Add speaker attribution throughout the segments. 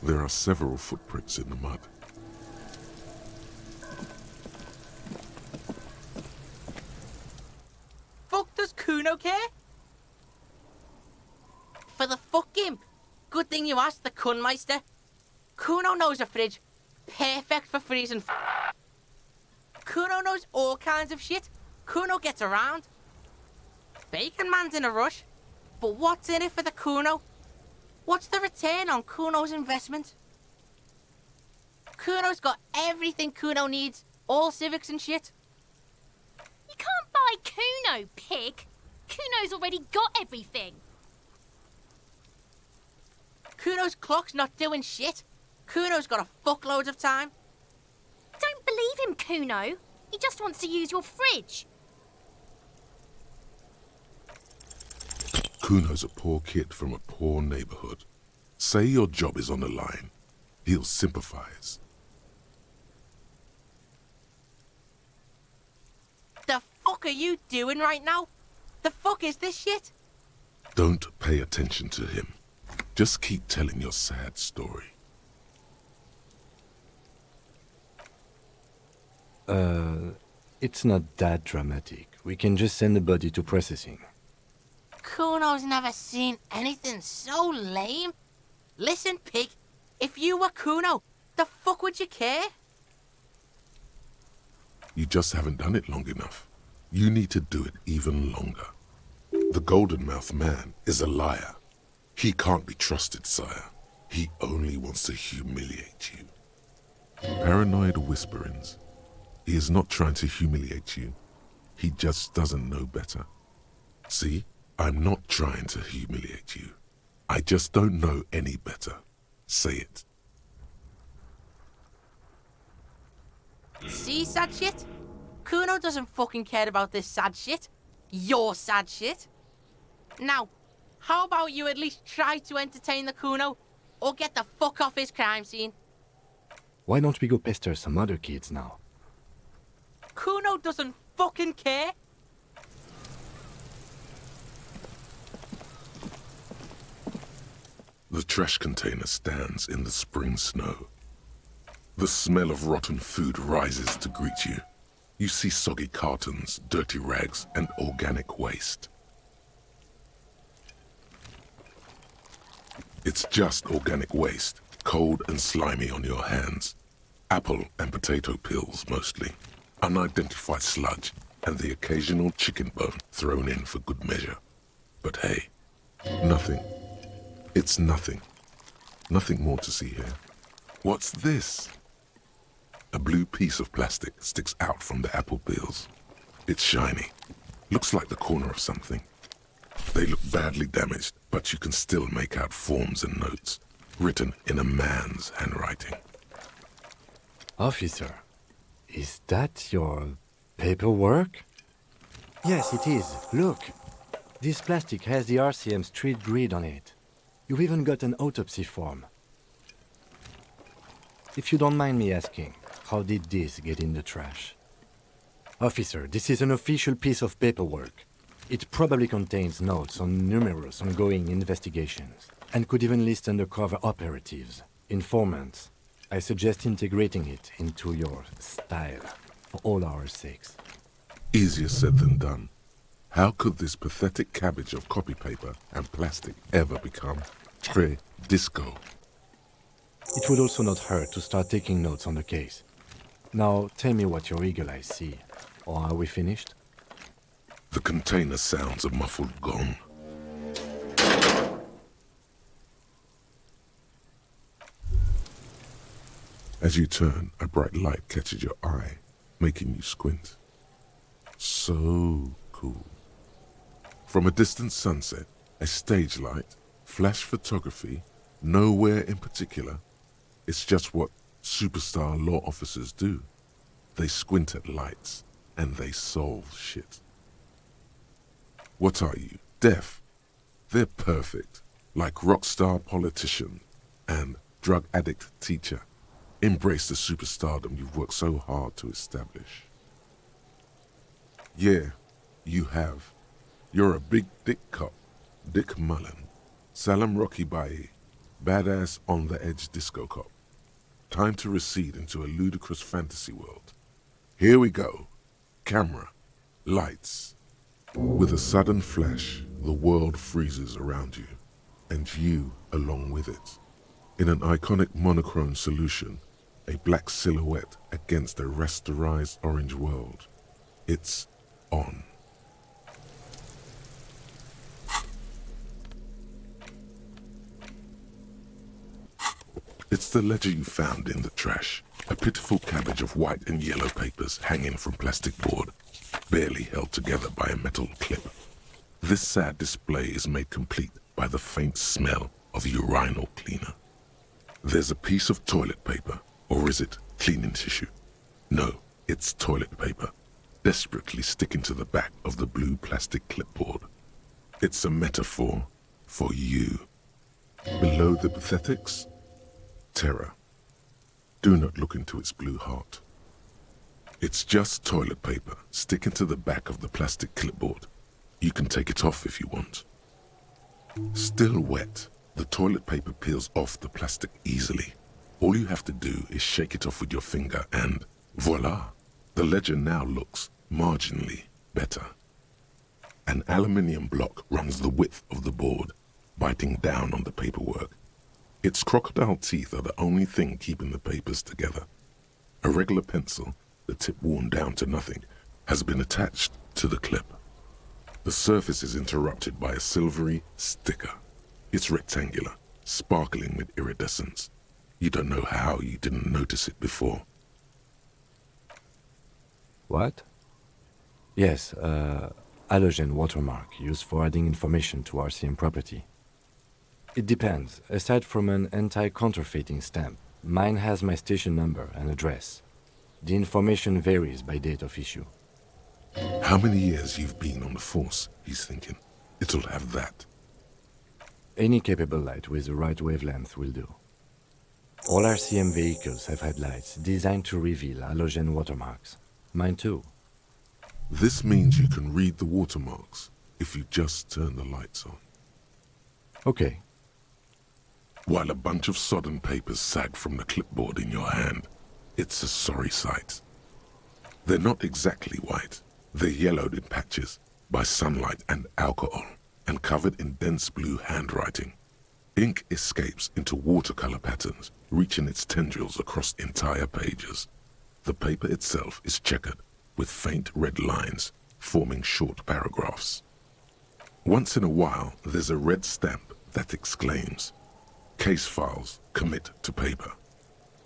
Speaker 1: There are several footprints in the mud.
Speaker 2: Fuck does Kuno care? For the fuck him. Good thing you asked the Kunmeister. Kuno knows a fridge. Perfect for freezing Kuno knows all kinds of shit. Kuno gets around. Bacon Man's in a rush. But what's in it for the Kuno? What's the return on Kuno's investment? Kuno's got everything Kuno needs. All civics and shit.
Speaker 3: You can't buy Kuno, pig. Kuno's already got everything.
Speaker 2: Kuno's clock's not doing shit. Kuno's got a fuckload of time.
Speaker 3: Don't believe him, Kuno. He just wants to use your fridge.
Speaker 1: Kuno's a poor kid from a poor neighborhood. Say your job is on the line. He'll sympathize.
Speaker 2: The fuck are you doing right now? The fuck is this shit?
Speaker 1: Don't pay attention to him. Just keep telling your sad story.
Speaker 4: It's not that dramatic. We can just send the body to processing.
Speaker 2: Kuno's never seen anything so lame. Listen, pig, if you were Kuno, the fuck would you care?
Speaker 1: You just haven't done it long enough. You need to do it even longer. The Golden-Mouthed Man is a liar. He can't be trusted, sire. He only wants to humiliate you. Paranoid whisperings. He is not trying to humiliate you. He just doesn't know better. See, I'm not trying to humiliate you. I just don't know any better. Say it.
Speaker 2: See, sad shit? Kuno doesn't fucking care about this sad shit. Your sad shit. Now, how about you at least try to entertain the Kuno, or get the fuck off his crime scene?
Speaker 4: Why don't we go pester some other kids now?
Speaker 2: Kuno doesn't fucking care.
Speaker 1: The trash container stands in the spring snow. The smell of rotten food rises to greet you. You see soggy cartons, dirty rags, and organic waste. It's just organic waste, cold and slimy on your hands. Apple and potato peels, mostly. Unidentified sludge, and the occasional chicken bone thrown in for good measure. But hey, nothing. It's nothing. Nothing more to see here. What's this? A blue piece of plastic sticks out from the apple peels. It's shiny. Looks like the corner of something. They look badly damaged, but you can still make out forms and notes, written in a man's handwriting.
Speaker 4: Officer, is that your paperwork? Yes, it is. Look. This plastic has the RCM street grid on it. You've even got an autopsy form. If you don't mind me asking, how did this get in the trash? Officer, this is an official piece of paperwork. It probably contains notes on numerous ongoing investigations, and could even list undercover operatives, informants. I suggest integrating it into your style, for all our sakes.
Speaker 1: Easier said than done. How could this pathetic cabbage of copy paper and plastic ever become très disco?
Speaker 4: It would also not hurt to start taking notes on the case. Now, tell me what your eagle eyes see. Or are we finished?
Speaker 1: The container sounds a muffled gong. As you turn, a bright light catches your eye, making you squint. So cool. From a distant sunset, a stage light, flash photography, nowhere in particular. It's just what superstar law officers do. They squint at lights, and they solve shit. What are you, deaf? They're perfect, like rock star politician and drug addict teacher. Embrace the superstardom you've worked so hard to establish. Yeah, you have. You're a big dick cop, Dick Mullen, Salam Rocky Bayi, badass on-the-edge disco cop. Time to recede into a ludicrous fantasy world. Here we go. Camera. Lights. With a sudden flash, the world freezes around you, and you along with it. In an iconic monochrome solution, a black silhouette against a rasterized orange world. It's on. It's the ledger you found in the trash. A pitiful cabbage of white and yellow papers hanging from plastic board, barely held together by a metal clip. This sad display is made complete by the faint smell of urinal cleaner. There's a piece of toilet paper, or is it cleaning tissue? No, it's toilet paper, desperately sticking to the back of the blue plastic clipboard. It's a metaphor for you. Below the pathetics, terror. Do not look into its blue heart. It's just toilet paper sticking to the back of the plastic clipboard. You can take it off if you want. Still wet, the toilet paper peels off the plastic easily. All you have to do is shake it off with your finger and voila! The ledger now looks marginally better. An aluminium block runs the width of the board, biting down on the paperwork. Its crocodile teeth are the only thing keeping the papers together. A regular pencil, the tip worn down to nothing, has been attached to the clip. The surface is interrupted by a silvery sticker. It's rectangular, sparkling with iridescence. You don't know how you didn't notice it before.
Speaker 4: What? Yes, halogen watermark used for adding information to RCM property. It depends. Aside from an anti-counterfeiting stamp, mine has my station number and address. The information varies by date of issue.
Speaker 1: How many years you've been on the force, he's thinking. It'll have that.
Speaker 4: Any capable light with the right wavelength will do. All RCM vehicles have headlights designed to reveal halogen watermarks. Mine too.
Speaker 1: This means you can read the watermarks if you just turn the lights on.
Speaker 4: Okay.
Speaker 1: While a bunch of sodden papers sag from the clipboard in your hand, it's a sorry sight. They're not exactly white. They're yellowed in patches by sunlight and alcohol, and covered in dense blue handwriting. Ink escapes into watercolor patterns, reaching its tendrils across entire pages. The paper itself is checkered, with faint red lines forming short paragraphs. Once in a while, there's a red stamp that exclaims, "Case files commit to paper."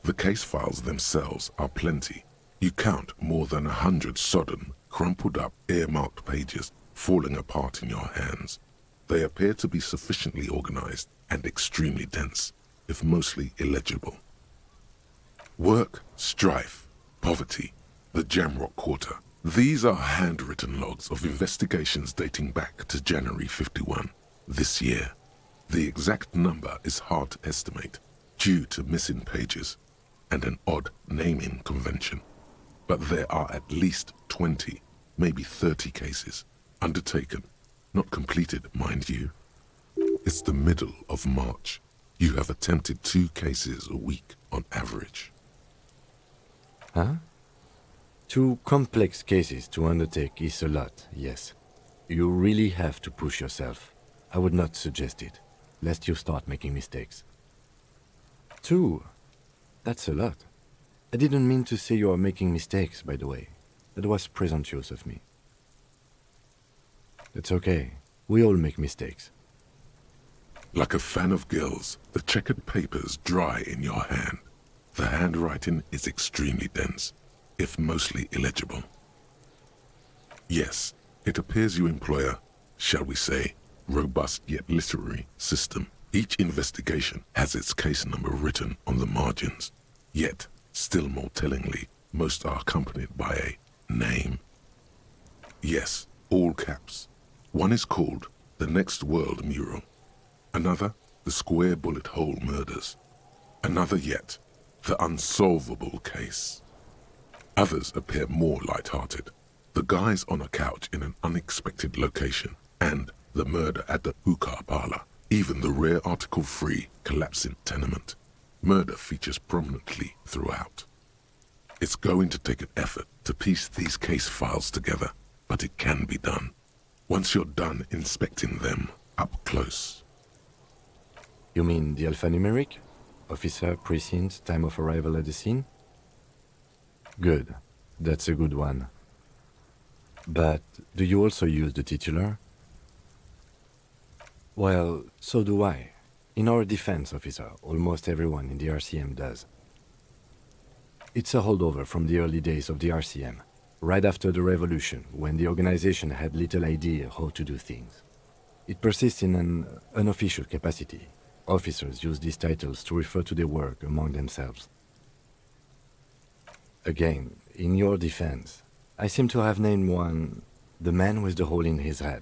Speaker 1: The case files themselves are plenty. You count more than 100 sodden, crumpled up, earmarked pages falling apart in your hands. They appear to be sufficiently organized and extremely dense, if mostly illegible. Work, strife, poverty, the Jamrock Quarter. These are handwritten logs of investigations dating back to January 51, this year. The exact number is hard to estimate due to missing pages and an odd naming convention. But there are at least 20, maybe 30 cases undertaken, not completed, mind you. It's the middle of March. You have attempted 2 cases a week on average.
Speaker 4: Huh? 2 complex cases to undertake is a lot, yes. You really have to push yourself. I would not suggest it, lest you start making mistakes. 2? That's a lot. I didn't mean to say you are making mistakes, by the way. That was presumptuous of me. It's okay. We all make mistakes.
Speaker 1: Like a fan of gills, the checkered papers dry in your hand. The handwriting is extremely dense, if mostly illegible. Yes, it appears you employ a, shall we say, robust yet literary system. Each investigation has its case number written on the margins. Yet, still more tellingly, most are accompanied by a name. Yes, all caps. One is called The Next World Mural. Another, The Square Bullet Hole Murders. Another yet, The Unsolvable Case. Others appear more light-hearted. The guys on a couch in an unexpected location, and The Murder at the Hookah Parlor. even the rare article-free collapsing tenement. Murder features prominently throughout. It's going to take an effort to piece these case files together, but it can be done. Once you're done inspecting them up close.
Speaker 4: You mean the alphanumeric? Officer, precinct, time of arrival at the scene? Good. That's a good one. But do you also use the titular? Well, so do I. In our defense, officer, almost everyone in the RCM does. It's a holdover from the early days of the RCM, right after the revolution, when the organization had little idea how to do things. It persists in an unofficial capacity. Officers use these titles to refer to their work among themselves. Again, in your defense, I seem to have named one the man with the hole in his head.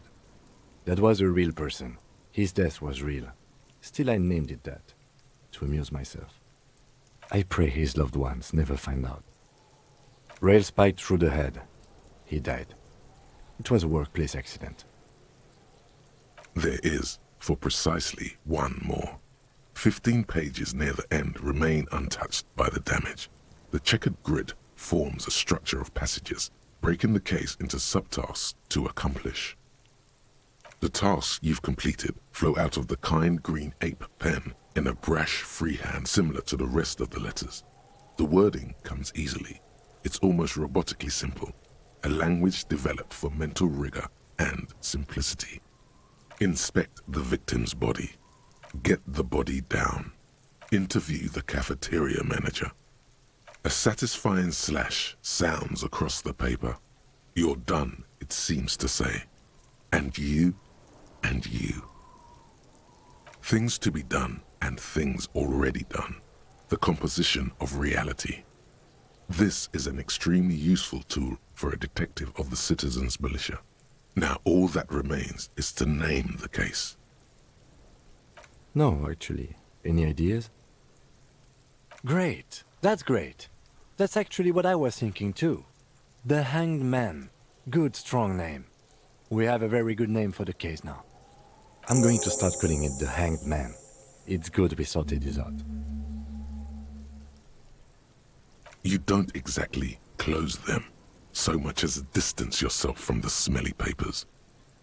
Speaker 4: That was a real person. His death was real. Still, I named it that, to amuse myself. I pray his loved ones never find out. Rail spiked through the head. He died. It was a workplace accident.
Speaker 1: There is, for precisely one more. 15 pages near the end remain untouched by the damage. The checkered grid forms a structure of passages, breaking the case into subtasks to accomplish. The tasks you've completed flow out of the kind green ape pen in a brash freehand similar to the rest of the letters. The wording comes easily. It's almost robotically simple, a language developed for mental rigor and simplicity. Inspect the victim's body. Get the body down. Interview the cafeteria manager. A satisfying slash sounds across the paper. You're done, it seems to say. And you, and you. Things to be done and things already done. The composition of reality. This is an extremely useful tool for a detective of the citizens' militia. Now all that remains is to name the case.
Speaker 4: No, actually. Any ideas? Great. That's great. That's actually what I was thinking too. The Hanged Man. Good, strong name. We have a very good name for the case now. I'm going to start calling it the Hanged Man. It's good we sorted this out.
Speaker 1: You don't exactly close them, so much as distance yourself from the smelly papers.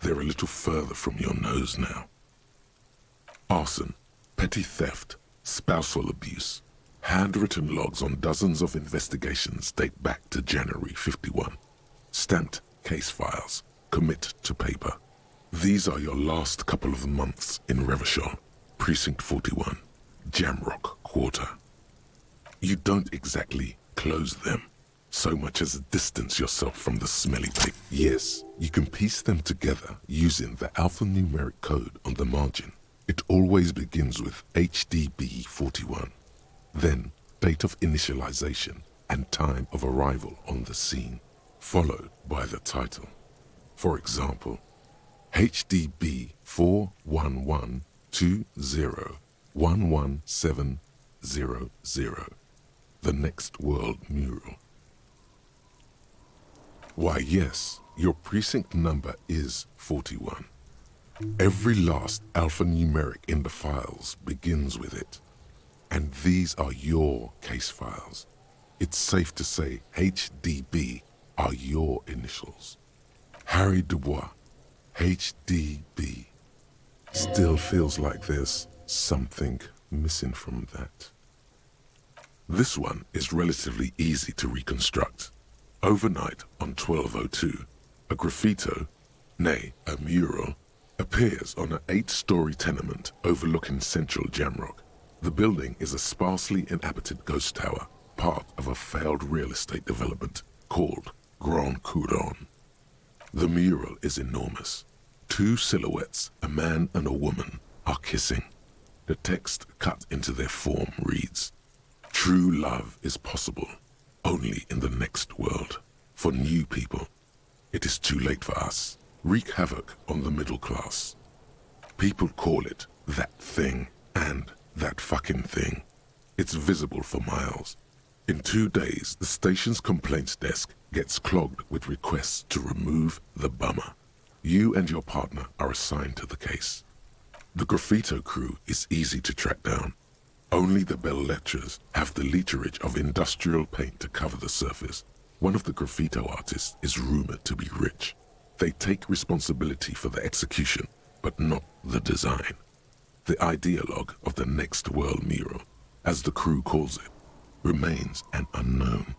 Speaker 1: They're a little further from your nose now. Arson, petty theft, spousal abuse. Handwritten logs on dozens of investigations date back to January 51. Stamped case files, commit to paper. These are your last couple of months in Revachol, Precinct 41, Jamrock Quarter. You don't exactly close them, so much as distance yourself from the smelly paper. Yes, you can piece them together using the alphanumeric code on the margin. It always begins with HDB 41, then date of initialization and time of arrival on the scene, followed by the title. For example, HDB 41120111700, the Next World Mural. Why yes, your precinct number is 41. Every last alphanumeric in the files begins with it. And these are your case files. It's safe to say HDB are your initials. Harry Dubois, HDB. Still feels like there's something missing from that. This one is relatively easy to reconstruct. Overnight on 1202, a graffito, nay, a mural, appears on an 8-story tenement overlooking central Jamrock. The building is a sparsely inhabited ghost tower, part of a failed real estate development called Grand Couronne. The mural is enormous. 2 silhouettes, a man and a woman, are kissing. The text cut into their form reads, "True love is possible only in the next world. For new people, it is too late for us. Wreak havoc on the middle class." People call it that thing and that fucking thing. It's visible for miles. In 2 days, the station's complaints desk gets clogged with requests to remove the bummer. You and your partner are assigned to the case. The graffito crew is easy to track down. Only the belles lettres have the literage of industrial paint to cover the surface. One of the graffito artists is rumored to be rich. They take responsibility for the execution, but not the design. The ideologue of the next world mural, as the crew calls it, remains an unknown.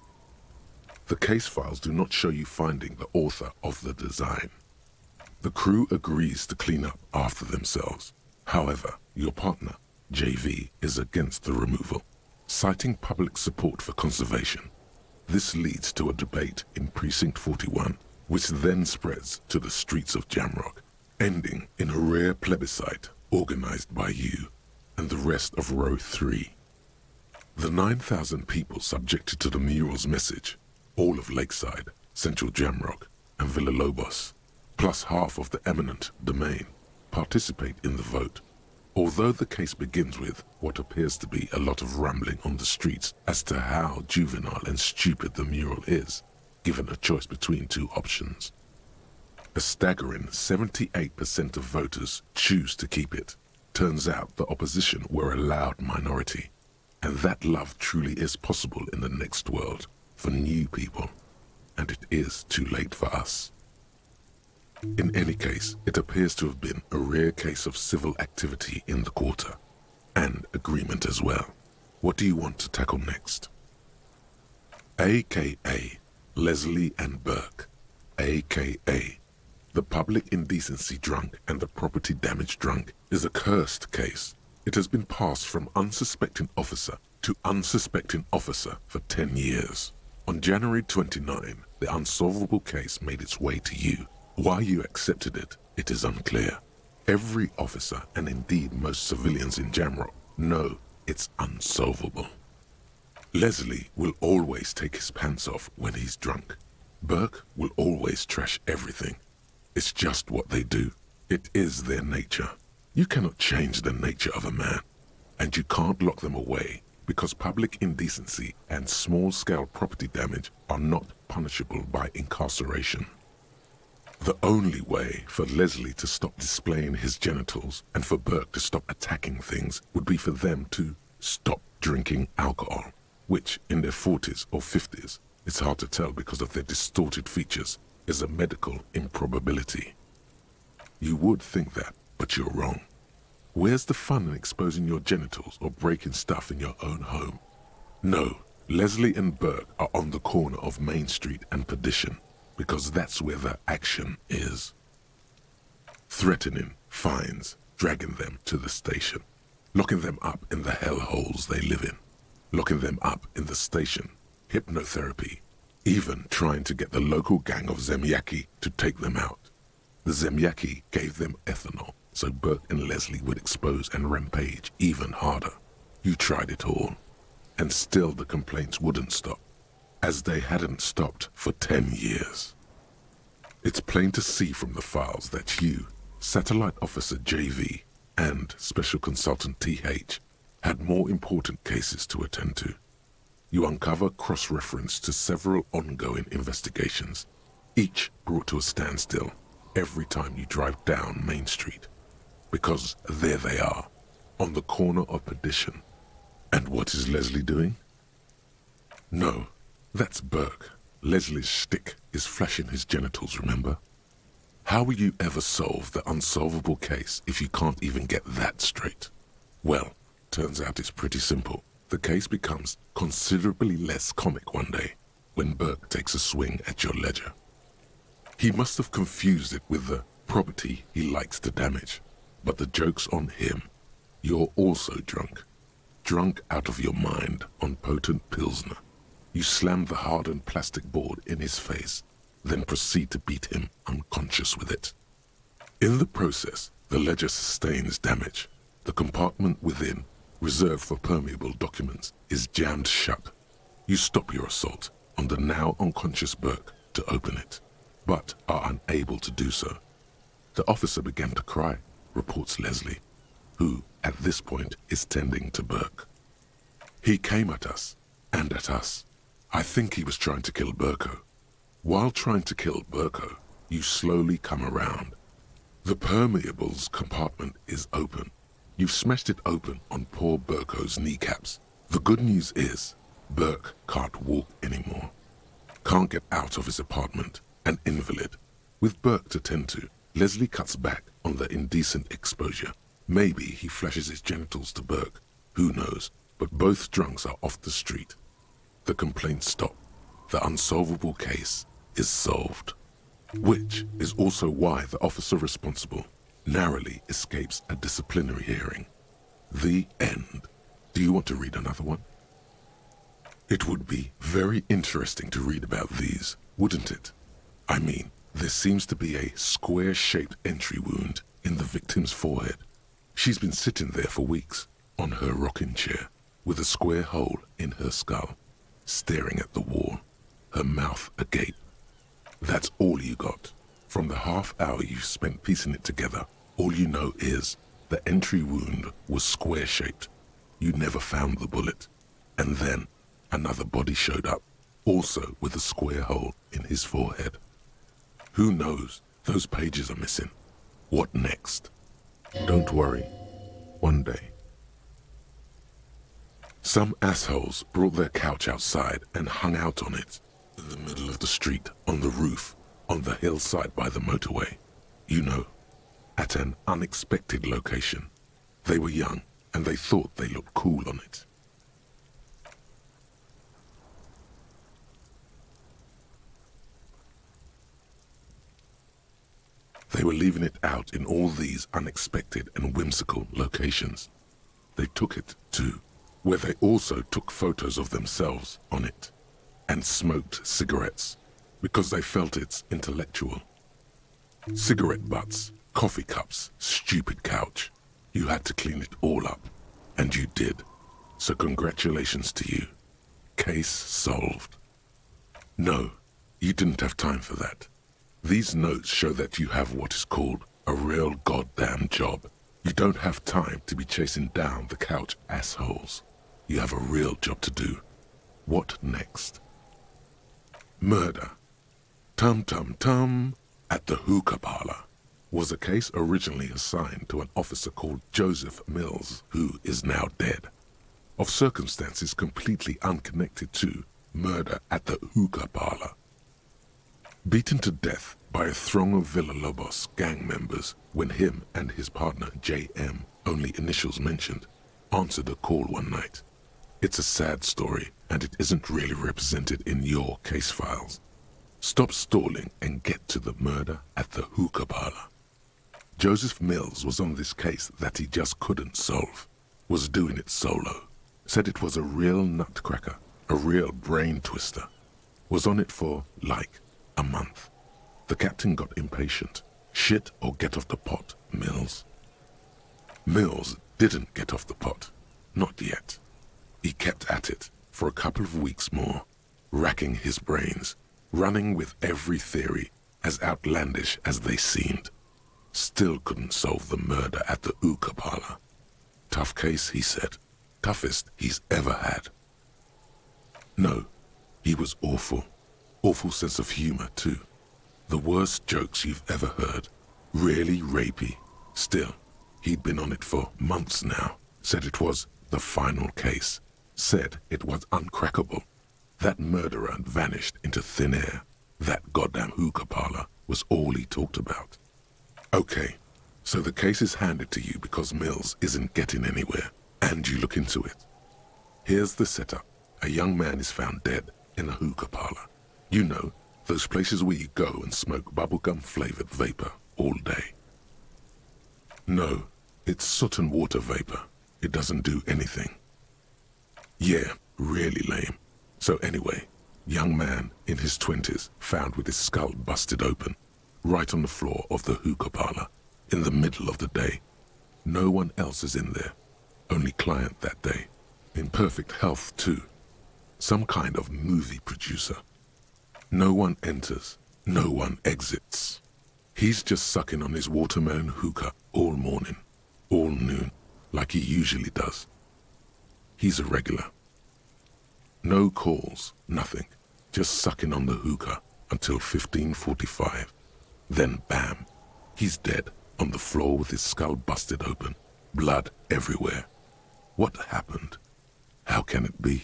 Speaker 1: The case files do not show you finding the author of the design. The crew agrees to clean up after themselves. However, your partner, JV, is against the removal, citing public support for conservation. This leads to a debate in Precinct 41, which then spreads to the streets of Jamrock, ending in a rare plebiscite organized by you and the rest of Row 3. The 9,000 people subjected to the mural's message, all of Lakeside, Central Jamrock, and Villalobos, plus half of the eminent domain, participate in the vote. Although the case begins with what appears to be a lot of rambling on the streets as to how juvenile and stupid the mural is, given a choice between two options. A staggering 78% of voters choose to keep it. Turns out the opposition were a loud minority, and that love truly is possible in the next world for new people, and it is too late for us. In any case, it appears to have been a rare case of civil activity in the quarter, and agreement as well. What do you want to tackle next? AKA Leslie and Burke, AKA the public indecency drunk and the property damage drunk, is a cursed case. It has been passed from unsuspecting officer to unsuspecting officer for 10 years. On January 29, the unsolvable case made its way to you. Why you accepted it, it is unclear. Every officer, and indeed most civilians in Jamrock, know it's unsolvable. Leslie will always take his pants off when he's drunk. Burke will always trash everything. It's just what they do. It is their nature. You cannot change the nature of a man, and you can't lock them away because public indecency and small-scale property damage are not punishable by incarceration. The only way for Leslie to stop displaying his genitals and for Burke to stop attacking things would be for them to stop drinking alcohol, which in their 40s or 50s, it's hard to tell because of their distorted features, is a medical improbability. You would think that, but you're wrong. Where's the fun in exposing your genitals or breaking stuff in your own home? No, Leslie and Burke are on the corner of Main Street and Perdition, because that's where the action is. Threatening, fines, dragging them to the station, locking them up in the hellholes they live in, locking them up in the station, hypnotherapy, even trying to get the local gang of Zemyaki to take them out. The Zemyaki gave them ethanol, so Burke and Leslie would expose and rampage even harder. You tried it all, and still the complaints wouldn't stop, as they hadn't stopped for 10 years. It's plain to see from the files that you, Satellite Officer JV, and Special Consultant TH had more important cases to attend to. You uncover cross-reference to several ongoing investigations, each brought to a standstill every time you drive down Main Street, because there they are, on the corner of Perdition. And what is Leslie doing? No, that's Burke. Leslie's shtick is flashing his genitals, remember? How will you ever solve the unsolvable case if you can't even get that straight? Well, turns out it's pretty simple. The case becomes considerably less comic one day when Burke takes a swing at your ledger. He must have confused it with the property he likes to damage. But the joke's on him. You're also drunk. Drunk out of your mind on potent Pilsner. You slam the hardened plastic board in his face, then proceed to beat him unconscious with it. In the process, the ledger sustains damage. The compartment within, reserved for permeable documents, is jammed shut. You stop your assault on the now unconscious Burke to open it, but are unable to do so. The officer began to cry, reports Leslie, who, at this point, is tending to Burke. He came at us, and at us. I think he was trying to kill Burko. While trying to kill Burko, you slowly come around. The permeables compartment is open, You've smashed it open on poor Burko's kneecaps. The good news is, Burke can't walk anymore. Can't get out of his apartment, an invalid. With Burke to tend to, Leslie cuts back on the indecent exposure. Maybe he flashes his genitals to Burke. Who knows? But both drunks are off the street. The complaints stop. The unsolvable case is solved. Which is also why the officer responsible narrowly escapes a disciplinary hearing. The end. Do you want to read another one? It would be very interesting to read about these, wouldn't it? I mean, there seems to be a square-shaped entry wound in the victim's forehead. She's been sitting there for weeks, on her rocking chair, with a square hole in her skull, staring at the wall, her mouth agape. That's all you got. From the half hour you spent piecing it together, all you know is the entry wound was square-shaped. You never found the bullet. And then another body showed up, also with a square hole in his forehead. Who knows? Those pages are missing. What next? Don't worry. One day. Some assholes brought their couch outside and hung out on it, in the middle of the street, on the roof, on the hillside by the motorway. You know, at an unexpected location. They were young, and they thought they looked cool on it. They were leaving it out in all these unexpected and whimsical locations. They took it, too, where they also took photos of themselves on it, and smoked cigarettes, because they felt it's intellectual. Cigarette butts, coffee cups, stupid couch. You had to clean it all up, and you did. So congratulations to you. Case solved. No, you didn't have time for that. These notes show that you have what is called a real goddamn job. You don't have time to be chasing down the couch assholes. You have a real job to do. What next? Murder. Tum-tum-tum at the hookah parlor was a case originally assigned to an officer called Joseph Mills, who is now dead, of circumstances completely unconnected to murder at the hookah parlor. Beaten to death by a throng of Villalobos gang members when him and his partner J.M., only initials mentioned, answered a call one night. It's a sad story, and it isn't really represented in your case files. Stop stalling and get to the murder at the hookah parlor. Joseph Mills was on this case that he just couldn't solve, was doing it solo, said it was a real nutcracker, a real brain twister, was on it for, like, a month. The captain got impatient. Shit or get off the pot, Mills. Mills didn't get off the pot. Not yet. He kept at it for a couple of weeks more, racking his brains, running with every theory, as outlandish as they seemed. Still couldn't solve the murder at the hookah parlor. Tough case, he said. Toughest he's ever had. No, he was awful. Awful sense of humor, too. The worst jokes you've ever heard. Really rapey. Still, he'd been on it for months now. Said it was the final case. Said it was uncrackable. That murderer vanished into thin air. That goddamn hookah parlor was all he talked about. Okay, so the case is handed to you because Mills isn't getting anywhere, and you look into it. Here's the setup. A young man is found dead in a hookah parlor. You know, those places where you go and smoke bubblegum-flavored vapor all day. No, it's soot and water vapor. It doesn't do anything. Yeah, really lame. So anyway, young man in his 20s found with his skull busted open, right on the floor of the hookah parlor, in the middle of the day. No one else is in there. Only client that day. In perfect health, too. Some kind of movie producer. No one enters, no one exits. He's just sucking on his watermelon hookah all morning, all noon, like he usually does. He's a regular. No calls, nothing, just sucking on the hookah until 15:45. Then bam, he's dead on the floor with his skull busted open, Blood everywhere. What happened? How can it be?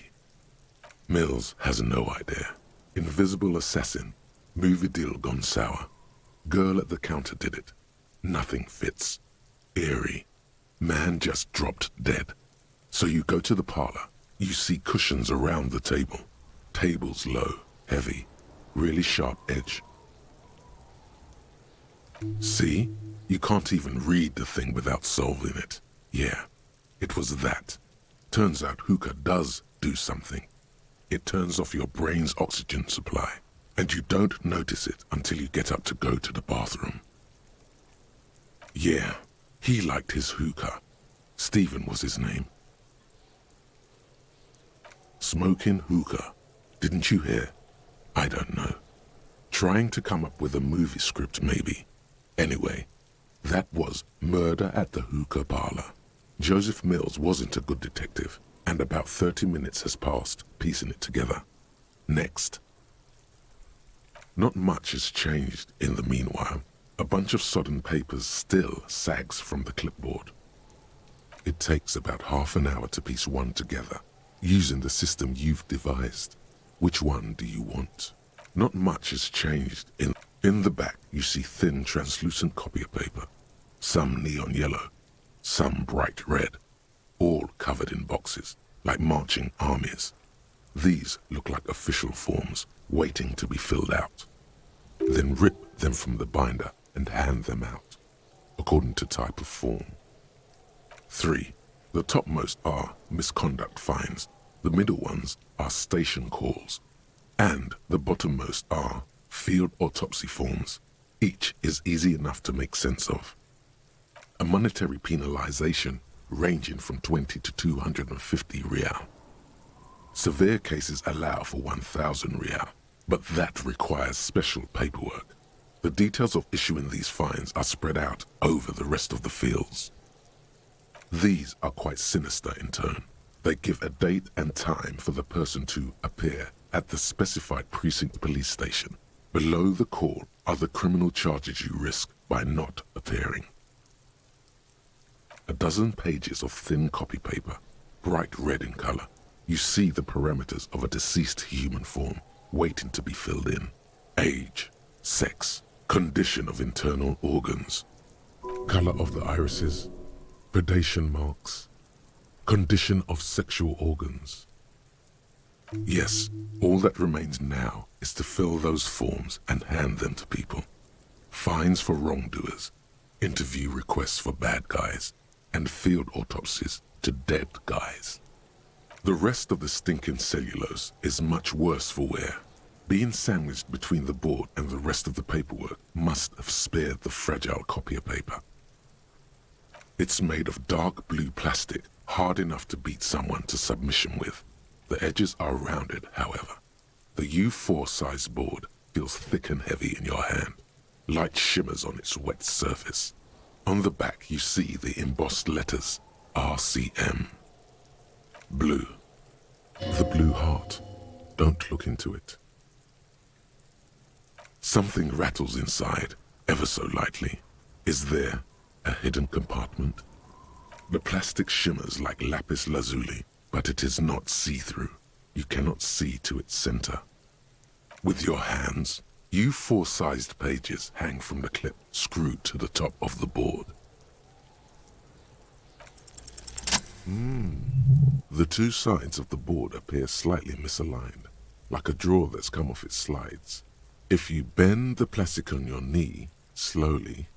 Speaker 1: Mills has no idea. Invisible assassin. Movie deal gone sour. Girl at the counter did it. Nothing fits. Eerie. Man just dropped dead. So you go to the parlor. You see cushions around the table. Tables low, heavy, really sharp edge. See? You can't even read the thing without solving it. Yeah, it was that. Turns out hookah does do something. It turns off your brain's oxygen supply, and you don't notice it until you get up to go to the bathroom. Yeah, he liked his hookah. Stephen was his name. Smoking hookah. Didn't you hear? I don't know. Trying to come up with a movie script, maybe. Anyway, that was Murder at the Hookah Parlor. Joseph Mills wasn't a good detective, and about 30 minutes has passed piecing it together. Next. Not much has changed in the meanwhile. A bunch of sodden papers still sags from the clipboard. It takes about half an hour to piece one together, using the system you've devised. Which one do you want? Not much has changed. In the back, you see thin, translucent copy of paper. Some neon yellow, some bright red, all covered in boxes, like marching armies. These look like official forms, waiting to be filled out. Then rip them from the binder and hand them out, according to type of form. 3. The topmost are misconduct fines, the middle ones are station calls, and the bottommost are field autopsy forms. Each is easy enough to make sense of. A monetary penalization ranging from 20 to 250 real. Severe cases allow for 1,000 real, but that requires special paperwork. The details of issuing these fines are spread out over the rest of the fields. These are quite sinister in tone. They give a date and time for the person to appear at the specified precinct police station. Below the call are the criminal charges you risk by not appearing. A dozen pages of thin copy paper, bright red in color. You see the parameters of a deceased human form waiting to be filled in. Age, sex, condition of internal organs, color of the irises, predation marks, condition of sexual organs. Yes, all that remains now is to fill those forms and hand them to people. Fines for wrongdoers, interview requests for bad guys, and field autopsies to dead guys. The rest of the stinking cellulose is much worse for wear. Being sandwiched between the board and the rest of the paperwork must have spared the fragile copier paper. It's made of dark blue plastic, hard enough to beat someone to submission with. The edges are rounded, however. The U4 size board feels thick and heavy in your hand. Light shimmers on its wet surface. On the back you see the embossed letters, RCM. Blue. The blue heart. Don't look into it. Something rattles inside, ever so lightly. Is there a hidden compartment? The plastic shimmers like lapis lazuli, but it is not see-through. You cannot see to its center. With your hands, U4-sized pages hang from the clip screwed to the top of the board. The two sides of the board appear slightly misaligned, like a drawer that's come off its slides. If you bend the plastic on your knee, slowly,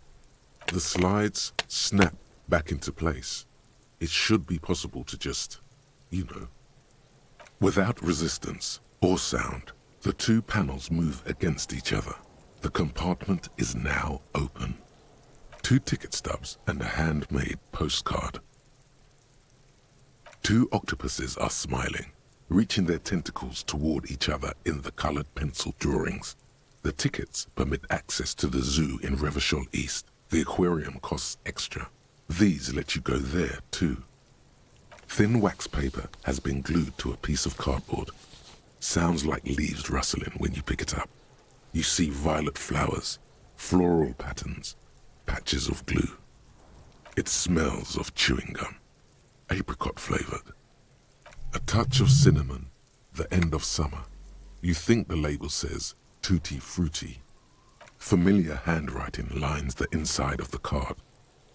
Speaker 1: the slides snap back into place. It should be possible to just, without resistance or sound, the two panels move against each other. The compartment is now open. 2 ticket stubs and a handmade postcard. 2 octopuses are smiling, reaching their tentacles toward each other in the colored pencil drawings. The tickets permit access to the zoo in Revachol East. The aquarium costs extra. These let you go there too. Thin wax paper has been glued to a piece of cardboard. Sounds like leaves rustling when you pick it up. You see violet flowers, floral patterns, patches of glue. It smells of chewing gum, apricot flavored. A touch of cinnamon, the end of summer. You think the label says tutti frutti. Familiar handwriting lines the inside of the card.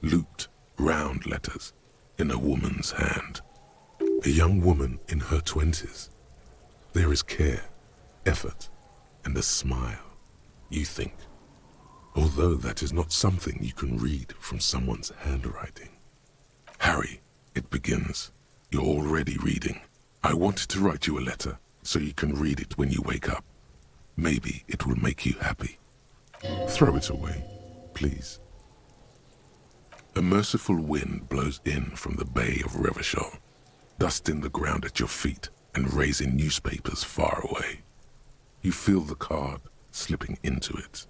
Speaker 1: Looped, round letters in a woman's hand. A young woman in her 20s. There is care, effort, and a smile, you think. Although that is not something you can read from someone's handwriting. Harry, it begins. You're already reading. I wanted to write you a letter so you can read it when you wake up. Maybe it will make you happy. Throw it away, please. A merciful wind blows in from the Bay of Revachol, dusting the ground at your feet and raising newspapers far away. You feel the card slipping into it.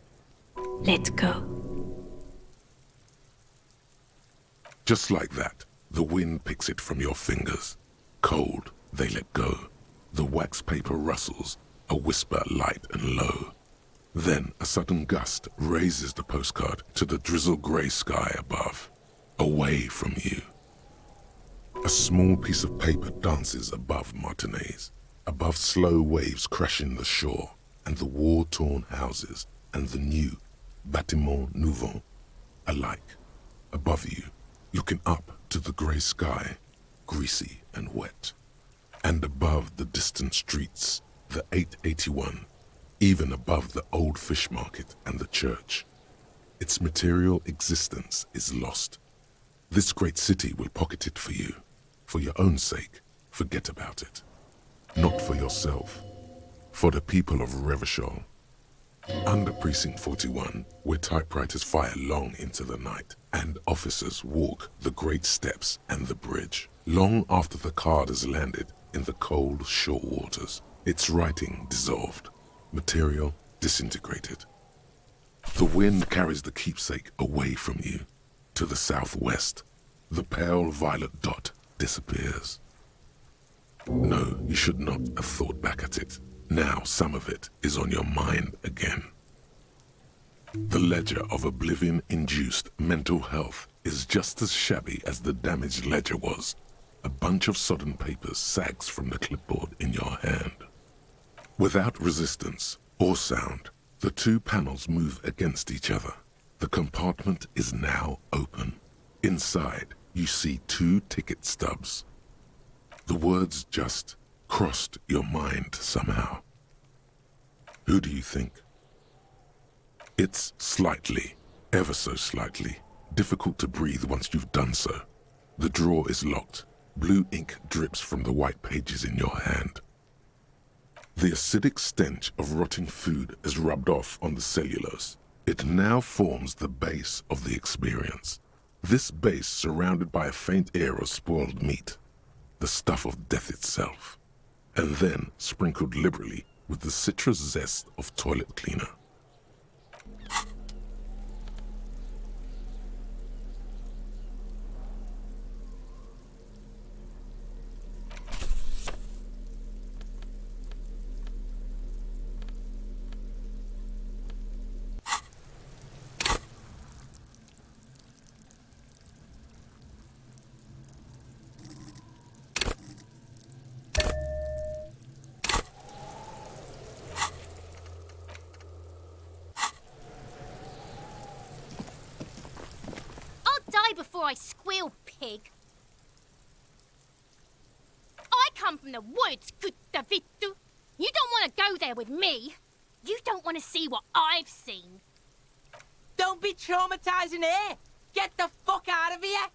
Speaker 5: Let go.
Speaker 1: Just like that, the wind picks it from your fingers. Cold, they let go. The wax paper rustles, a whisper light and low. Then a sudden gust raises the postcard to the drizzle-grey sky above, away from you. A small piece of paper dances above Martinez, above slow waves crashing the shore, and the war-torn houses, and the new bâtiments nouveaux, alike, above you, looking up to the grey sky, greasy and wet. And above the distant streets, the 881, even above the old fish market and the church. Its material existence is lost. This great city will pocket it for you. For your own sake, forget about it. Not for yourself, for the people of Revachol. Under Precinct 41, where typewriters fire long into the night, and officers walk the great steps and the bridge, long after the card has landed in the cold shore waters, its writing dissolved, material disintegrated. The wind carries the keepsake away from you, to the southwest. The pale violet dot disappears. No, you should not have thought back at it. Now some of it is on your mind again. The ledger of oblivion-induced mental health is just as shabby as the damaged ledger was. A bunch of sodden papers sags from the clipboard in your hand. Without resistance or sound, the two panels move against each other. The compartment is now open. Inside, you see 2 ticket stubs. The words just crossed your mind somehow. Who do you think? It's slightly, ever so slightly, difficult to breathe once you've done so. The drawer is locked. Blue ink drips from the white pages in your hand. The acidic stench of rotting food is rubbed off on the cellulose. It now forms the base of the experience. This base surrounded by a faint air of spoiled meat, the stuff of death itself, and then sprinkled liberally with the citrus zest of toilet cleaner.
Speaker 3: Die before I squeal, pig. I come from the woods, good Davidu. You don't want to go there with me. You don't want to see what I've seen.
Speaker 2: Don't be traumatizing here. Get the fuck out of here.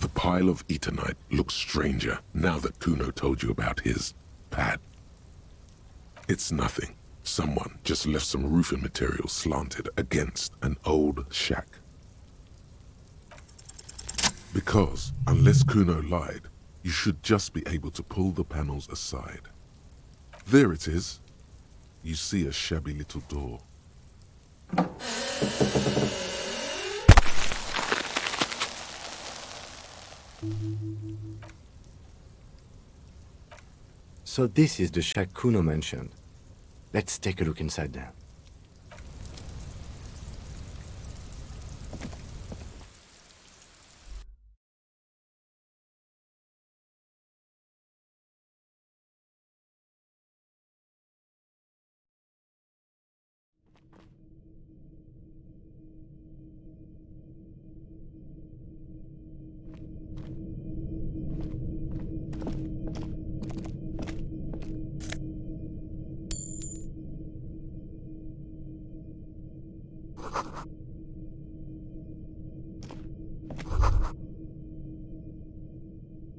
Speaker 1: The pile of Eternite looks stranger now that Kuno told you about his pad. It's nothing. Someone just left some roofing material slanted against an old shack. Because, unless Kuno lied, you should just be able to pull the panels aside. There it is. You see a shabby little door.
Speaker 4: So this is the shack Kuno mentioned. Let's take a look inside then.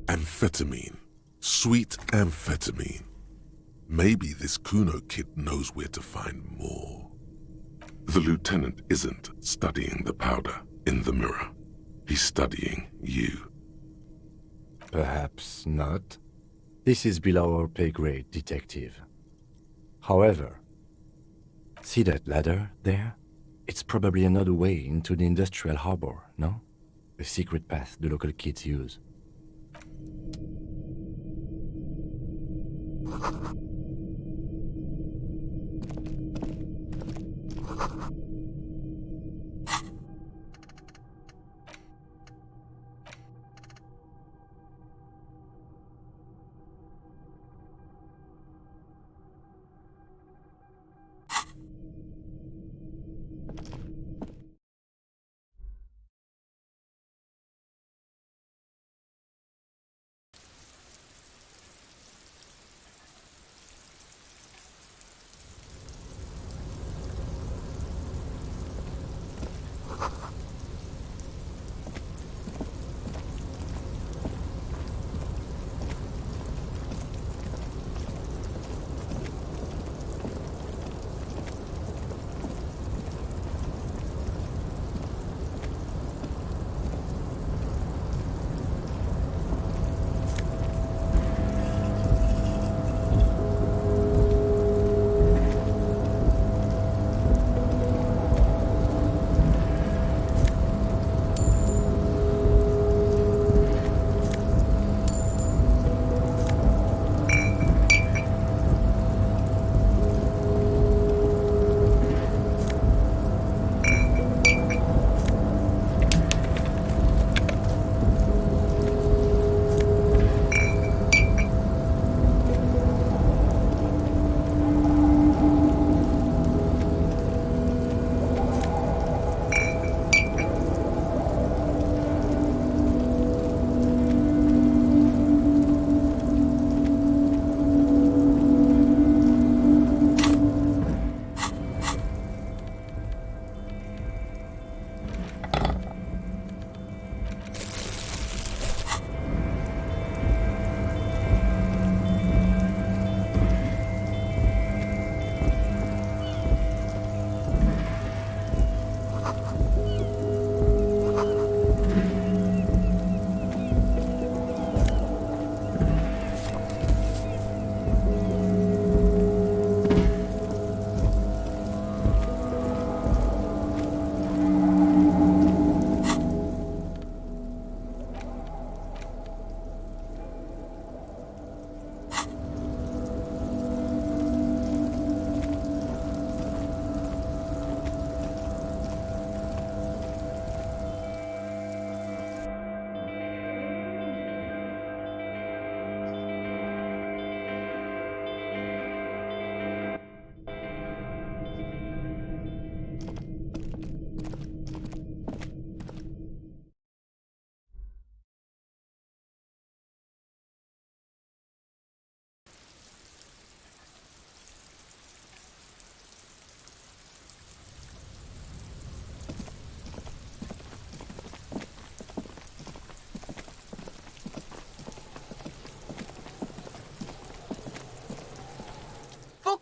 Speaker 1: Amphetamine. Sweet amphetamine. Maybe this Kuno kid knows where to find more. The lieutenant isn't studying the powder in the mirror. He's studying you.
Speaker 4: Perhaps not. This is below our pay grade, detective. However, see that ladder there? It's probably another way into the industrial harbor, no? A secret path the local kids use.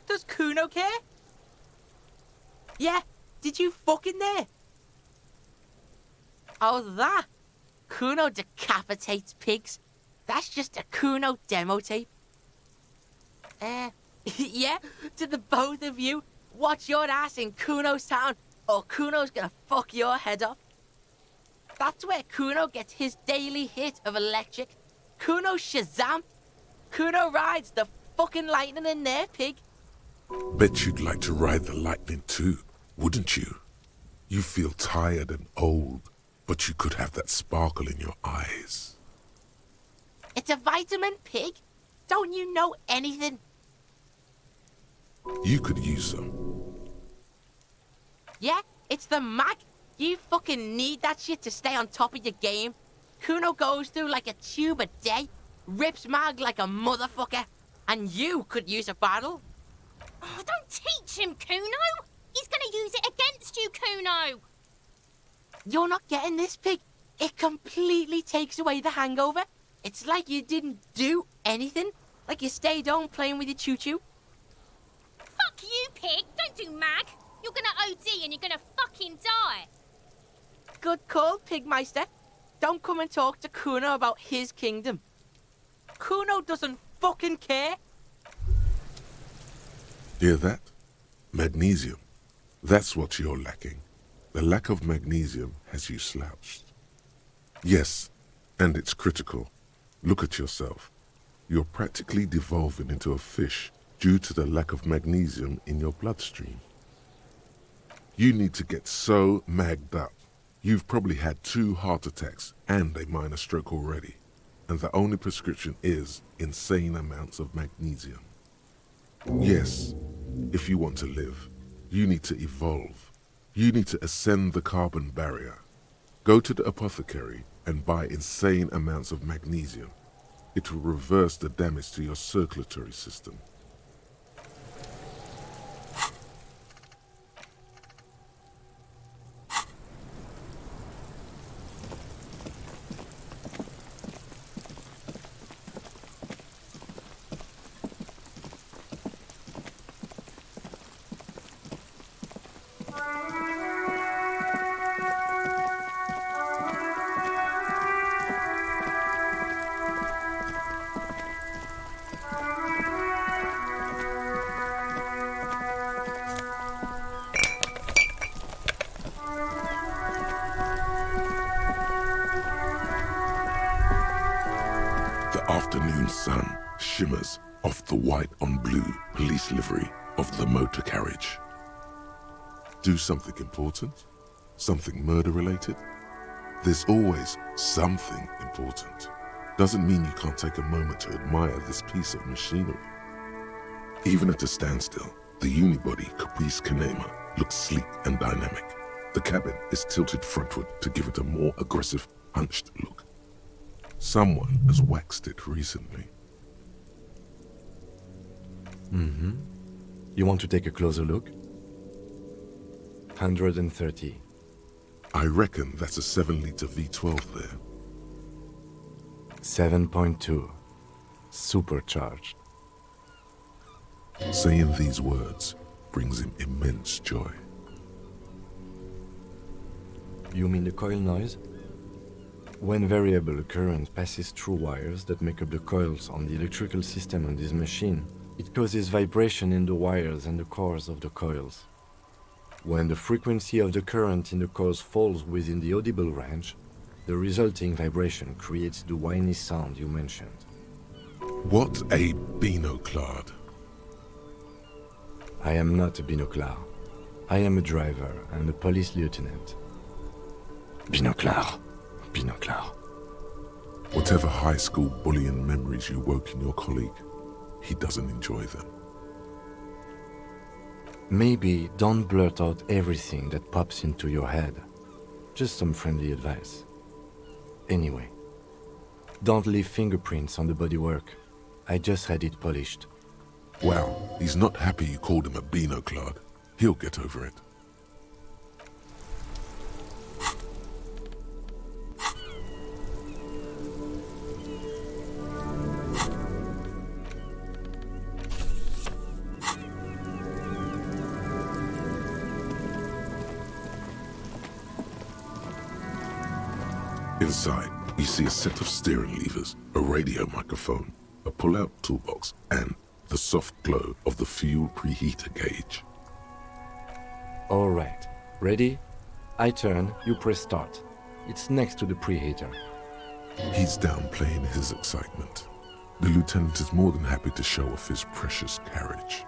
Speaker 2: Does Kuno care? Yeah, did you fuck in there? Oh, that? Kuno decapitates pigs. That's just a Kuno demo tape. Yeah, to the both of you, watch your ass in Kuno's town, or Kuno's gonna fuck your head off. That's where Kuno gets his daily hit of electric. Kuno Shazam! Kuno rides the fucking lightning in there, pig.
Speaker 1: Bet you'd like to ride the lightning too, wouldn't you? You feel tired and old, but you could have that sparkle in your eyes.
Speaker 2: It's a vitamin, pig. Don't you know anything?
Speaker 1: You could use some.
Speaker 2: Yeah, it's the mag. You fucking need that shit to stay on top of your game. Kuno goes through like a tube a day, rips mag like a motherfucker, and you could use a battle.
Speaker 3: Oh, don't teach him, Kuno! He's gonna use it against you, Kuno!
Speaker 2: You're not getting this, pig. It completely takes away the hangover. It's like you didn't do anything. Like you stayed home playing with your choo-choo.
Speaker 3: Fuck you, pig! Don't do mag! You're gonna OD and you're gonna fucking die!
Speaker 2: Good call, Pigmeister. Don't come and talk to Kuno about his kingdom. Kuno doesn't fucking care.
Speaker 1: Hear that? Magnesium. That's what you're lacking. The lack of magnesium has you slouched. Yes, and it's critical. Look at yourself. You're practically devolving into a fish due to the lack of magnesium in your bloodstream. You need to get so magged up. You've probably had 2 heart attacks and a minor stroke already, and the only prescription is insane amounts of magnesium. Yes, if you want to live, you need to evolve. You need to ascend the carbon barrier. Go to the apothecary and buy insane amounts of magnesium. It will reverse the damage to your circulatory system. The afternoon sun shimmers off the white on blue police livery of the motor carriage. Do something important? Something murder-related? There's always something important. Doesn't mean you can't take a moment to admire this piece of machinery. Even at a standstill, the unibody Caprice Kanema looks sleek and dynamic. The cabin is tilted frontward to give it a more aggressive, hunched look. Someone has waxed it recently.
Speaker 4: You want to take a closer look? 130.
Speaker 1: I reckon that's a 7-liter V12 there.
Speaker 4: 7.2. Supercharged.
Speaker 1: Saying these words brings him immense joy.
Speaker 4: You mean the coil noise? When variable current passes through wires that make up the coils on the electrical system on this machine, it causes vibration in the wires and the cores of the coils. When the frequency of the current in the coils falls within the audible range, the resulting vibration creates the whiny sound you mentioned.
Speaker 1: What a binoclard.
Speaker 4: I am not a binoclar. I am a driver and a police lieutenant. Binoclar. Binoclar.
Speaker 1: Whatever high school bullying memories you woke in your colleague, he doesn't enjoy them.
Speaker 4: Maybe don't blurt out everything that pops into your head. Just some friendly advice. Anyway, don't leave fingerprints on the bodywork. I just had it polished.
Speaker 1: Well, he's not happy you called him a binoclard. He'll get over it. Inside, you see a set of steering levers, a radio microphone, a pull-out toolbox, and the soft glow of the fuel preheater gauge.
Speaker 4: All right, ready? I turn, you press start. It's next to the preheater.
Speaker 1: He's downplaying his excitement. The lieutenant is more than happy to show off his precious carriage.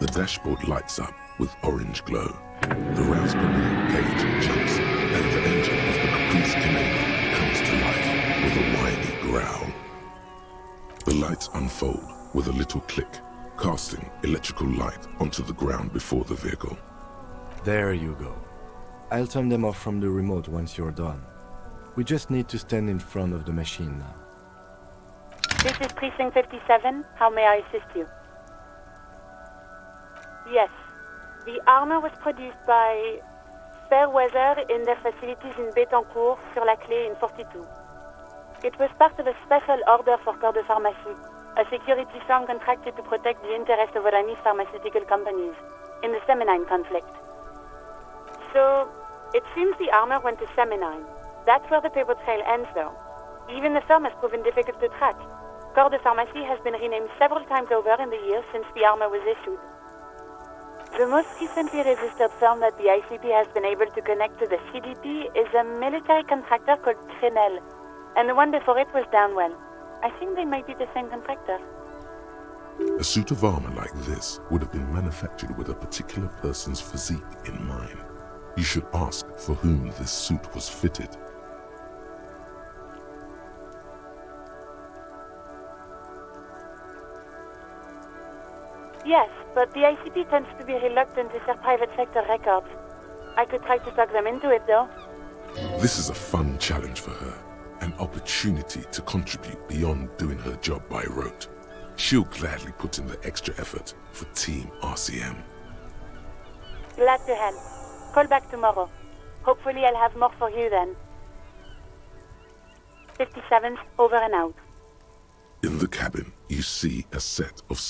Speaker 1: The dashboard lights up with orange glow. The rounds per minute gauge jumps, and the engine of the Caprice Canadian comes to life with a whiny growl. The lights unfold with a little click, casting electrical light onto the ground before the vehicle.
Speaker 4: There you go. I'll turn them off from the remote once you're done. We just need to stand in front of the machine now.
Speaker 5: This is Precinct 57. How may I assist you? Yes. The armor was produced by Fairweather in their facilities in Bétancourt, sur la Clé in 42. It was part of a special order for Corps de Pharmacie, a security firm contracted to protect the interests of Oranese pharmaceutical companies in the Semenine conflict. So, it seems the armor went to Semenine. That's where the paper trail ends, though. Even the firm has proven difficult to track. Corps de Pharmacie has been renamed several times over in the years since the armor was issued. The most recently registered firm that the ICP has been able to connect to the CDP is a military contractor called Crenel, and the one before it was Downwell. I think they might be the same contractor.
Speaker 1: A suit of armor like this would have been manufactured with a particular person's physique in mind. You should ask for whom this suit was fitted.
Speaker 5: Yes, but the ICP tends to be reluctant to share private sector records. I could try to talk them into it, though.
Speaker 1: This is a fun challenge for her, an opportunity to contribute beyond doing her job by rote. She'll gladly put in the extra effort for Team RCM.
Speaker 5: Glad to help. Call back tomorrow. Hopefully I'll have more for you then. 57's over and out.
Speaker 1: In the cabin, you see a set of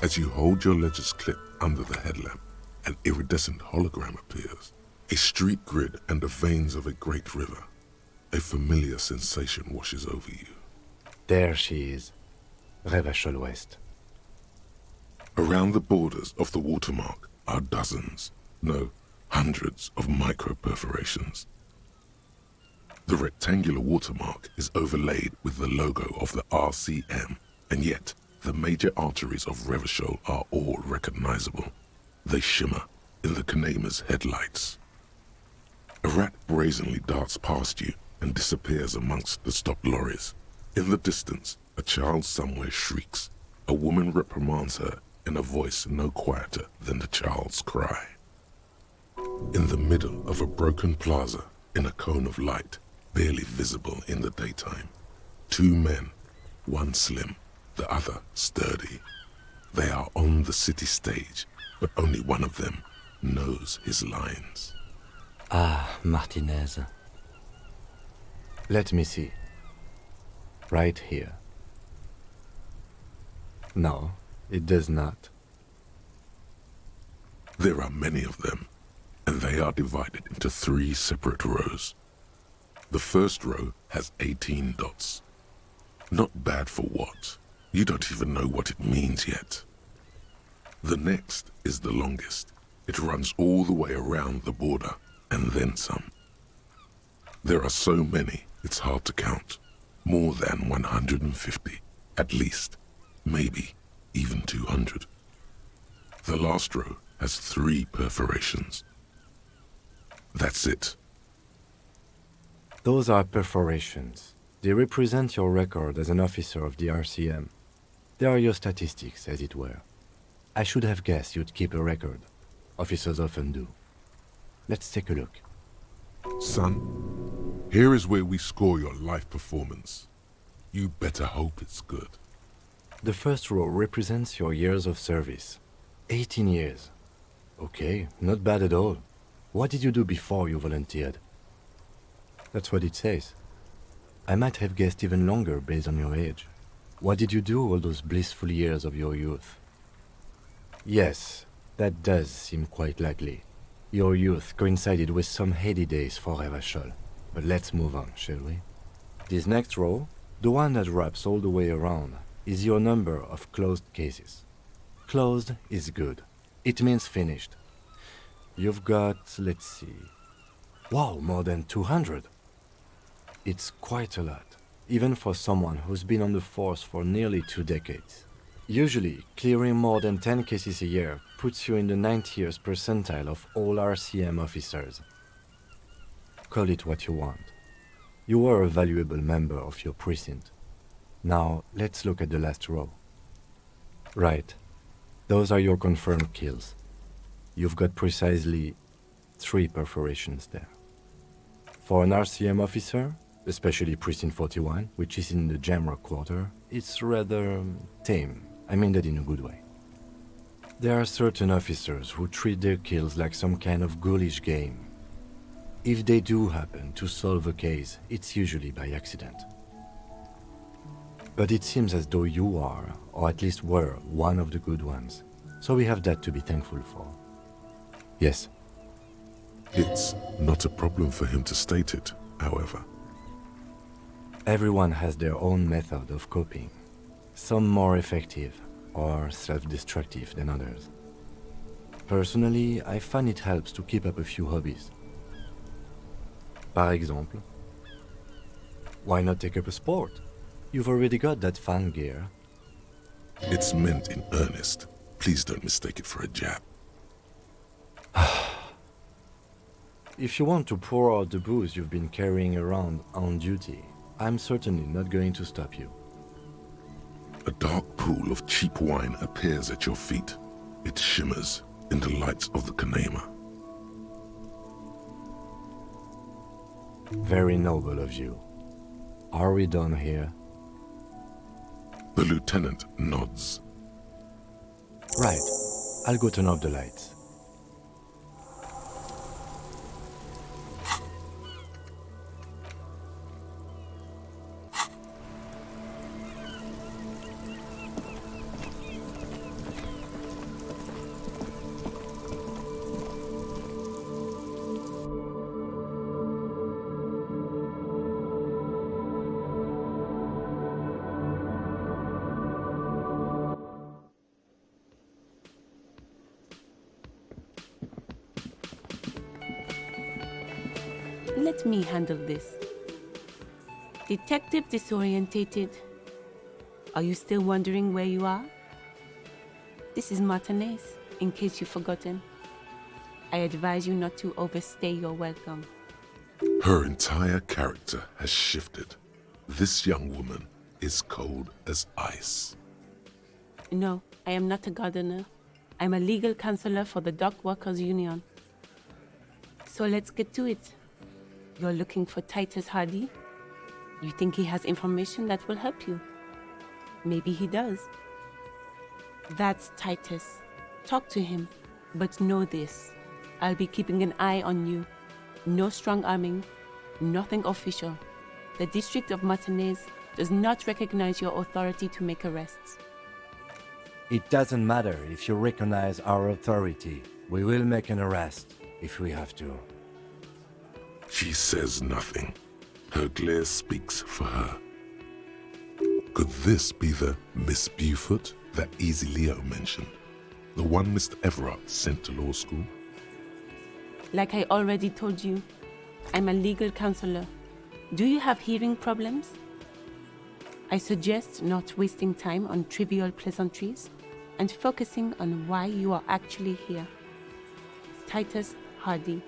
Speaker 1: As you hold your ledger's clip under the headlamp, an iridescent hologram appears. A street grid and the veins of a great river. A familiar sensation washes over you.
Speaker 4: There she is. Revachol West.
Speaker 1: Around the borders of the watermark are dozens, no, hundreds of micro-perforations. The rectangular watermark is overlaid with the logo of the RCM, and yet the major arteries of Revachol are all recognizable. They shimmer in the Kanema's headlights. A rat brazenly darts past you and disappears amongst the stopped lorries. In the distance, a child somewhere shrieks. A woman reprimands her in a voice no quieter than the child's cry. In the middle of a broken plaza, in a cone of light, barely visible in the daytime, two men, one slim, the other sturdy. They are on the city stage, but only one of them knows his lines.
Speaker 4: Ah, Martinez. Let me see. Right here. No, it does not.
Speaker 1: There are many of them, and they are divided into 3 separate rows. The first row has 18 dots. Not bad for what? You don't even know what it means yet. The next is the longest. It runs all the way around the border, and then some. There are so many, it's hard to count. More than 150, at least. Maybe even 200. The last row has 3 perforations. That's it.
Speaker 4: Those are perforations. They represent your record as an officer of the RCM. They are your statistics, as it were. I should have guessed you'd keep a record. Officers often do. Let's take a look.
Speaker 1: Son, here is where we score your life performance. You better hope it's good.
Speaker 4: The first row represents your years of service. 18 years. Okay, not bad at all. What did you do before you volunteered? That's what it says. I might have guessed even longer based on your age. What did you do all those blissful years of your youth? Yes, that does seem quite likely. Your youth coincided with some heady days for Revachol. But let's move on, shall we? This next row, the one that wraps all the way around, is your number of closed cases. Closed is good. It means finished. You've got, let's see. Wow, more than 200. It's quite a lot, even for someone who's been on the force for nearly 2 decades. Usually, clearing more than 10 cases a year puts you in the 90th percentile of all RCM officers. Call it what you want. You are a valuable member of your precinct. Now, let's look at the last row. Right. Those are your confirmed kills. You've got precisely 3 perforations there. For an RCM officer, especially Precinct 41, which is in the Jamrock quarter, it's rather tame. I mean that in a good way. There are certain officers who treat their kills like some kind of ghoulish game. If they do happen to solve a case, it's usually by accident. But it seems as though you are, or at least were, one of the good ones. So we have that to be thankful for. Yes.
Speaker 1: It's not a problem for him to state it, however.
Speaker 4: Everyone has their own method of coping. Some more effective or self-destructive than others. Personally, I find it helps to keep up a few hobbies. Par exemple, why not take up a sport? You've already got that fan gear.
Speaker 1: It's meant in earnest. Please don't mistake it for a jab.
Speaker 4: If you want to pour out the booze you've been carrying around on duty, I'm certainly not going to stop you.
Speaker 1: A dark pool of cheap wine appears at your feet. It shimmers in the lights of the Kanema.
Speaker 4: Very noble of you. Are we done here?
Speaker 1: The lieutenant nods.
Speaker 4: Right. I'll go turn off the lights.
Speaker 6: Let me handle this. Detective Disorientated, are you still wondering where you are? This is Martinez, in case you've forgotten. I advise you not to overstay your welcome.
Speaker 1: Her entire character has shifted. This young woman is cold as ice.
Speaker 6: No, I am not a gardener. I'm a legal counselor for the Dock Workers Union. So let's get to it. You're looking for Titus Hardy? You think he has information that will help you? Maybe he does. That's Titus. Talk to him. But know this. I'll be keeping an eye on you. No strong arming. Nothing official. The District of Martinez does not recognize your authority to make arrests.
Speaker 4: It doesn't matter if you recognize our authority. We will make an arrest if we have to.
Speaker 1: She says nothing. Her glare speaks for her. Could this be the Miss Beaufort that Easy Leo mentioned? The one Mr. Everard sent to law school?
Speaker 6: Like I already told you, I'm a legal counselor. Do you have hearing problems? I suggest not wasting time on trivial pleasantries and focusing on why you are actually here. Titus Hardy.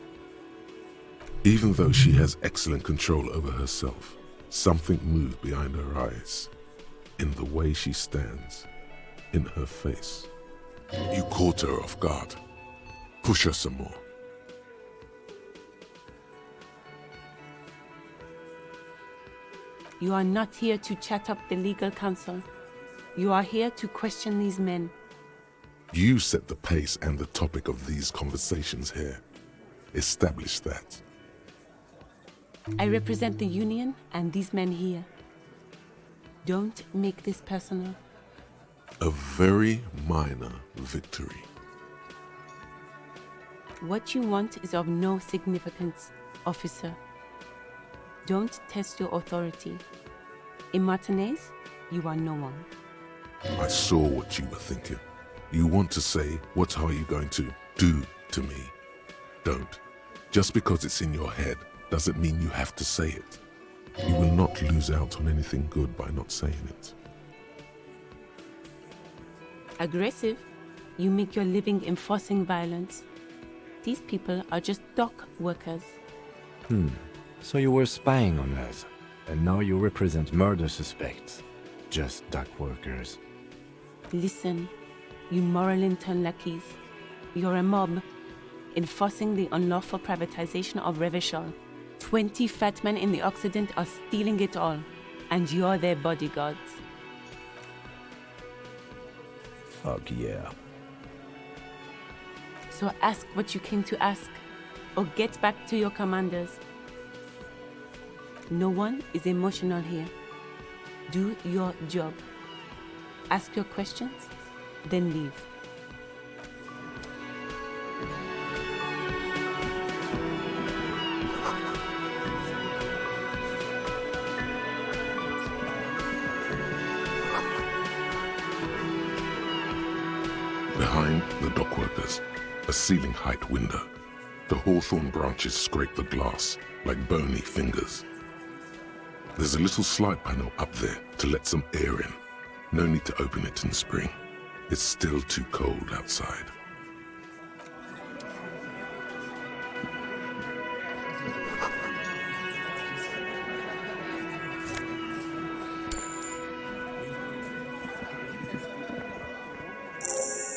Speaker 1: Even though she has excellent control over herself, something moved behind her eyes, in the way she stands, in her face. You caught her off guard. Push her some more.
Speaker 6: You are not here to chat up the legal counsel. You are here to question these men.
Speaker 1: You set the pace and the topic of these conversations here. Establish that.
Speaker 6: I represent the union and these men here. Don't make this personal.
Speaker 1: A very minor victory.
Speaker 6: What you want is of no significance, officer. Don't test your authority. In Martinez, you are no one.
Speaker 1: I saw what you were thinking. You want to say, what are you going to do to me? Don't. Just because it's in your head doesn't mean you have to say it. You will not lose out on anything good by not saying it.
Speaker 6: Aggressive? You make your living enforcing violence. These people are just dock workers.
Speaker 4: So you were spying on us, and now you represent murder suspects. Just dock workers.
Speaker 6: Listen, you Moralington lackeys. You're a mob, enforcing the unlawful privatization of Revachol. 20 fat men in the Occident are stealing it all, and you're their bodyguards.
Speaker 7: Fuck yeah.
Speaker 6: So ask what you came to ask, or get back to your commanders. No one is emotional here. Do your job. Ask your questions, then leave.
Speaker 1: Behind the dockworkers, a ceiling-height window. The hawthorn branches scrape the glass like bony fingers. There's a little slide panel up there to let some air in. No need to open it in spring. It's still too cold outside.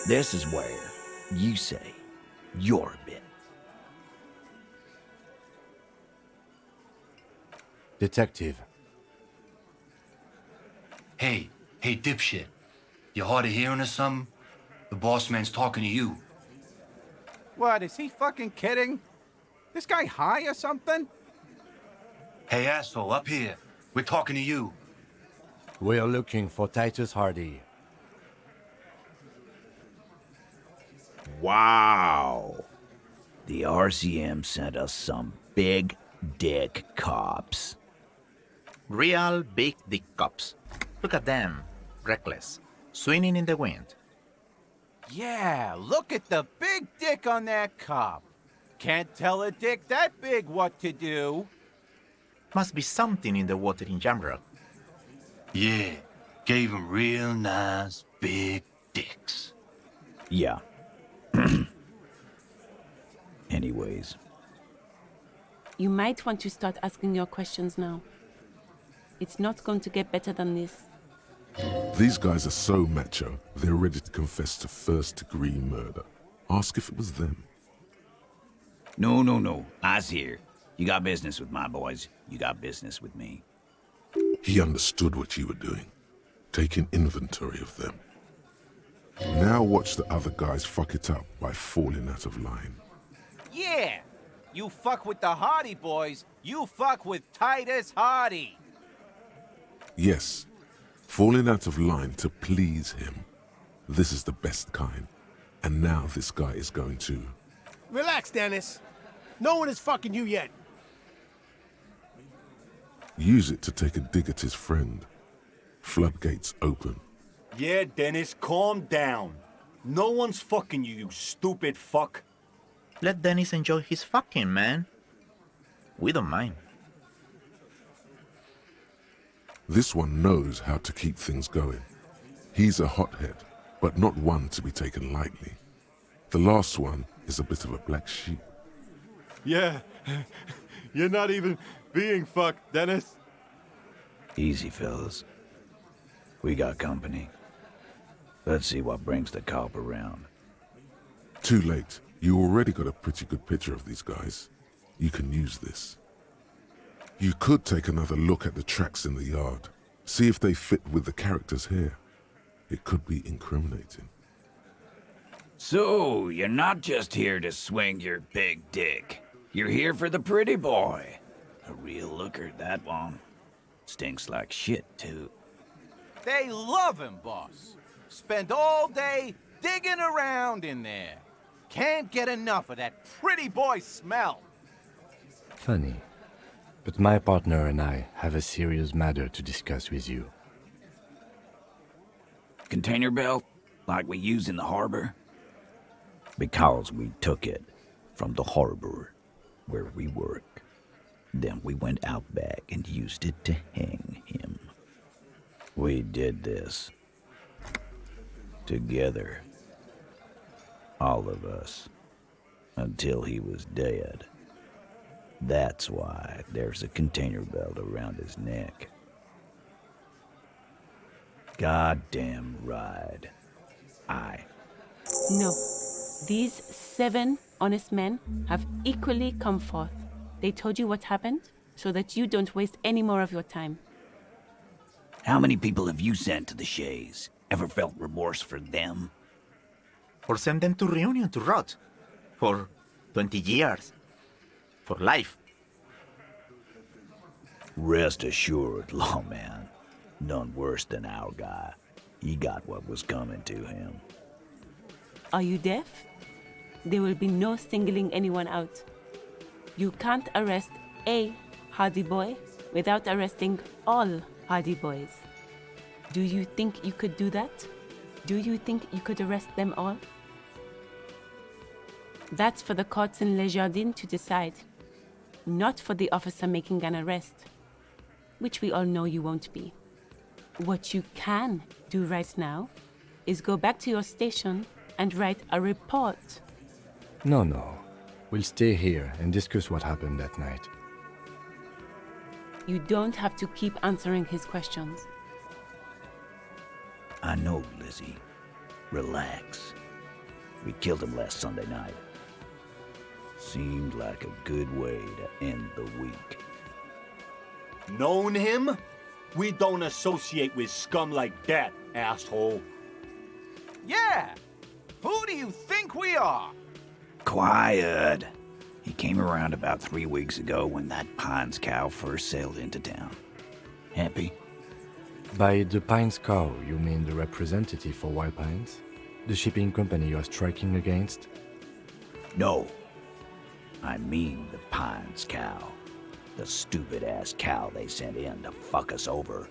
Speaker 7: This is where you say your bit.
Speaker 4: Detective.
Speaker 8: Hey, dipshit. You hard of hearing or something? The boss man's talking to you.
Speaker 9: What, is he fucking kidding? This guy high or something?
Speaker 8: Hey, asshole, up here. We're talking to you.
Speaker 4: We're looking for Titus Hardy.
Speaker 7: Wow. The RCM sent us some big dick cops.
Speaker 10: Real big dick cops. Look at them, reckless, swinging in the wind.
Speaker 9: Yeah, look at the big dick on that cop. Can't tell a dick that big what to do.
Speaker 10: Must be something in the water in Jamrock.
Speaker 8: Yeah, gave him real nice big dicks.
Speaker 7: Yeah. Anyways.
Speaker 6: You might want to start asking your questions now. It's not going to get better than this.
Speaker 1: These guys are so macho, they're ready to confess to first-degree murder. Ask if it was them.
Speaker 7: No. I's here. You got business with my boys. You got business with me.
Speaker 1: He understood what you were doing, taking inventory of them. Now watch the other guys fuck it up by falling out of line.
Speaker 9: Yeah, you fuck with the Hardy boys, you fuck with Titus Hardy.
Speaker 1: Yes, falling out of line to please him. This is the best kind. And now this guy is going to...
Speaker 11: Relax, Dennis. No one is fucking you yet.
Speaker 1: use it to take a dig at his friend. Floodgates open.
Speaker 12: Yeah, Dennis, calm down. No one's fucking you, you stupid fuck.
Speaker 10: Let Dennis enjoy his fucking, man. We don't mind.
Speaker 1: This one knows how to keep things going. He's a hothead, but not one to be taken lightly. The last one is a bit of a black sheep.
Speaker 12: Yeah, you're not even being fucked, Dennis.
Speaker 7: Easy, fellas. We got company. Let's see what brings the cop around.
Speaker 1: Too late. You already got a pretty good picture of these guys. You can use this. You could take another look at the tracks in the yard. See if they fit with the characters here. It could be incriminating.
Speaker 7: So, you're not just here to swing your big dick. You're here for the pretty boy. A real looker, that one. Stinks like shit, too.
Speaker 9: They love him, boss. Spend all day digging around in there. Can't get enough of that pretty boy smell.
Speaker 4: Funny. But my partner and I have a serious matter to discuss with you.
Speaker 7: Container belt? Like we use in the harbor? Because we took it from the harbor where we work. Then we went out back and used it to hang him. We did this together. All of us. Until he was dead. That's why there's a container belt around his neck. Goddamn right.
Speaker 6: No. These 7 honest men have equally come forth. They told you what happened so that you don't waste any more of your time.
Speaker 7: How many people have you sent to the Shays? Ever felt remorse for them?
Speaker 10: Or send them to Reunion to rot. For 20 years. For life.
Speaker 7: Rest assured, lawman. None worse than our guy. He got what was coming to him.
Speaker 6: Are you deaf? There will be no singling anyone out. You can't arrest a Hardy Boy without arresting all Hardy Boys. Do you think you could do that? Do you think you could arrest them all? That's for the courts in Les Jardins to decide, not for the officer making an arrest, which we all know you won't be. What you can do right now is go back to your station and write a report.
Speaker 4: No. We'll stay here and discuss what happened that night.
Speaker 6: You don't have to keep answering his questions.
Speaker 7: I know, Lizzie. Relax. We killed him last Sunday night. Seemed like a good way to end the week.
Speaker 12: Known him? We don't associate with scum like that, asshole.
Speaker 9: Yeah! Who do you think we are?
Speaker 7: Quiet. He came around about 3 weeks ago when that Pines cow first sailed into town. Happy?
Speaker 4: By the Pines cow, you mean the representative for Wild Pines? The shipping company you are striking against?
Speaker 7: No. I mean the Pines cow. The stupid-ass cow they sent in to fuck us over.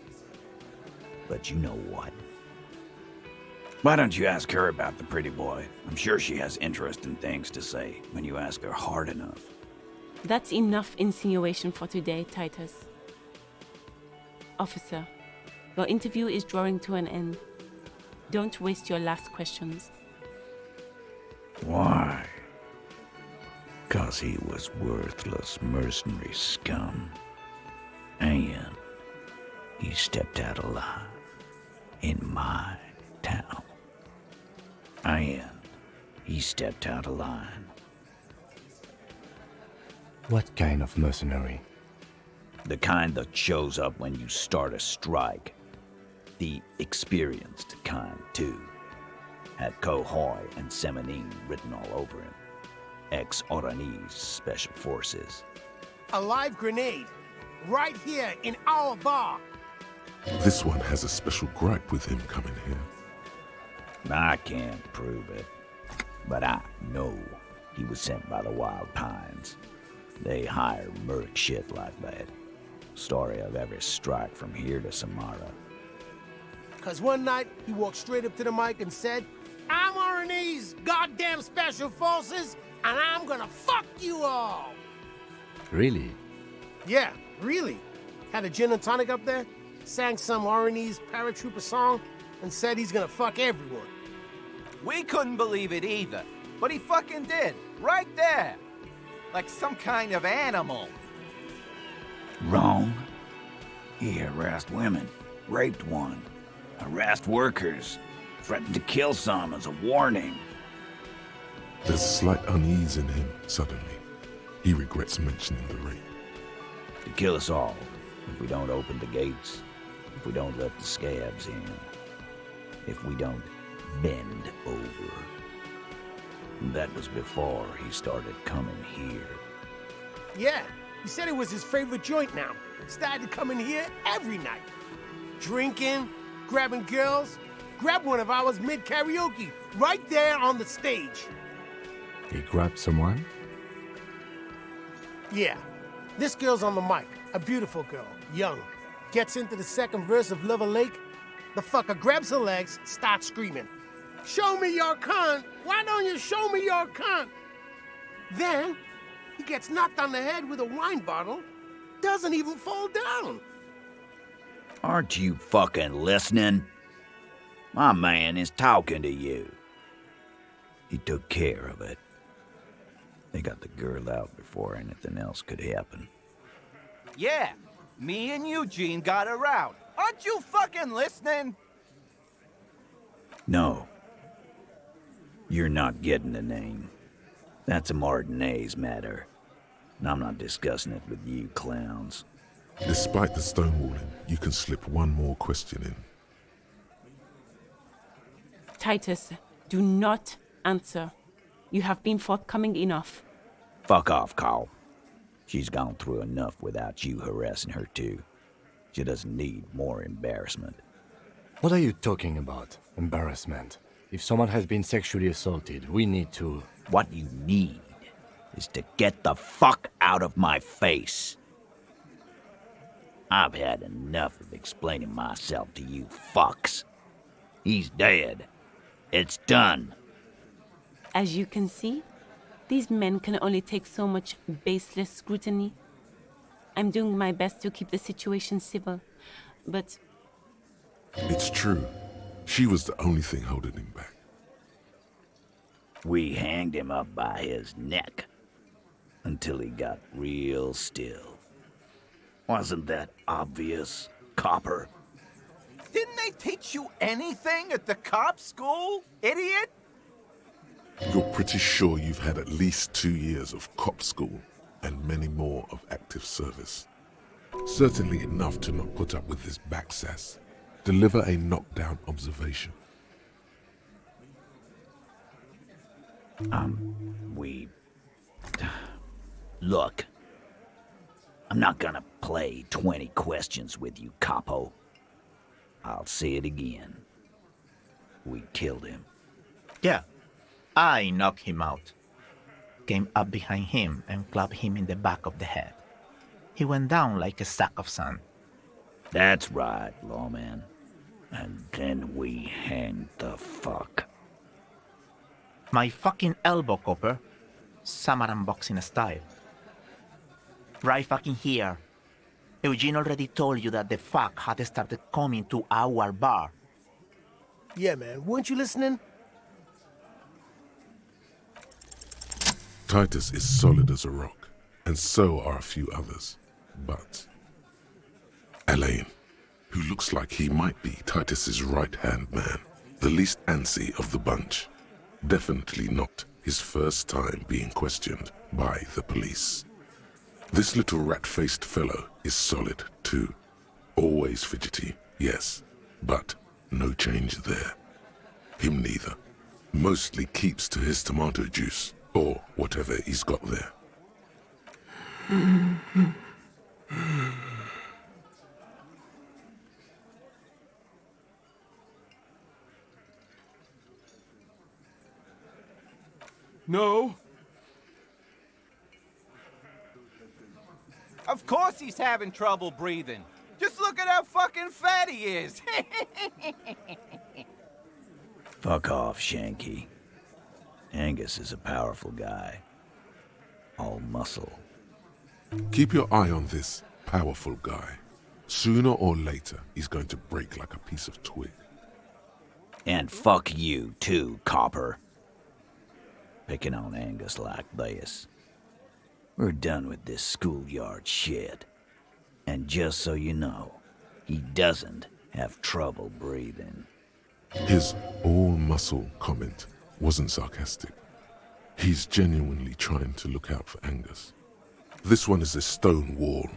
Speaker 7: But you know what? Why don't you ask her about the pretty boy? I'm sure she has interesting things to say when you ask her hard enough.
Speaker 6: That's enough insinuation for today, Titus. Officer, your interview is drawing to an end. Don't waste your last questions.
Speaker 7: Why? 'Cause he was worthless mercenary scum. And he stepped out alive in my town. And he stepped out of line.
Speaker 4: What kind of mercenary?
Speaker 7: The kind that shows up when you start a strike. The experienced kind, too. Had Cohoy and Semenine written all over him. Ex-Oranese Special Forces.
Speaker 11: A live grenade. Right here in our bar.
Speaker 1: This one has a special gripe with him coming here.
Speaker 7: I can't prove it, but I know he was sent by the Wild Pines. They hire merc shit like that. Story of every strike from here to Samara.
Speaker 11: 'Cause one night, he walked straight up to the mic and said, I'm RNA's goddamn Special Forces, and I'm gonna fuck you all!
Speaker 4: Really?
Speaker 11: Yeah, really. Had a gin and tonic up there, sang some RNA's paratrooper song, and said he's gonna fuck everyone.
Speaker 9: We couldn't believe it either, but he fucking did, right there. Like some kind of animal.
Speaker 7: Wrong. He harassed women, raped one, harassed workers, threatened to kill some as a warning.
Speaker 1: There's a slight unease in him suddenly. He regrets mentioning the rape.
Speaker 7: To kill us all, if we don't open the gates, if we don't let the scabs in, if we don't bend over. That was before he started coming here.
Speaker 11: Yeah, he said it was his favorite joint now. Started coming here every night. Drinking, grabbing girls. Grabbed one of ours mid-karaoke, right there on the stage.
Speaker 4: He grabbed someone?
Speaker 11: Yeah, this girl's on the mic. A beautiful girl, young. Gets into the second verse of Lover Lake. The fucker grabs her legs, starts screaming. Show me your cunt. Why don't you show me your cunt? Then, he gets knocked on the head with a wine bottle, doesn't even fall down.
Speaker 7: Aren't you fucking listening? My man is talking to you. He took care of it. They got the girl out before anything else could happen.
Speaker 9: Yeah, me and Eugene got her out. Aren't you fucking listening?
Speaker 7: No. You're not getting the name. That's a Martinez matter. And I'm not discussing it with you clowns.
Speaker 1: Despite the stonewalling, you can slip one more question in.
Speaker 6: Titus, do not answer. You have been forthcoming enough.
Speaker 7: Fuck off, Carl. She's gone through enough without you harassing her too. She doesn't need more embarrassment.
Speaker 4: What are you talking about? Embarrassment. If someone has been sexually assaulted, we need to...
Speaker 7: What you need is to get the fuck out of my face. I've had enough of explaining myself to you fucks. He's dead. It's done.
Speaker 6: As you can see, these men can only take so much baseless scrutiny. I'm doing my best to keep the situation civil, but...
Speaker 1: It's true. She was the only thing holding him back.
Speaker 7: We hanged him up by his neck until he got real still. Wasn't that obvious, Copper?
Speaker 9: Didn't they teach you anything at the cop school, idiot?
Speaker 1: You're pretty sure you've had at least 2 years of cop school and many more of active service. Certainly enough to not put up with this backsass. Deliver a knockdown observation.
Speaker 7: Look, I'm not gonna play 20 questions with you, Capo. I'll say it again. We killed him.
Speaker 10: Yeah, I knocked him out. Came up behind him and clapped him in the back of the head. He went down like a sack of sand.
Speaker 7: That's right, lawman. And then we hanged the fuck.
Speaker 10: My fucking elbow, Copper. Samaran boxing style. Right fucking here. Eugene already told you that the fuck had started coming to our bar.
Speaker 11: Yeah, man, weren't you listening?
Speaker 1: Titus is solid as a rock, and so are a few others. But Elaine, who looks like he might be Titus's right-hand man, the least antsy of the bunch, definitely not his first time being questioned by the police. This little rat-faced fellow is solid too. Always fidgety, yes, but no change there. Him neither. Mostly keeps to his tomato juice, or whatever he's got there.
Speaker 9: No. Of course he's having trouble breathing. Just look at how fucking fat he is.
Speaker 7: Fuck off, Shanky. Angus is a powerful guy. All muscle.
Speaker 1: Keep your eye on this powerful guy. Sooner or later, he's going to break like a piece of twig.
Speaker 7: And fuck you too, Copper. Picking on Angus like this. We're done with this schoolyard shit. And just so you know, he doesn't have trouble breathing.
Speaker 1: His all-muscle comment wasn't sarcastic. He's genuinely trying to look out for Angus. This one is a stone wall.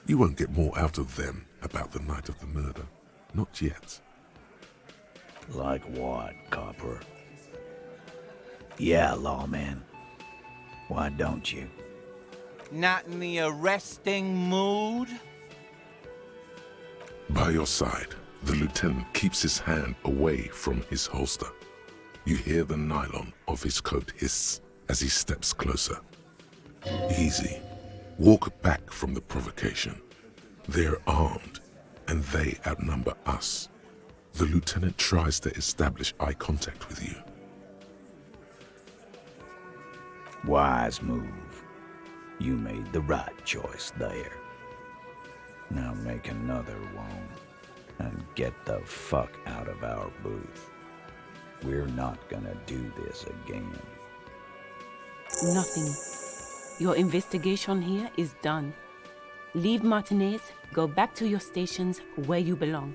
Speaker 1: You won't get more out of them about the night of the murder. Not yet.
Speaker 7: Like what, Copper? Yeah, lawman. Why don't you?
Speaker 9: Not in the arresting mood?
Speaker 1: By your side, the lieutenant keeps his hand away from his holster. You hear the nylon of his coat hiss as he steps closer. Easy. Walk back from the provocation. They're armed, and they outnumber us. The lieutenant tries to establish eye contact with you.
Speaker 7: Wise move. You made the right choice there. Now make another one and get the fuck out of our booth. We're not gonna do this again.
Speaker 6: Nothing. Your investigation here is done. Leave Martinez, go back to your stations where you belong.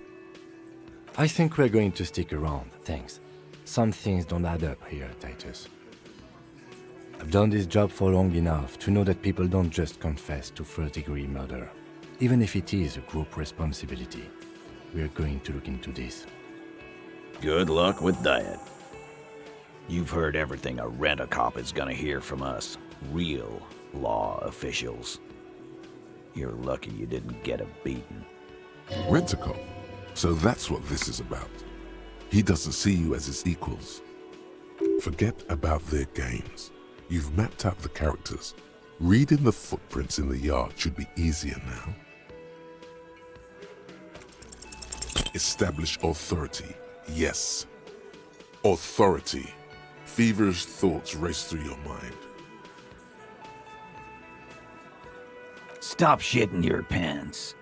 Speaker 4: I think we're going to stick around, thanks. Some things don't add up here, Titus. I've done this job for long enough to know that people don't just confess to first-degree murder. Even if it is a group responsibility, we're going to look into this.
Speaker 7: Good luck with that. You've heard everything a rent-a-cop is gonna hear from us, real law officials. You're lucky you didn't get a beating.
Speaker 1: Rent-a-cop? So that's what this is about. He doesn't see you as his equals. Forget about their games. You've mapped out the characters. Reading the footprints in the yard should be easier now. Establish authority. Yes. Authority. Feverish thoughts race through your mind.
Speaker 7: Stop shitting your pants.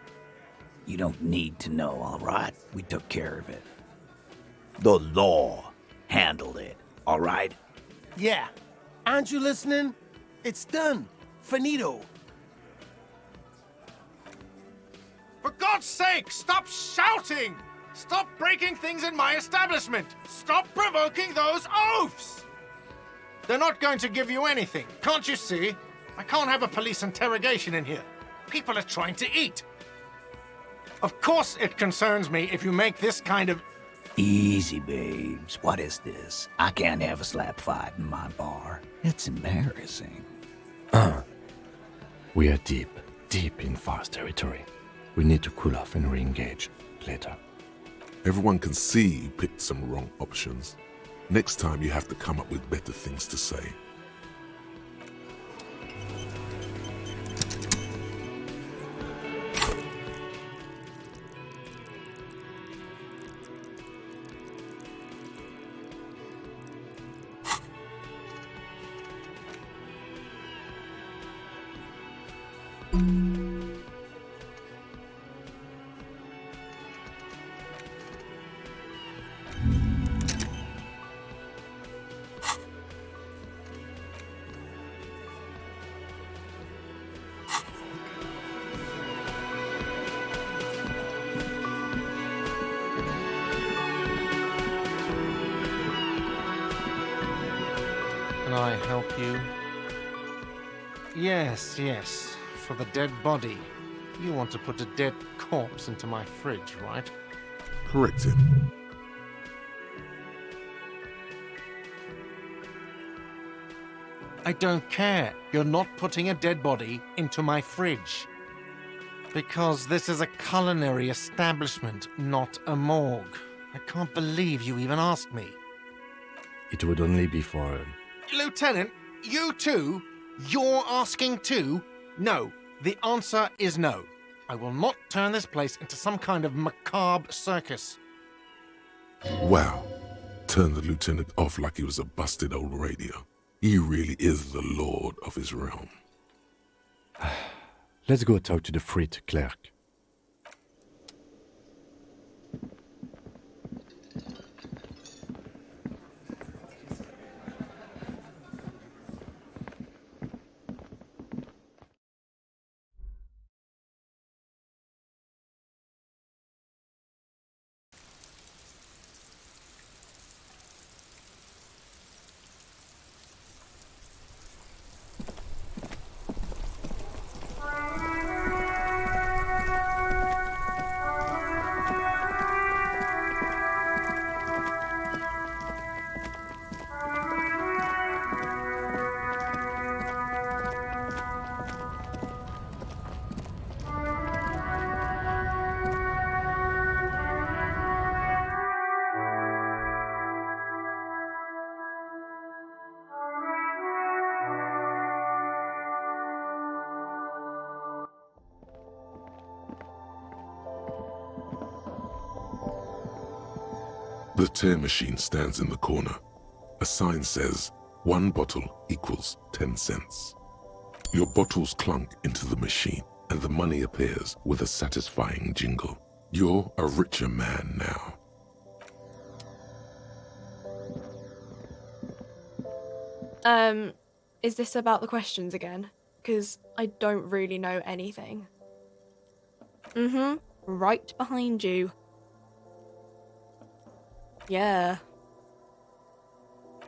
Speaker 7: You don't need to know, all right? We took care of it. The law handled it, all right?
Speaker 11: Yeah. Aren't you listening? It's done. Finito.
Speaker 9: For God's sake, stop shouting! Stop breaking things in my establishment! Stop provoking those oafs! They're not going to give you anything, can't you see? I can't have a police interrogation in here. People are trying to eat. Of course it concerns me if you make this kind of...
Speaker 7: Easy, babes. What is this? I can't have a slap fight in my bar. It's embarrassing.
Speaker 4: We are deep in Far's territory. We need to cool off and re-engage later.
Speaker 1: Everyone can see you picked some wrong options. Next time you have to come up with better things to say.
Speaker 9: Can I help you? Yes, for the dead body. You want to put a dead corpse into my fridge, right?
Speaker 1: Correct him.
Speaker 9: I don't care. You're not putting a dead body into my fridge. Because this is a culinary establishment, not a morgue. I can't believe you even asked me.
Speaker 4: It would only be for...
Speaker 9: Lieutenant, you too? You're asking too? No. The answer is no. I will not turn this place into some kind of macabre circus.
Speaker 1: Wow. Turn the lieutenant off like he was a busted old radio. He really is the lord of his realm.
Speaker 4: Let's go talk to the Frit clerk.
Speaker 1: The tear machine stands in the corner. A sign says, 1 bottle equals 10 cents. Your bottles clunk into the machine, and the money appears with a satisfying jingle. You're a richer man now.
Speaker 13: Is this about the questions again? Because I don't really know anything. Right behind you. Yeah.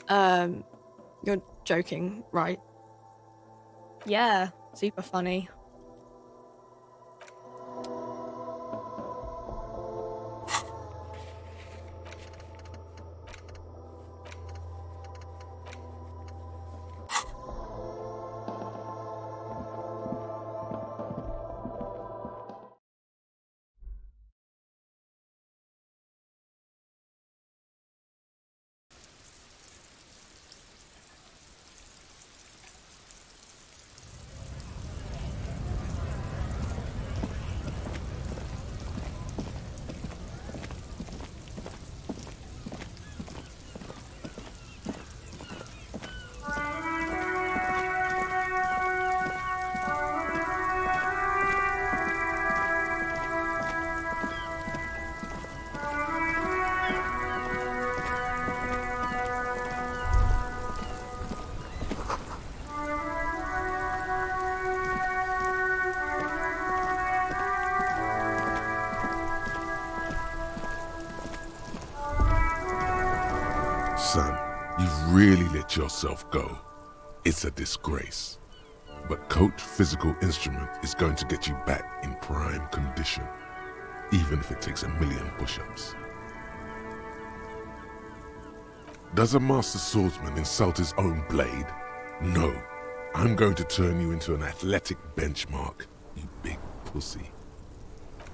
Speaker 13: You're joking, right? Yeah, super funny.
Speaker 1: Son, you've really let yourself go. It's a disgrace. But Coat Physical Instrument is going to get you back in prime condition, even if it takes 1,000,000 push-ups. Does a master swordsman insult his own blade? No. I'm going to turn you into an athletic benchmark, you big pussy.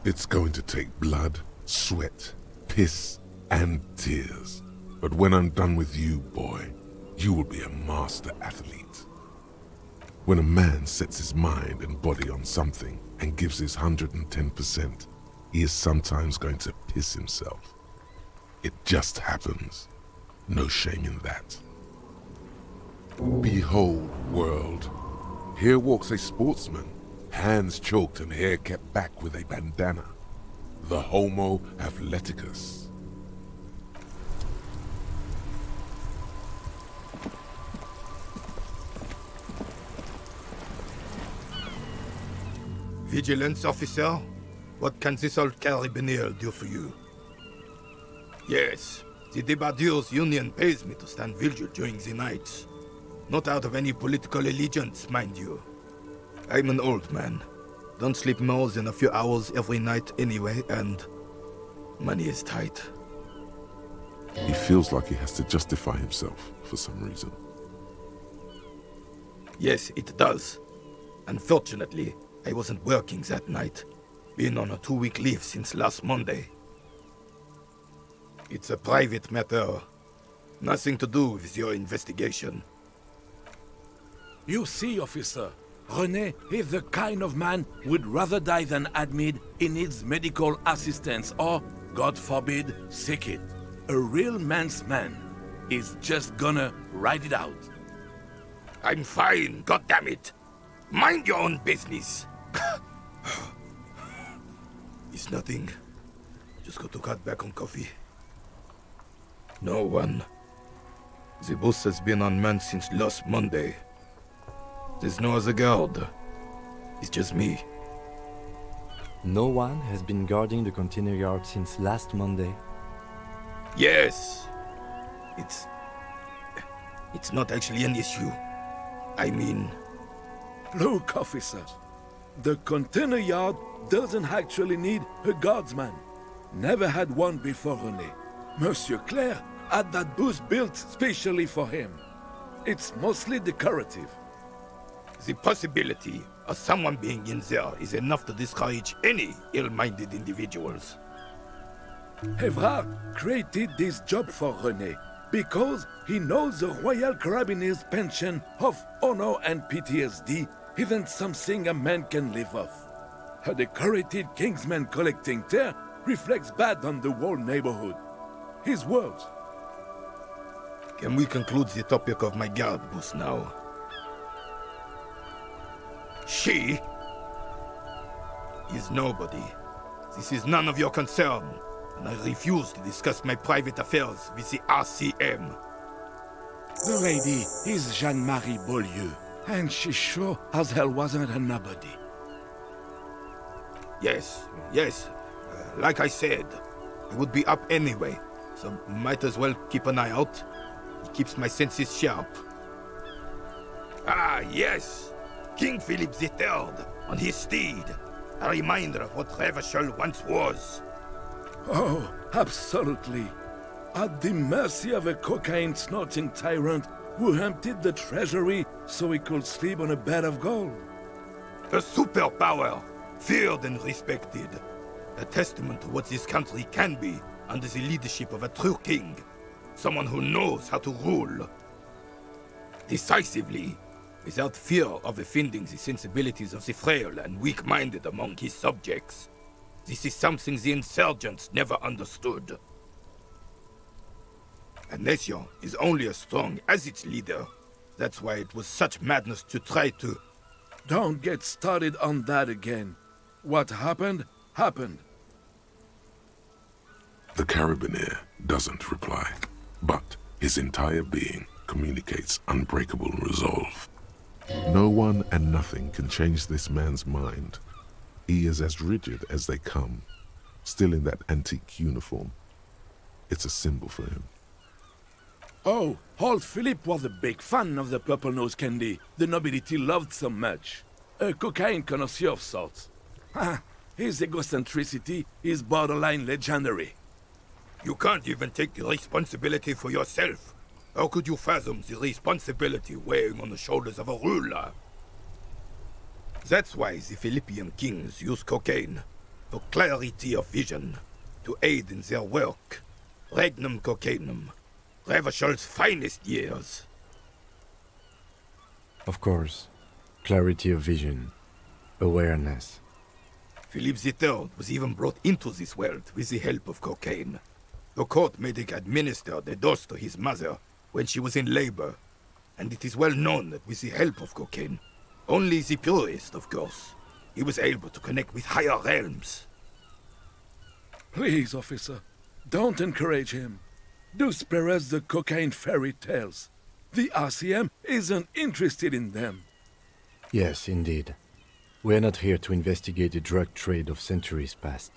Speaker 1: It's going to take blood, sweat, piss, and tears. But when I'm done with you, boy, you will be a master athlete. When a man sets his mind and body on something and gives his 110%, he is sometimes going to piss himself. It just happens. No shame in that. Behold, world. Here walks a sportsman, hands choked and hair kept back with a bandana. The Homo Athleticus.
Speaker 14: Vigilance officer, what can this old carabinier do for you? Yes, the Debardeurs Union pays me to stand vigil during the nights. Not out of any political allegiance, mind you. I'm an old man. Don't sleep more than a few hours every night anyway, and money is tight.
Speaker 1: He feels like he has to justify himself for some reason.
Speaker 14: Yes, it does. Unfortunately, I wasn't working that night. Been on a 2-week leave since last Monday. It's a private matter. Nothing to do with your investigation.
Speaker 15: You see, officer, René is the kind of man who would rather die than admit he needs medical assistance or, God forbid, seek it. A real man's man is just gonna ride it out.
Speaker 14: I'm fine, goddammit. Mind your own business. It's nothing. Just got to cut back on coffee. No one. The boss has been unmanned since last Monday. There's no other guard. It's just me.
Speaker 4: No one has been guarding the container yard since last Monday.
Speaker 14: Yes. It's not actually an issue. I mean...
Speaker 15: Look, officer. The container yard doesn't actually need a guardsman. Never had one before René. Monsieur Claire had that booth built specially for him. It's mostly decorative.
Speaker 14: The possibility of someone being in there is enough to discourage any ill-minded individuals.
Speaker 15: Evrard created this job for René because he knows the Royal Carabiniers' pension of honor and PTSD isn't something a man can live off. A decorated Kingsman collecting tear reflects bad on the whole neighborhood. his words.
Speaker 14: Can we conclude the topic of my guard boost now? She is nobody. This is none of your concern, and I refuse to discuss my private affairs with the RCM.
Speaker 15: The lady is Jeanne-Marie Beaulieu, and she sure as hell wasn't a nobody.
Speaker 14: Yes, like I said, I would be up anyway, so might as well keep an eye out. It keeps my senses sharp. Ah, yes! King Philip III on his steed. A reminder of what Revachol once was.
Speaker 15: Oh, absolutely. At the mercy of a cocaine-snorting tyrant who emptied the treasury so he could sleep on a bed of gold.
Speaker 14: A superpower, feared and respected. A testament to what this country can be under the leadership of a true king. Someone who knows how to rule. Decisively, without fear of offending the sensibilities of the frail and weak-minded among his subjects. This is something the insurgents never understood. A nation is only as strong as its leader. That's why it was such madness to try to...
Speaker 15: Don't get started on that again. What happened, happened.
Speaker 1: The Carabiner doesn't reply, but his entire being communicates unbreakable resolve. No one and nothing can change this man's mind. He is as rigid as they come, still in that antique uniform. It's a symbol for him.
Speaker 15: Oh, old Philip was a big fan of the purple-nose candy the nobility loved so much. A cocaine connoisseur of sorts. His egocentricity is borderline legendary.
Speaker 14: You can't even take the responsibility for yourself. How could you fathom the responsibility weighing on the shoulders of a ruler? That's why the Philippian kings use cocaine, for clarity of vision, to aid in their work. Regnum cocainum, Revachol's finest years.
Speaker 4: Of course. Clarity of vision. Awareness.
Speaker 14: Philip III was even brought into this world with the help of cocaine. The court made him administer the dose to his mother when she was in labor, and it is well known that with the help of cocaine, only the purest, of course, he was able to connect with higher realms.
Speaker 15: Please, officer, don't encourage him. Do spare us the cocaine fairy tales. The RCM isn't interested in them.
Speaker 4: Yes, indeed. We're not here to investigate the drug trade of centuries past.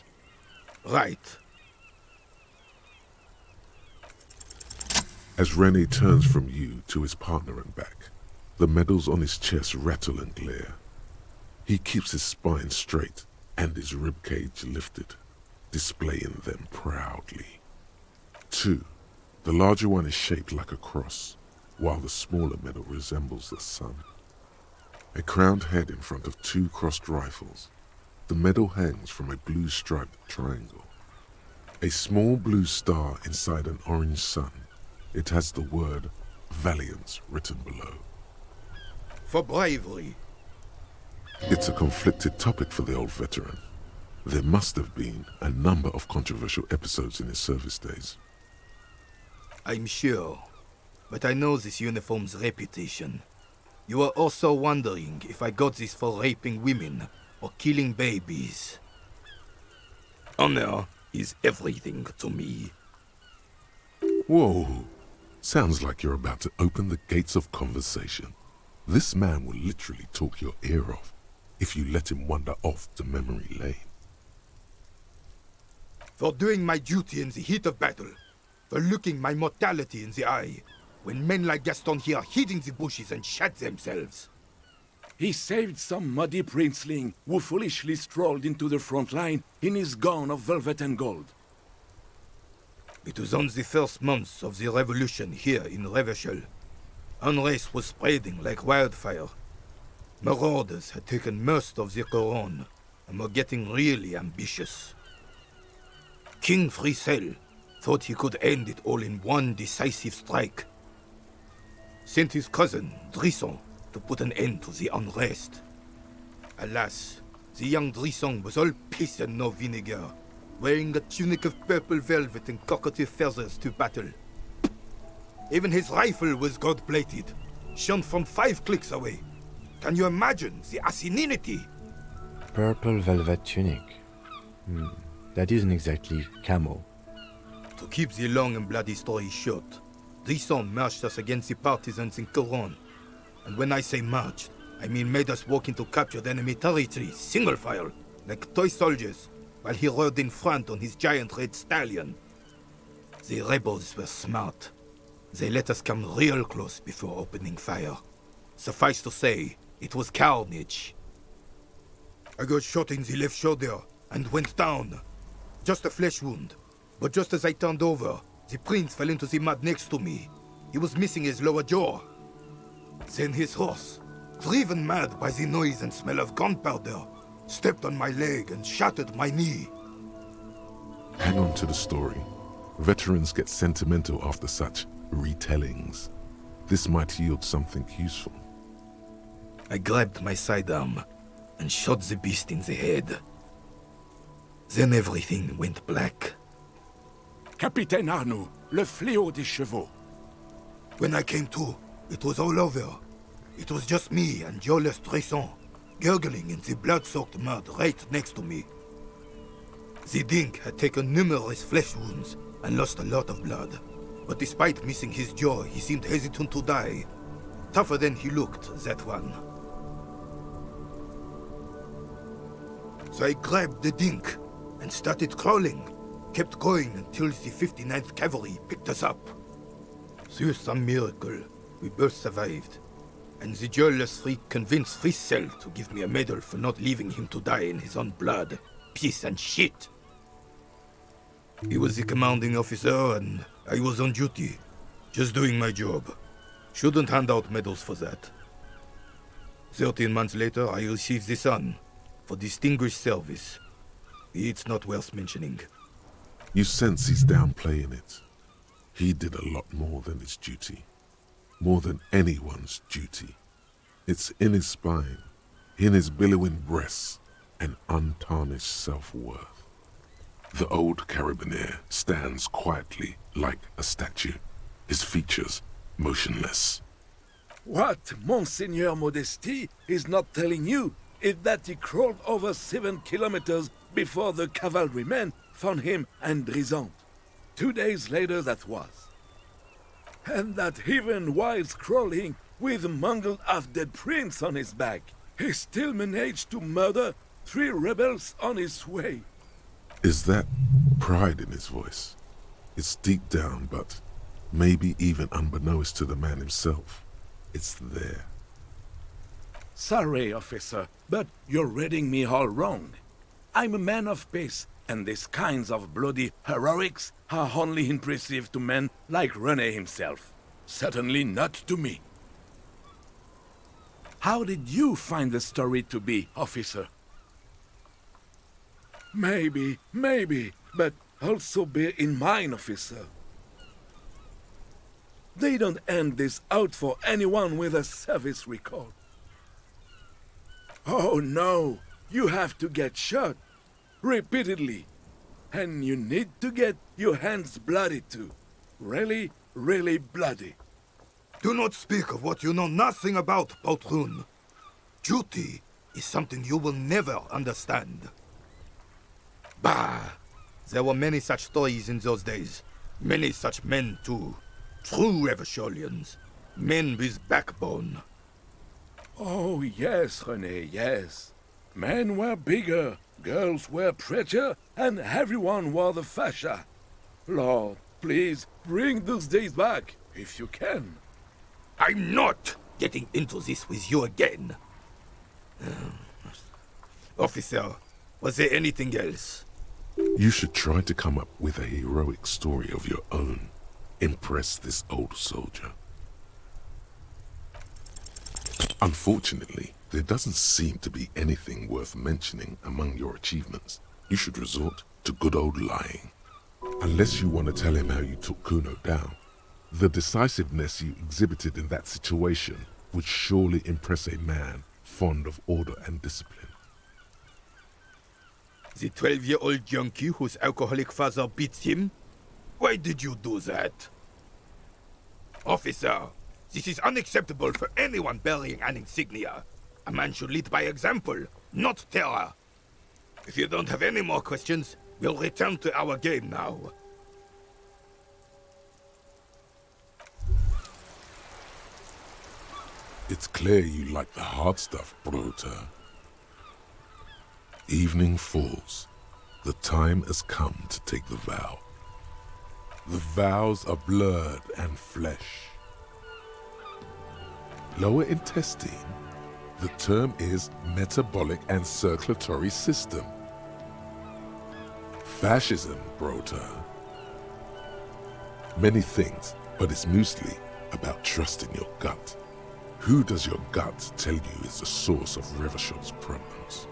Speaker 14: Right.
Speaker 1: As Rene turns from you to his partner and back, the medals on his chest rattle and glare. He keeps his spine straight and his ribcage lifted, displaying them proudly. 2. The larger one is shaped like a cross, while the smaller medal resembles the sun. A crowned head in front of 2 crossed rifles. The medal hangs from a blue striped triangle. A small blue star inside an orange sun. It has the word Valiance written below.
Speaker 14: For bravery.
Speaker 1: It's a conflicted topic for the old veteran. There must have been a number of controversial episodes in his service days.
Speaker 14: I'm sure, but I know this uniform's reputation. You are also wondering if I got this for raping women or killing babies. Honor is everything to me.
Speaker 1: Whoa, sounds like you're about to open the gates of conversation. This man will literally talk your ear off if you let him wander off to memory lane.
Speaker 14: For doing my duty in the heat of battle, for looking my mortality in the eye, when men like Gaston here hid in the bushes and shat themselves.
Speaker 15: He saved some muddy princeling who foolishly strolled into the front line in his gown of velvet and gold.
Speaker 14: It was on the first months of the revolution here in Revachol. Unrest was spreading like wildfire. Marauders had taken most of the Couronne and were getting really ambitious. King Frisel thought he could end it all in one decisive strike. Sent his cousin, Drisson, to put an end to the unrest. Alas, the young Drisson was all piss and no vinegar. wearing a tunic of purple velvet and cockatiel feathers to battle. Even his rifle was gold-plated, shone from 5 clicks away. Can you imagine the asininity?
Speaker 4: Purple velvet tunic. That isn't exactly camo.
Speaker 14: To keep the long and bloody story short, Drisson marched us against the partisans in Coron. And when I say marched, I mean made us walk into captured enemy territory, single file, like toy soldiers, while he rode in front on his giant red stallion. The rebels were smart. They let us come real close before opening fire. Suffice to say, it was carnage. I got shot in the left shoulder and went down. Just a flesh wound. But just as I turned over, the prince fell into the mud next to me. He was missing his lower jaw. Then his horse, driven mad by the noise and smell of gunpowder, stepped on my leg and shattered my knee.
Speaker 1: Hang on to the story. Veterans get sentimental after such retellings. This might yield something useful.
Speaker 14: I grabbed my sidearm and shot the beast in the head. Then everything went black.
Speaker 15: Capitaine Arnoux, le fléau des chevaux.
Speaker 14: When I came to, it was all over. It was just me and Jolas Tresson, gurgling in the blood-soaked mud right next to me. The dink had taken numerous flesh wounds and lost a lot of blood. But despite missing his jaw, he seemed hesitant to die. Tougher than he looked, that one. So I grabbed the dink and started crawling. Kept going until the 59th Cavalry picked us up. Through some miracle, we both survived. And the joyless freak convinced Frissel to give me a medal for not leaving him to die in his own blood. Piece and shit. He was the commanding officer and I was on duty. Just doing my job. Shouldn't hand out medals for that. 13 months later, I received the Sun for distinguished service. It's not worth mentioning.
Speaker 1: You sense he's downplaying it. He did a lot more than his duty. More than anyone's duty. It's in his spine, in his billowing breasts, and untarnished self-worth. The old carabinier stands quietly like a statue, his features motionless.
Speaker 15: What Monseigneur Modesty is not telling you is that he crawled over 7 kilometers before the cavalrymen found him and Drisant. 2 days later that was. And that even while crawling with a mangled half-dead prince on his back, he still managed to murder 3 rebels on his way.
Speaker 1: Is that pride in his voice? It's deep down, but maybe even unbeknownst to the man himself, it's there.
Speaker 15: Sorry, officer, but you're reading me all wrong. I'm a man of peace, and these kinds of bloody heroics are only impressive to men like René himself. Certainly not to me. How did you find the story to be, officer? Maybe, but also bear in mind, officer. They don't hand this out for anyone with a service record. Oh no, you have to get shot. Repeatedly. And you need to get your hands bloody too. Really, really bloody.
Speaker 14: Do not speak of what you know nothing about, Poltroon. Duty is something you will never understand. Bah! There were many such stories in those days. Many such men too. True Revacholians. Men with backbone.
Speaker 15: Oh yes, René, yes. Men were bigger, girls were prettier, and everyone wore the fascia. Lord, please bring those days back, if you can.
Speaker 14: I'm not getting into this with you again. Officer, was there anything else?
Speaker 1: You should try to come up with a heroic story of your own. Impress this old soldier. Unfortunately, there doesn't seem to be anything worth mentioning among your achievements. You should resort to good old lying. Unless you want to tell him how you took Kuno down. The decisiveness you exhibited in that situation would surely impress a man fond of order and discipline.
Speaker 14: The 12-year-old junkie whose alcoholic father beats him? Why did you do that? Officer, this is unacceptable for anyone bearing an insignia. A man should lead by example, not terror. If you don't have any more questions, we'll return to our game now.
Speaker 1: It's clear you like the hard stuff, Brota. Evening falls. The time has come to take the vow. The vows are blood and flesh. Lower intestine, the term is metabolic and circulatory system. Fascism, Brota. Many things, but it's mostly about trusting your gut. Who does your gut tell you is the source of Revachel's problems?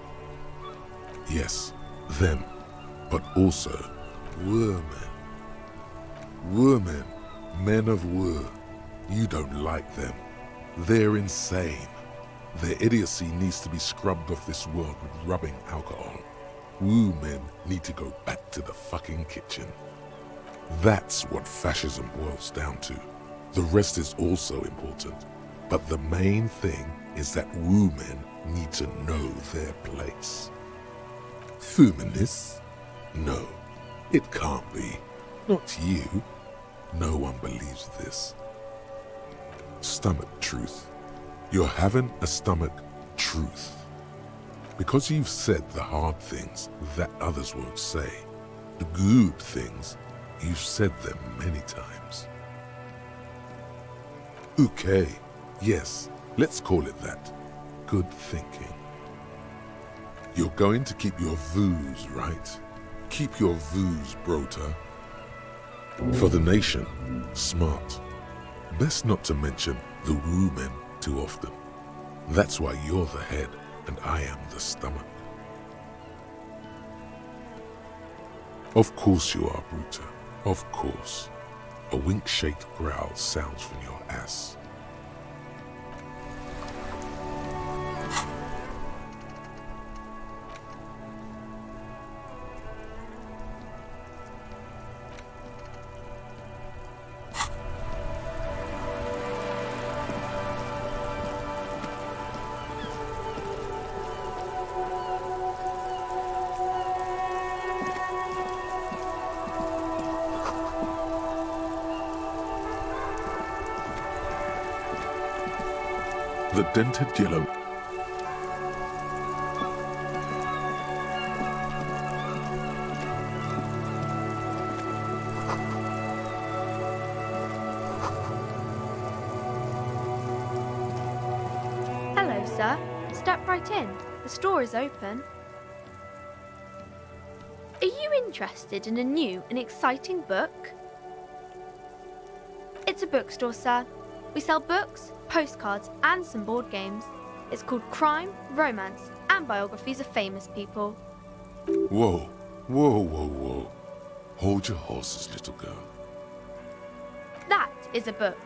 Speaker 1: Yes, them, but also Women. Women, men of war. You don't like them. They're insane. Their idiocy needs to be scrubbed off this world with rubbing alcohol. Woo men need to go back to the fucking kitchen. That's what fascism boils down to. The rest is also important. But the main thing is that woo men need to know their place. Feminists? No, it can't be. Not you. No one believes this. Stomach truth. You're having a stomach truth. Because you've said the hard things that others won't say. The good things, you've said them many times. Okay, yes, let's call it that. Good thinking. You're going to keep your views, right? Keep your views, Brota. For the nation, smart. Best not to mention the woo men too often. That's why you're the head and I am the stomach. Of course you are, Bruta. Of course. A wink-shaped growl sounds from your ass. The dented yellow.
Speaker 16: Hello, sir. Step right in. The store is open. Are you interested in a new and exciting book? It's a bookstore, sir. We sell books, postcards, and some board games. It's called Crime, Romance, and Biographies of Famous People.
Speaker 1: Whoa, whoa, whoa, whoa. Hold your horses, little girl.
Speaker 16: That is a book.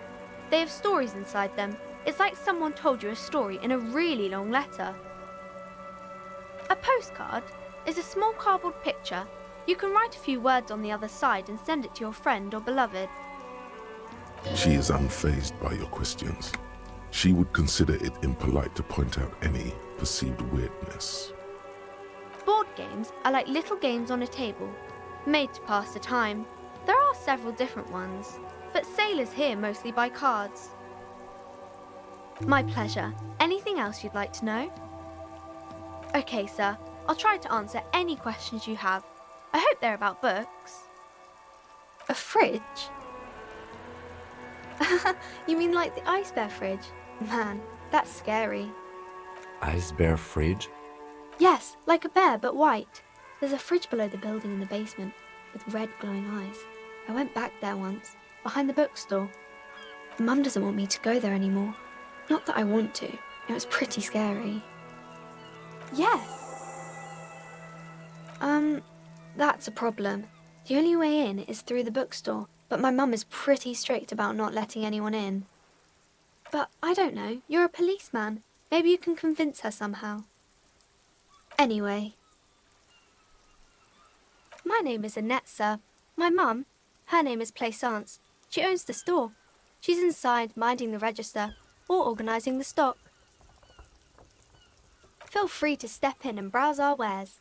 Speaker 16: They have stories inside them. It's like someone told you a story in a really long letter. A postcard is a small cardboard picture. You can write a few words on the other side and send it to your friend or beloved.
Speaker 1: She is unfazed by your questions. She would consider it impolite to point out any perceived weirdness.
Speaker 16: Board games are like little games on a table, made to pass the time. There are several different ones, but sailors here mostly buy cards. My pleasure. Anything else you'd like to know? Okay, sir. I'll try to answer any questions you have. I hope they're about books.
Speaker 13: A fridge? You mean like the Ice Bear fridge? Man, that's scary.
Speaker 4: Ice bear fridge?
Speaker 13: Yes, like a bear, but white. There's a fridge below the building in the basement, with red glowing eyes. I went back there once, behind the bookstore. Mum doesn't want me to go there anymore. Not that I want to. It was pretty scary. Yes. That's a problem. The only way in is through the bookstore, but my mum is pretty strict about not letting anyone in. But I don't know, you're a policeman. Maybe you can convince her somehow. Anyway. My name is Annette, sir. My mum, her name is Plaisance. She owns the store. She's inside minding the register or organising the stock. Feel free to step in and browse our wares.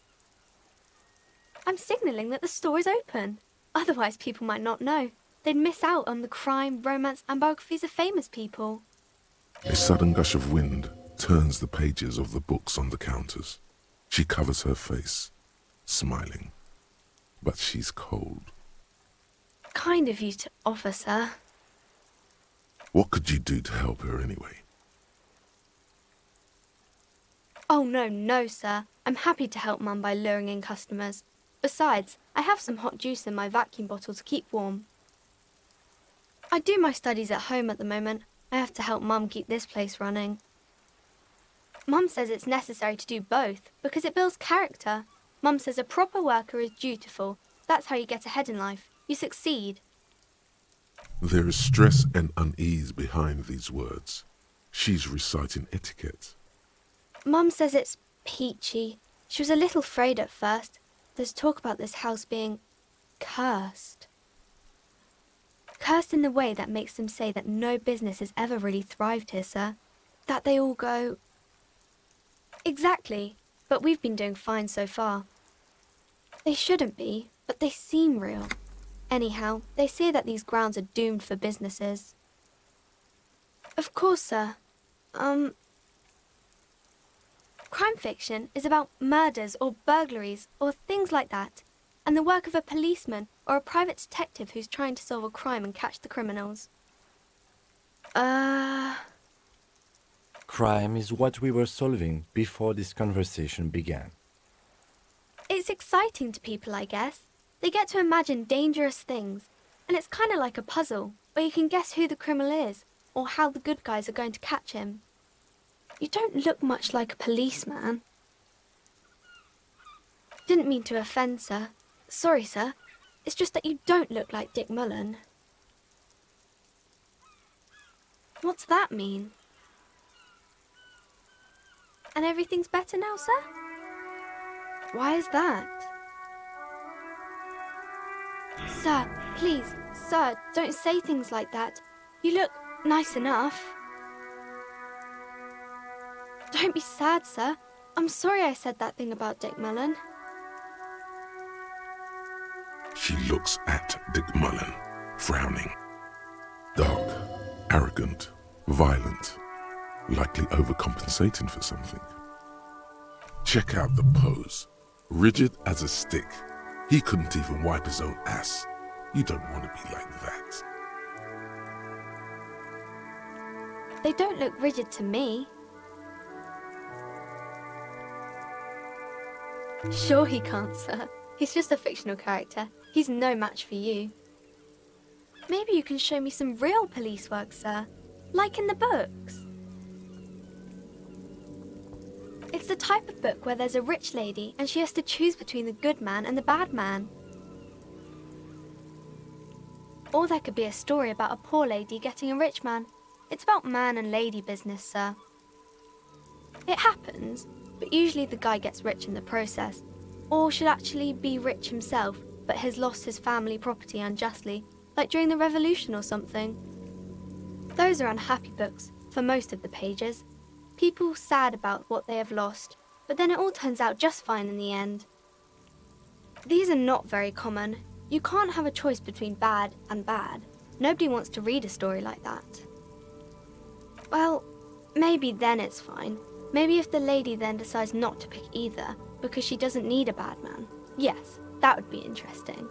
Speaker 13: I'm signalling that the store is open. Otherwise people might not know. They'd miss out on the crime, romance and biographies of famous people.
Speaker 1: A sudden gush of wind turns the pages of the books on the counters. She covers her face, smiling. But she's cold.
Speaker 13: Kind of you to offer, sir.
Speaker 1: What could you do to help her anyway?
Speaker 13: Oh, no, sir. I'm happy to help Mum by luring in customers. Besides, I have some hot juice in my vacuum bottle to keep warm. I do my studies at home at the moment. I have to help Mum keep this place running. Mum says it's necessary to do both because it builds character. Mum says a proper worker is dutiful. That's how you get ahead in life. You succeed.
Speaker 1: There is stress and unease behind these words. She's reciting etiquette.
Speaker 13: Mum says it's peachy. She was a little afraid at first. There's talk about this house being cursed. Cursed in the way that makes them say that no business has ever really thrived here, sir. That they all go... Exactly, but we've been doing fine so far. They shouldn't be, but they seem real. Anyhow, they say that these grounds are doomed for businesses. Of course, sir. Crime fiction is about murders or burglaries or things like that, and the work of a policeman or a private detective who's trying to solve a crime and catch the criminals.
Speaker 4: Crime is what we were solving before this conversation began.
Speaker 13: It's exciting to people, I guess. They get to imagine dangerous things, and it's kind of like a puzzle, where you can guess who the criminal is, or how the good guys are going to catch him. You don't look much like a policeman. Didn't mean to offend, sir. Sorry, sir. It's just that you don't look like Dick Mullen. What's that mean? And everything's better now, sir? Why is that? Sir, please, sir, don't say things like that. You look nice enough. Don't be sad, sir. I'm sorry I said that thing about Dick Mullen.
Speaker 1: She looks at Dick Mullen, frowning. Dark, arrogant, violent, likely overcompensating for something. Check out the pose. Rigid as a stick. He couldn't even wipe his own ass. You don't want to be like that.
Speaker 13: They don't look rigid to me. Sure he can't, sir. He's just a fictional character. He's no match for you. Maybe you can show me some real police work, sir. Like in the books. It's the type of book where there's a rich lady and she has to choose between the good man and the bad man. Or there could be a story about a poor lady getting a rich man. It's about man and lady business, sir. It happens, but usually the guy gets rich in the process. Or should actually be rich himself, but has lost his family property unjustly, like during the revolution or something. Those are unhappy books, for most of the pages. People sad about what they have lost, but then it all turns out just fine in the end. These are not very common. You can't have a choice between bad and bad. Nobody wants to read a story like that. Well, maybe then it's fine. Maybe if the lady then decides not to pick either, because she doesn't need a bad man. Yes, that would be interesting.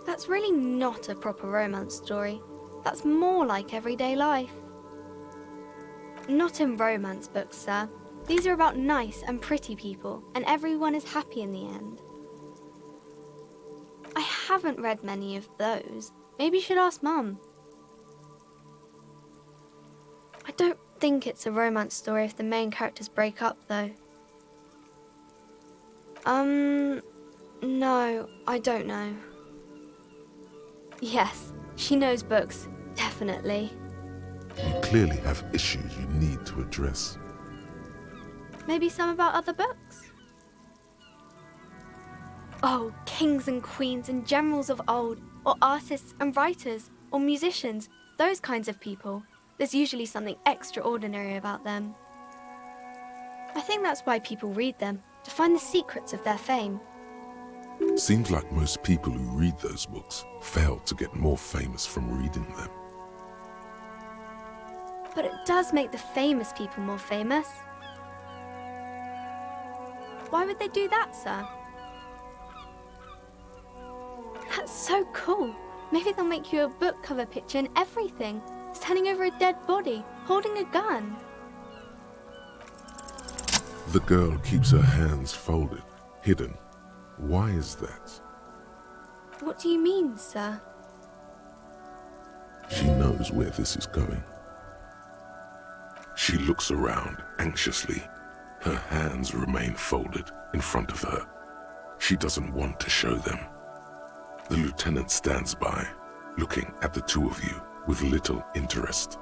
Speaker 13: That's really not a proper romance story. That's more like everyday life. Not in romance books, sir. These are about nice and pretty people, and everyone is happy in the end. I haven't read many of those. Maybe you should ask Mum. I don't think it's a romance story if the main characters break up, though. No, I don't know. Yes, she knows books, definitely.
Speaker 1: You clearly have issues you need to address.
Speaker 13: Maybe some about other books?
Speaker 16: Oh, kings and queens and generals of old, or artists and writers, or musicians, those kinds of people. There's usually something extraordinary about them. I think that's why people read them, to find the secrets of their fame.
Speaker 1: Seems like most people who read those books fail to get more famous from reading them.
Speaker 16: But it does make the famous people more famous. Why would they do that, sir? That's so cool. Maybe they'll make you a book cover picture and everything. Standing over a dead body, holding a gun.
Speaker 1: The girl keeps her hands folded, hidden. Why is that?
Speaker 16: What do you mean, sir?
Speaker 1: She knows where this is going. She looks around anxiously. Her hands remain folded in front of her. She doesn't want to show them. The lieutenant stands by, looking at the two of you with little interest.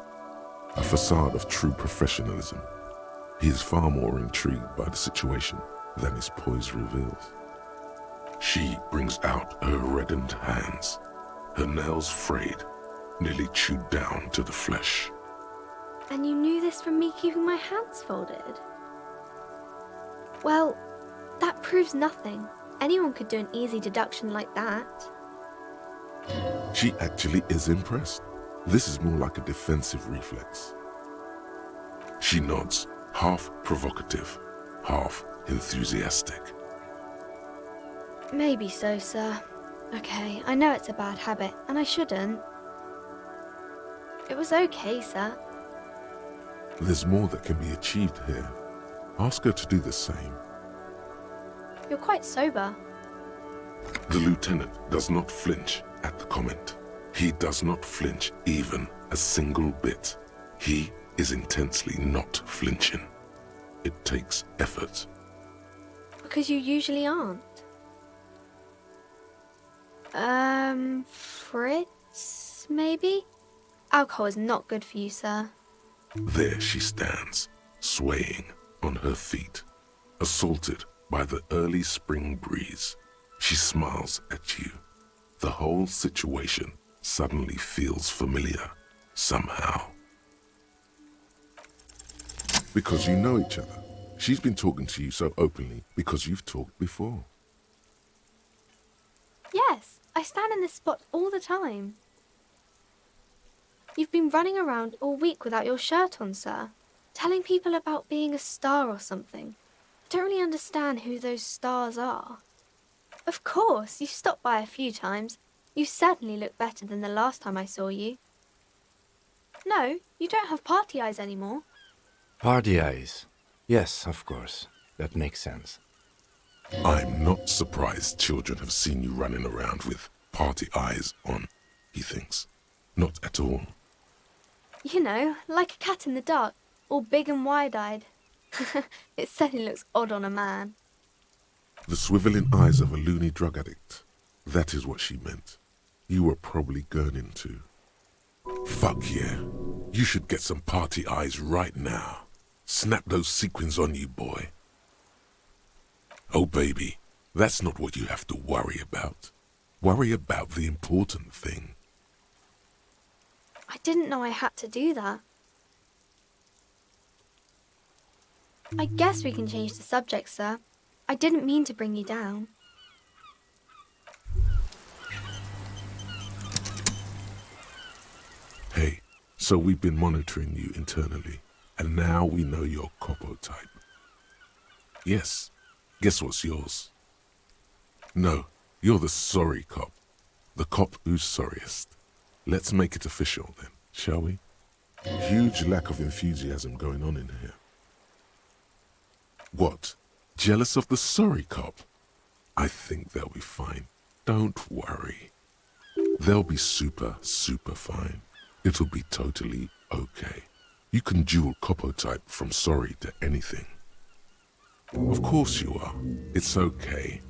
Speaker 1: A facade of true professionalism. He is far more intrigued by the situation than his poise reveals. She brings out her reddened hands, her nails frayed, nearly chewed down to the flesh.
Speaker 16: And you knew this from me keeping my hands folded? Well, that proves nothing. Anyone could do an easy deduction like that.
Speaker 1: She actually is impressed. This is more like a defensive reflex. She nods, half provocative, half enthusiastic.
Speaker 16: Maybe so, sir. Okay, I know it's a bad habit, and I shouldn't. It was okay, sir.
Speaker 1: There's more that can be achieved here. Ask her to do the same.
Speaker 16: You're quite sober.
Speaker 1: The lieutenant does not flinch at the comment. He does not flinch even a single bit. He is intensely not flinching. It takes effort.
Speaker 16: Because you usually aren't. Fritz, maybe? Alcohol is not good for you, sir.
Speaker 1: There she stands, swaying on her feet, assaulted by the early spring breeze. She smiles at you. The whole situation suddenly feels familiar, somehow. Because you know each other. She's been talking to you so openly because you've talked before.
Speaker 16: Yes, I stand in this spot all the time. You've been running around all week without your shirt on, sir, telling people about being a star or something. I don't really understand who those stars are. Of course, you've stopped by a few times. You certainly look better than the last time I saw you. No, you don't have party eyes anymore.
Speaker 4: Party eyes. Yes, of course. That makes sense.
Speaker 1: I'm not surprised children have seen you running around with party eyes on, he thinks. Not at all.
Speaker 16: You know, like a cat in the dark, all big and wide-eyed. It certainly looks odd on a man.
Speaker 1: The swiveling eyes of a loony drug addict. That is what she meant. You were probably gurning too. Fuck yeah. You should get some party eyes right now. Snap those sequins on you, boy. Oh, baby, that's not what you have to worry about. Worry about the important thing.
Speaker 16: I didn't know I had to do that. I guess we can change the subject, sir. I didn't mean to bring you down.
Speaker 1: Hey, so we've been monitoring you internally, and now we know your Copo type. Yes, guess what's yours? No, you're the sorry cop. The cop who's sorriest. Let's make it official then, shall we? Huge lack of enthusiasm going on in here. What? Jealous of the sorry cop? I think they'll be fine. Don't worry. They'll be super fine. It'll be totally okay. You can dual Copo type from sorry to anything. Of course you are. It's okay.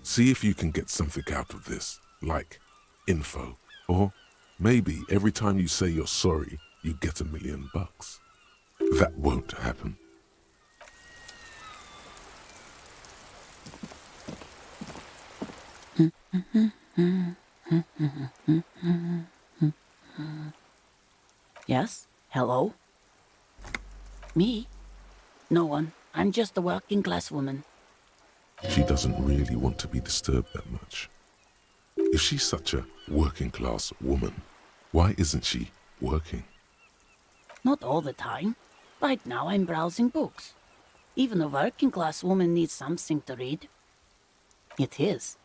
Speaker 1: See if you can get something out of this, like info. Or maybe every time you say you're sorry, you get $1 million. That won't happen.
Speaker 17: Yes? Hello? Me? No one. I'm just a working class woman.
Speaker 1: She doesn't really want to be disturbed that much. If she's such a working class woman, why isn't she working?
Speaker 17: Not all the time. Right now I'm browsing books. Even a working class woman needs something to read. It is.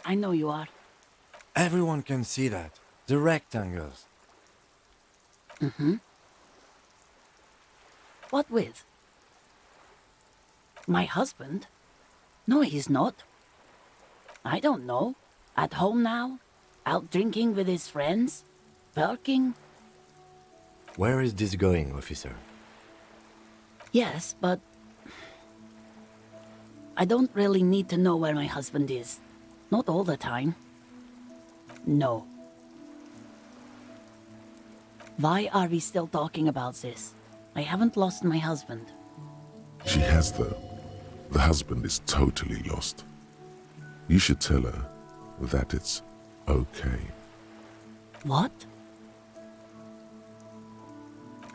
Speaker 17: I know you are.
Speaker 4: Everyone can see that. The rectangles.
Speaker 17: Mm-hmm. What with? My husband? No, he's not. I don't know. At home now? Out drinking with his friends? Working?
Speaker 4: Where is this going, officer?
Speaker 17: Yes, but... I don't really need to know where my husband is. Not all the time. No. Why are we still talking about this? I haven't lost my husband.
Speaker 1: She has, though. The husband is totally lost. You should tell her that it's okay.
Speaker 17: What?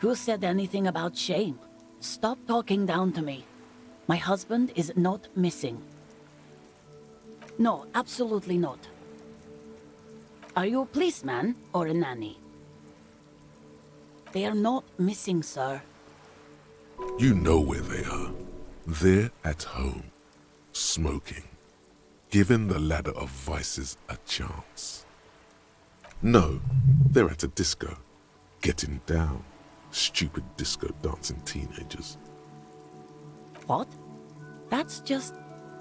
Speaker 17: Who said anything about shame? Stop talking down to me. My husband is not missing. No, absolutely not. Are you a policeman or a nanny? They are not missing, sir.
Speaker 1: You know where they are. They're at home, smoking, giving the ladder of vices a chance. No, they're at a disco, getting down. Stupid disco dancing teenagers.
Speaker 17: What? That's just...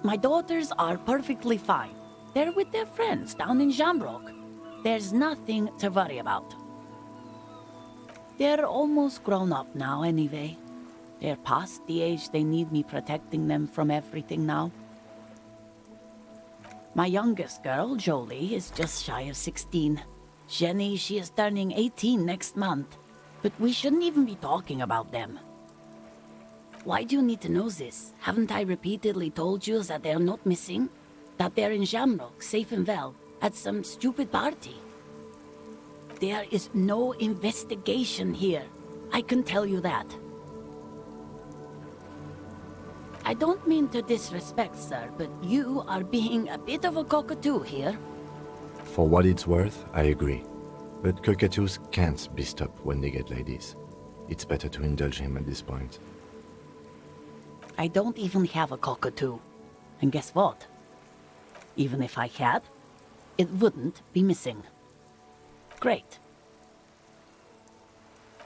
Speaker 17: My daughters are perfectly fine. They're with their friends down in Shamrock. There's nothing to worry about. They're almost grown up now anyway. They're past the age they need me protecting them from everything now. My youngest girl, Jolie, is just shy of 16. Jenny, she is turning 18 next month. But we shouldn't even be talking about them. Why do you need to know this? Haven't I repeatedly told you that they're not missing? That they're in Shamrock, safe and well, at some stupid party? There is no investigation here. I can tell you that. I don't mean to disrespect, sir, but you are being a bit of a cockatoo here.
Speaker 4: For what it's worth, I agree. But cockatoos can't be stopped when they get ladies. It's better to indulge him at this point.
Speaker 17: I don't even have a cockatoo. And guess what? Even if I had, it wouldn't be missing. Great.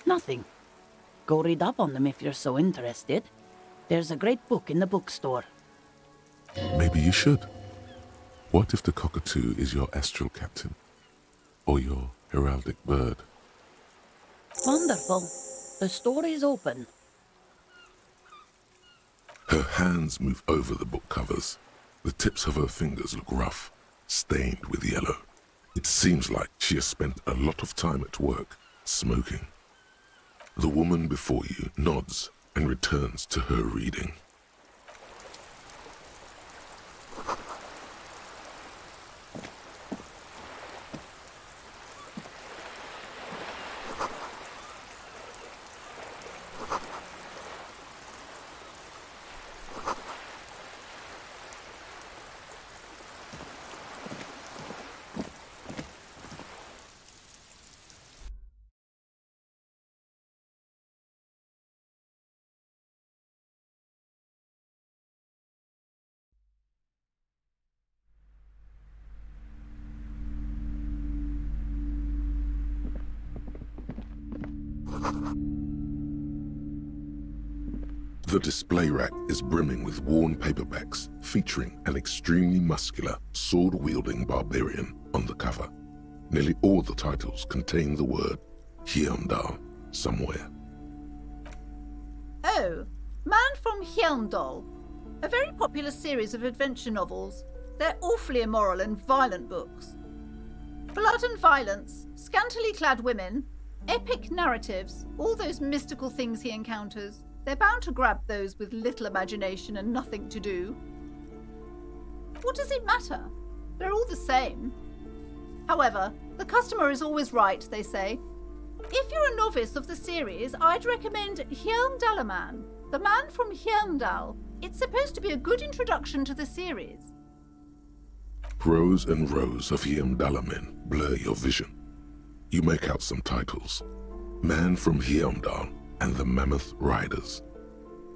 Speaker 17: Nothing. Go read up on them if you're so interested. There's a great book in the bookstore.
Speaker 1: Maybe you should. What if the cockatoo is your astral captain? Or your heraldic bird?
Speaker 17: Wonderful. The store is open.
Speaker 1: Her hands move over the book covers. The tips of her fingers look rough, stained with yellow. It seems like she has spent a lot of time at work, smoking. The woman before you nods and returns to her reading. The display rack is brimming with worn paperbacks featuring an extremely muscular, sword-wielding barbarian on the cover. Nearly all the titles contain the word Hyundai somewhere.
Speaker 18: Oh, Man from Hyundai. A very popular series of adventure novels. They're awfully immoral and violent books. Blood and violence, scantily clad women, epic narratives, all those mystical things he encounters. They're bound to grab those with little imagination and nothing to do. What does it matter? They're all the same. However, the customer is always right, they say. If you're a novice of the series, I'd recommend Hjelmdalaman, the man from Hjelmdal. It's supposed to be a good introduction to the series.
Speaker 1: Rows and rows of Hjelmdalamen blur your vision. You make out some titles. Man from Hjelmdal and the Mammoth Riders.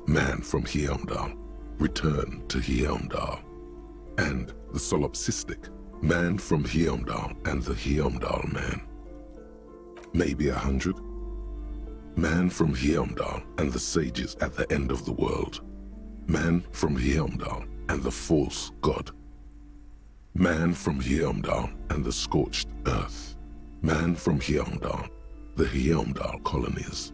Speaker 1: Man from Hjelmdal, Return to Hjelmdal. And the solipsistic Man from Hjelmdal and the Hjelmdal Man. Maybe 100. Man from Hjelmdal and the sages at the end of the world. Man from Hjelmdal and the false god. Man from Hjelmdal and the scorched earth. Man from Hjelmdal, the Hjelmdal colonies.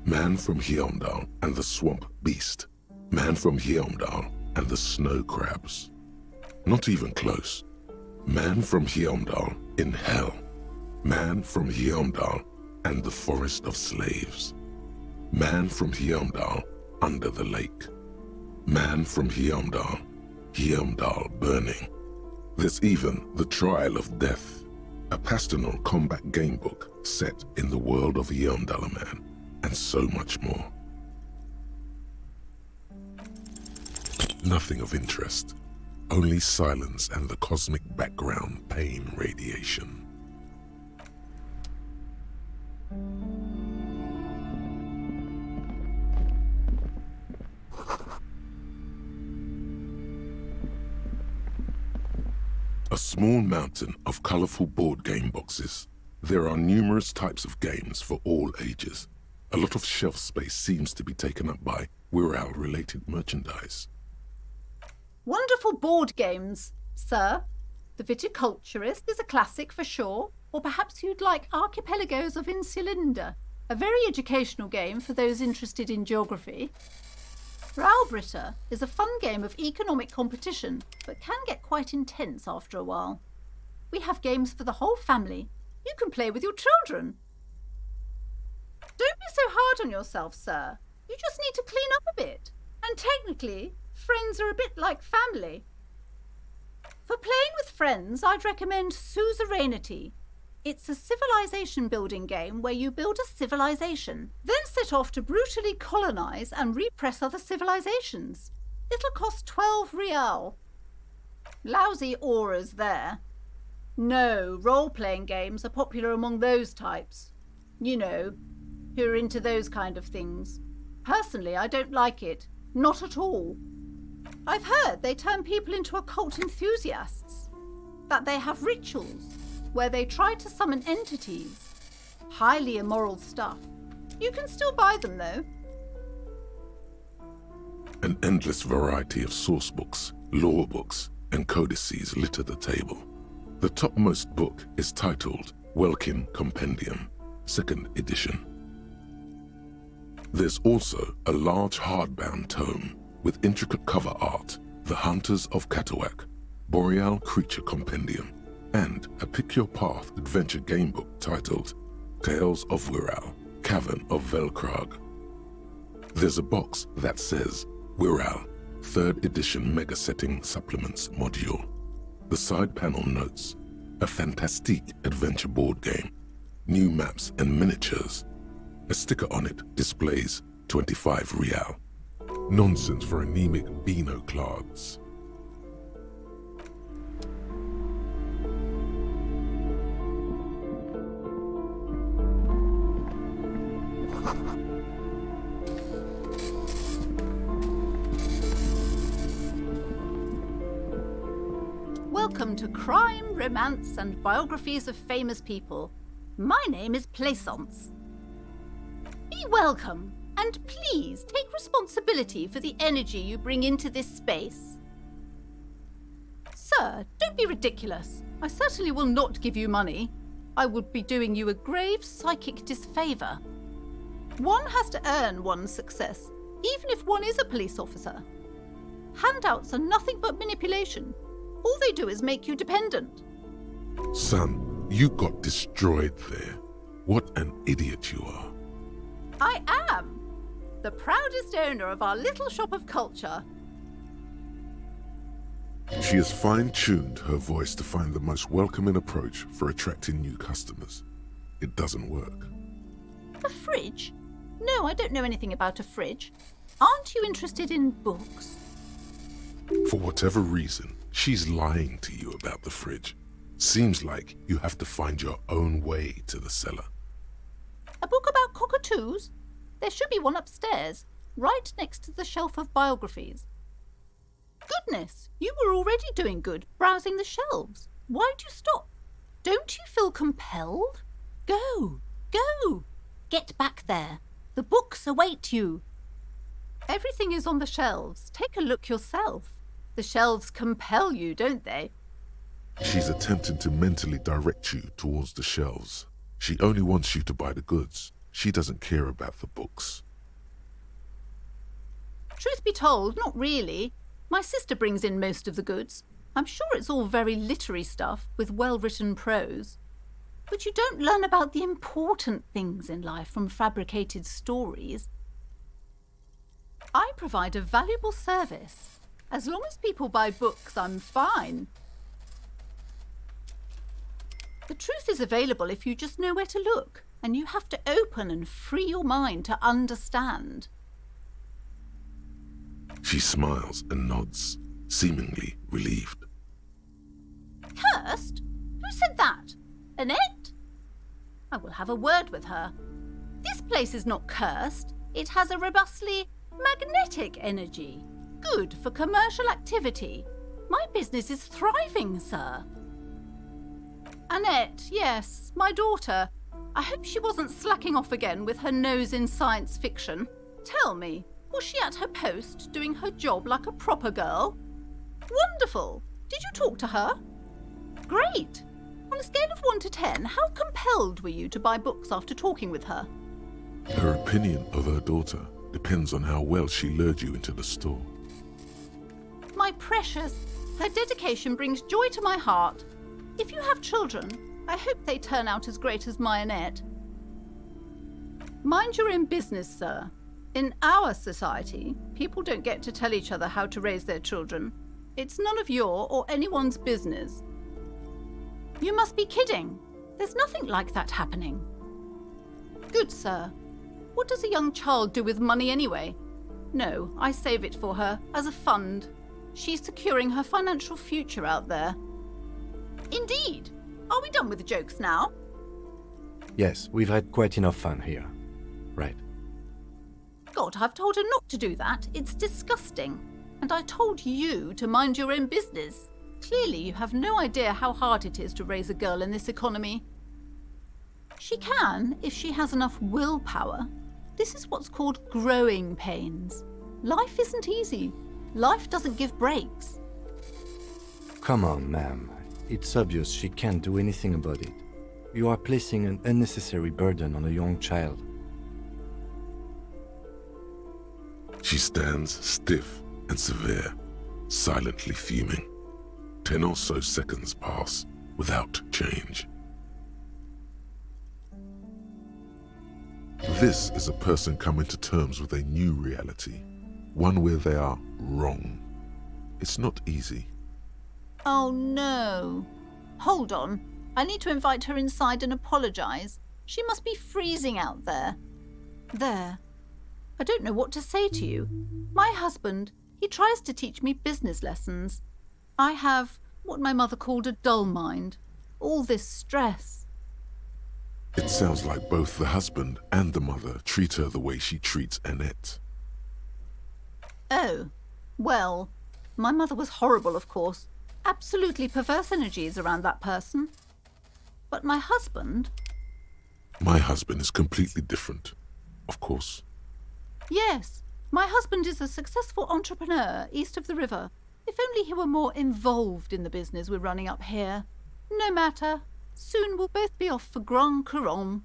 Speaker 1: Man from Hjelmdal and the swamp beast. Man from Hjelmdal and the snow crabs. Not even close. Man from Hjelmdal in hell. Man from Hjelmdal and the forest of slaves. Man from Hjelmdal under the lake. Man from Hjelmdal, Hjelmdal burning. There's even The Trial of Death, a pastoral combat gamebook set in the world of Hjelmdalaman, and so much more. Nothing of interest, only silence and the cosmic background pain radiation. A small mountain of colorful board game boxes. There are numerous types of games for all ages. A lot of shelf space seems to be taken up by Wirral-related merchandise.
Speaker 18: Wonderful board games, sir. The Viticulturist is a classic for sure, or perhaps you'd like Archipelagos of Insulinda, a very educational game for those interested in geography. Raubritter is a fun game of economic competition, but can get quite intense after a while. We have games for the whole family. You can play with your children. Don't be so hard on yourself, sir. You just need to clean up a bit. And technically, friends are a bit like family. For playing with friends, I'd recommend Suzerainty. It's a civilization building game where you build a civilization, then set off to brutally colonize and repress other civilizations. It'll cost 12 real. Lousy auras there. No, role-playing games are popular among those types. You know, who are into those kind of things. Personally, I don't like it. Not at all. I've heard they turn people into occult enthusiasts. That they have rituals where they try to summon entities. Highly immoral stuff. You can still buy them, though.
Speaker 1: An endless variety of source books, lore books, and codices litter the table. The topmost book is titled Welkin Compendium, 2nd edition. There's also a large hardbound tome with intricate cover art, The Hunters of Katawak, Boreal Creature Compendium, and a Pick Your Path adventure gamebook titled Tales of Wirral, Cavern of Velkrag. There's a box that says Wirral, 3rd edition Mega Setting Supplements Module. The side panel notes, a fantastique adventure board game, new maps and miniatures. A sticker on it displays 25 real. Nonsense for anemic Beano-clads.
Speaker 18: Welcome to Crime, Romance, and Biographies of Famous People. My name is Plaisance. Be welcome, and please take responsibility for the energy you bring into this space. Sir, don't be ridiculous. I certainly will not give you money. I would be doing you a grave psychic disfavor. One has to earn one's success, even if one is a police officer. Handouts are nothing but manipulation. All they do is make you dependent.
Speaker 1: Son, you got destroyed there. What an idiot you are.
Speaker 18: I am the proudest owner of our little shop of culture.
Speaker 1: She has fine-tuned her voice to find the most welcoming approach for attracting new customers. It doesn't work.
Speaker 18: A fridge? No, I don't know anything about a fridge. Aren't you interested in books?
Speaker 1: For whatever reason, she's lying to you about the fridge. Seems like you have to find your own way to the cellar.
Speaker 18: A book about cockatoos? There should be one upstairs, right next to the shelf of biographies. Goodness, you were already doing good, browsing the shelves. Why'd you stop? Don't you feel compelled? Go, go! Get back there. The books await you. Everything is on the shelves. Take a look yourself. The shelves compel you, don't they?
Speaker 1: She's attempting to mentally direct you towards the shelves. She only wants you to buy the goods. She doesn't care about the books.
Speaker 18: Truth be told, not really. My sister brings in most of the goods. I'm sure it's all very literary stuff with well-written prose. But you don't learn about the important things in life from fabricated stories. I provide a valuable service. As long as people buy books, I'm fine. The truth is available if you just know where to look, and you have to open and free your mind to understand.
Speaker 1: She smiles and nods, seemingly relieved.
Speaker 18: Cursed? Who said that? Annette? I will have a word with her. This place is not cursed. It has a robustly magnetic energy. Good for commercial activity. My business is thriving, sir. Annette, yes, my daughter. I hope she wasn't slacking off again with her nose in science fiction. Tell me, was she at her post doing her job like a proper girl? Wonderful. Did you talk to her? Great. On a scale of 1 to 10, how compelled were you to buy books after talking with her?
Speaker 1: Her opinion of her daughter depends on how well she lured you into the store.
Speaker 18: My precious, her dedication brings joy to my heart. If you have children, I hope they turn out as great as my Annette. Mind your own business, sir. In our society, people don't get to tell each other how to raise their children. It's none of your or anyone's business. You must be kidding. There's nothing like that happening. Good, sir. What does a young child do with money anyway? No, I save it for her as a fund. She's securing her financial future out there. Indeed. Are we done with the jokes now?
Speaker 4: Yes, we've had quite enough fun here. Right.
Speaker 18: God, I've told her not to do that. It's disgusting. And I told you to mind your own business. Clearly, you have no idea how hard it is to raise a girl in this economy. She can, if she has enough willpower. This is what's called growing pains. Life isn't easy. Life doesn't give breaks.
Speaker 4: Come on, ma'am. It's obvious she can't do anything about it. You are placing an unnecessary burden on a young child.
Speaker 1: She stands stiff and severe, silently fuming. 10 or so seconds pass without change. This is a person coming to terms with a new reality, one where they are wrong. It's not easy.
Speaker 18: Oh no. Hold on. I need to invite her inside and apologize. She must be freezing out there. There. I don't know what to say to you. My husband, he tries to teach me business lessons. I have what my mother called a dull mind. All this stress.
Speaker 1: It sounds like both the husband and the mother treat her the way she treats Annette.
Speaker 18: Oh, well, my mother was horrible, of course. Absolutely perverse energies around that person. But my husband...
Speaker 1: My husband is completely different, of course.
Speaker 18: Yes, my husband is a successful entrepreneur east of the river. If only he were more involved in the business we're running up here. No matter. Soon we'll both be off for Grand Couronne.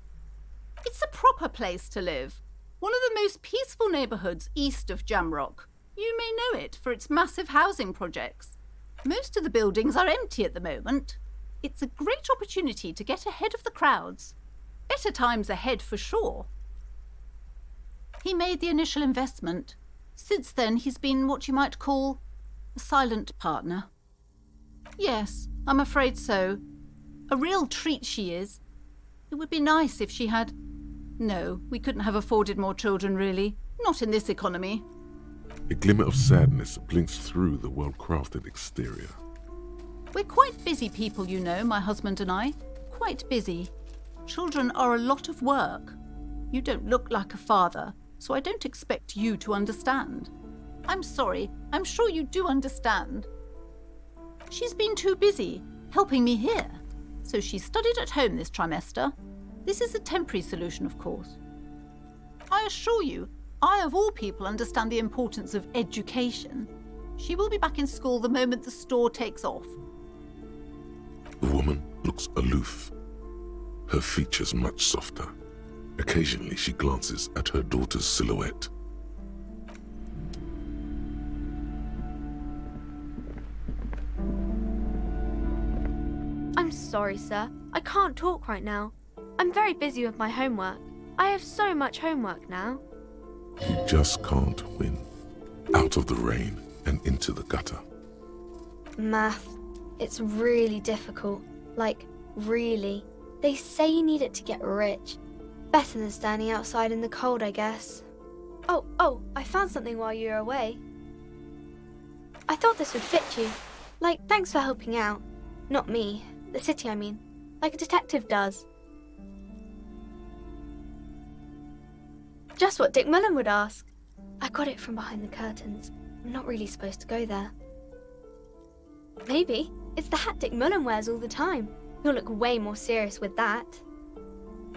Speaker 18: It's a proper place to live. One of the most peaceful neighbourhoods east of Jamrock. You may know it for its massive housing projects. Most of the buildings are empty at the moment. It's a great opportunity to get ahead of the crowds. Better times ahead for sure. He made the initial investment. Since then, he's been what you might call a silent partner. Yes, I'm afraid so. A real treat she is. It would be nice if she had... No, we couldn't have afforded more children, really. Not in this economy.
Speaker 1: A glimmer of sadness blinks through the well-crafted exterior.
Speaker 18: We're quite busy people, you know, my husband and I. Quite busy. Children are a lot of work. You don't look like a father, so I don't expect you to understand. I'm sorry, I'm sure you do understand. She's been too busy helping me here, so she studied at home this trimester. This is a temporary solution, of course. I assure you, I of all people understand the importance of education. She will be back in school the moment the store takes off.
Speaker 1: The woman looks aloof, her features much softer. Occasionally she glances at her daughter's silhouette.
Speaker 13: I'm sorry, sir. I can't talk right now. I'm very busy with my homework. I have so much homework now.
Speaker 1: You just can't win. Out of the rain and into the gutter.
Speaker 13: Math. It's really difficult. Like, really. They say you need it to get rich. Better than standing outside in the cold, I guess. Oh, I found something while you were away. I thought this would fit you. Like, thanks for helping out. Not me. The city, I mean. Like a detective does. Just what Dick Mullen would ask. I got it from behind the curtains. I'm not really supposed to go there. Maybe. It's the hat Dick Mullen wears all the time. He'll look way more serious with that.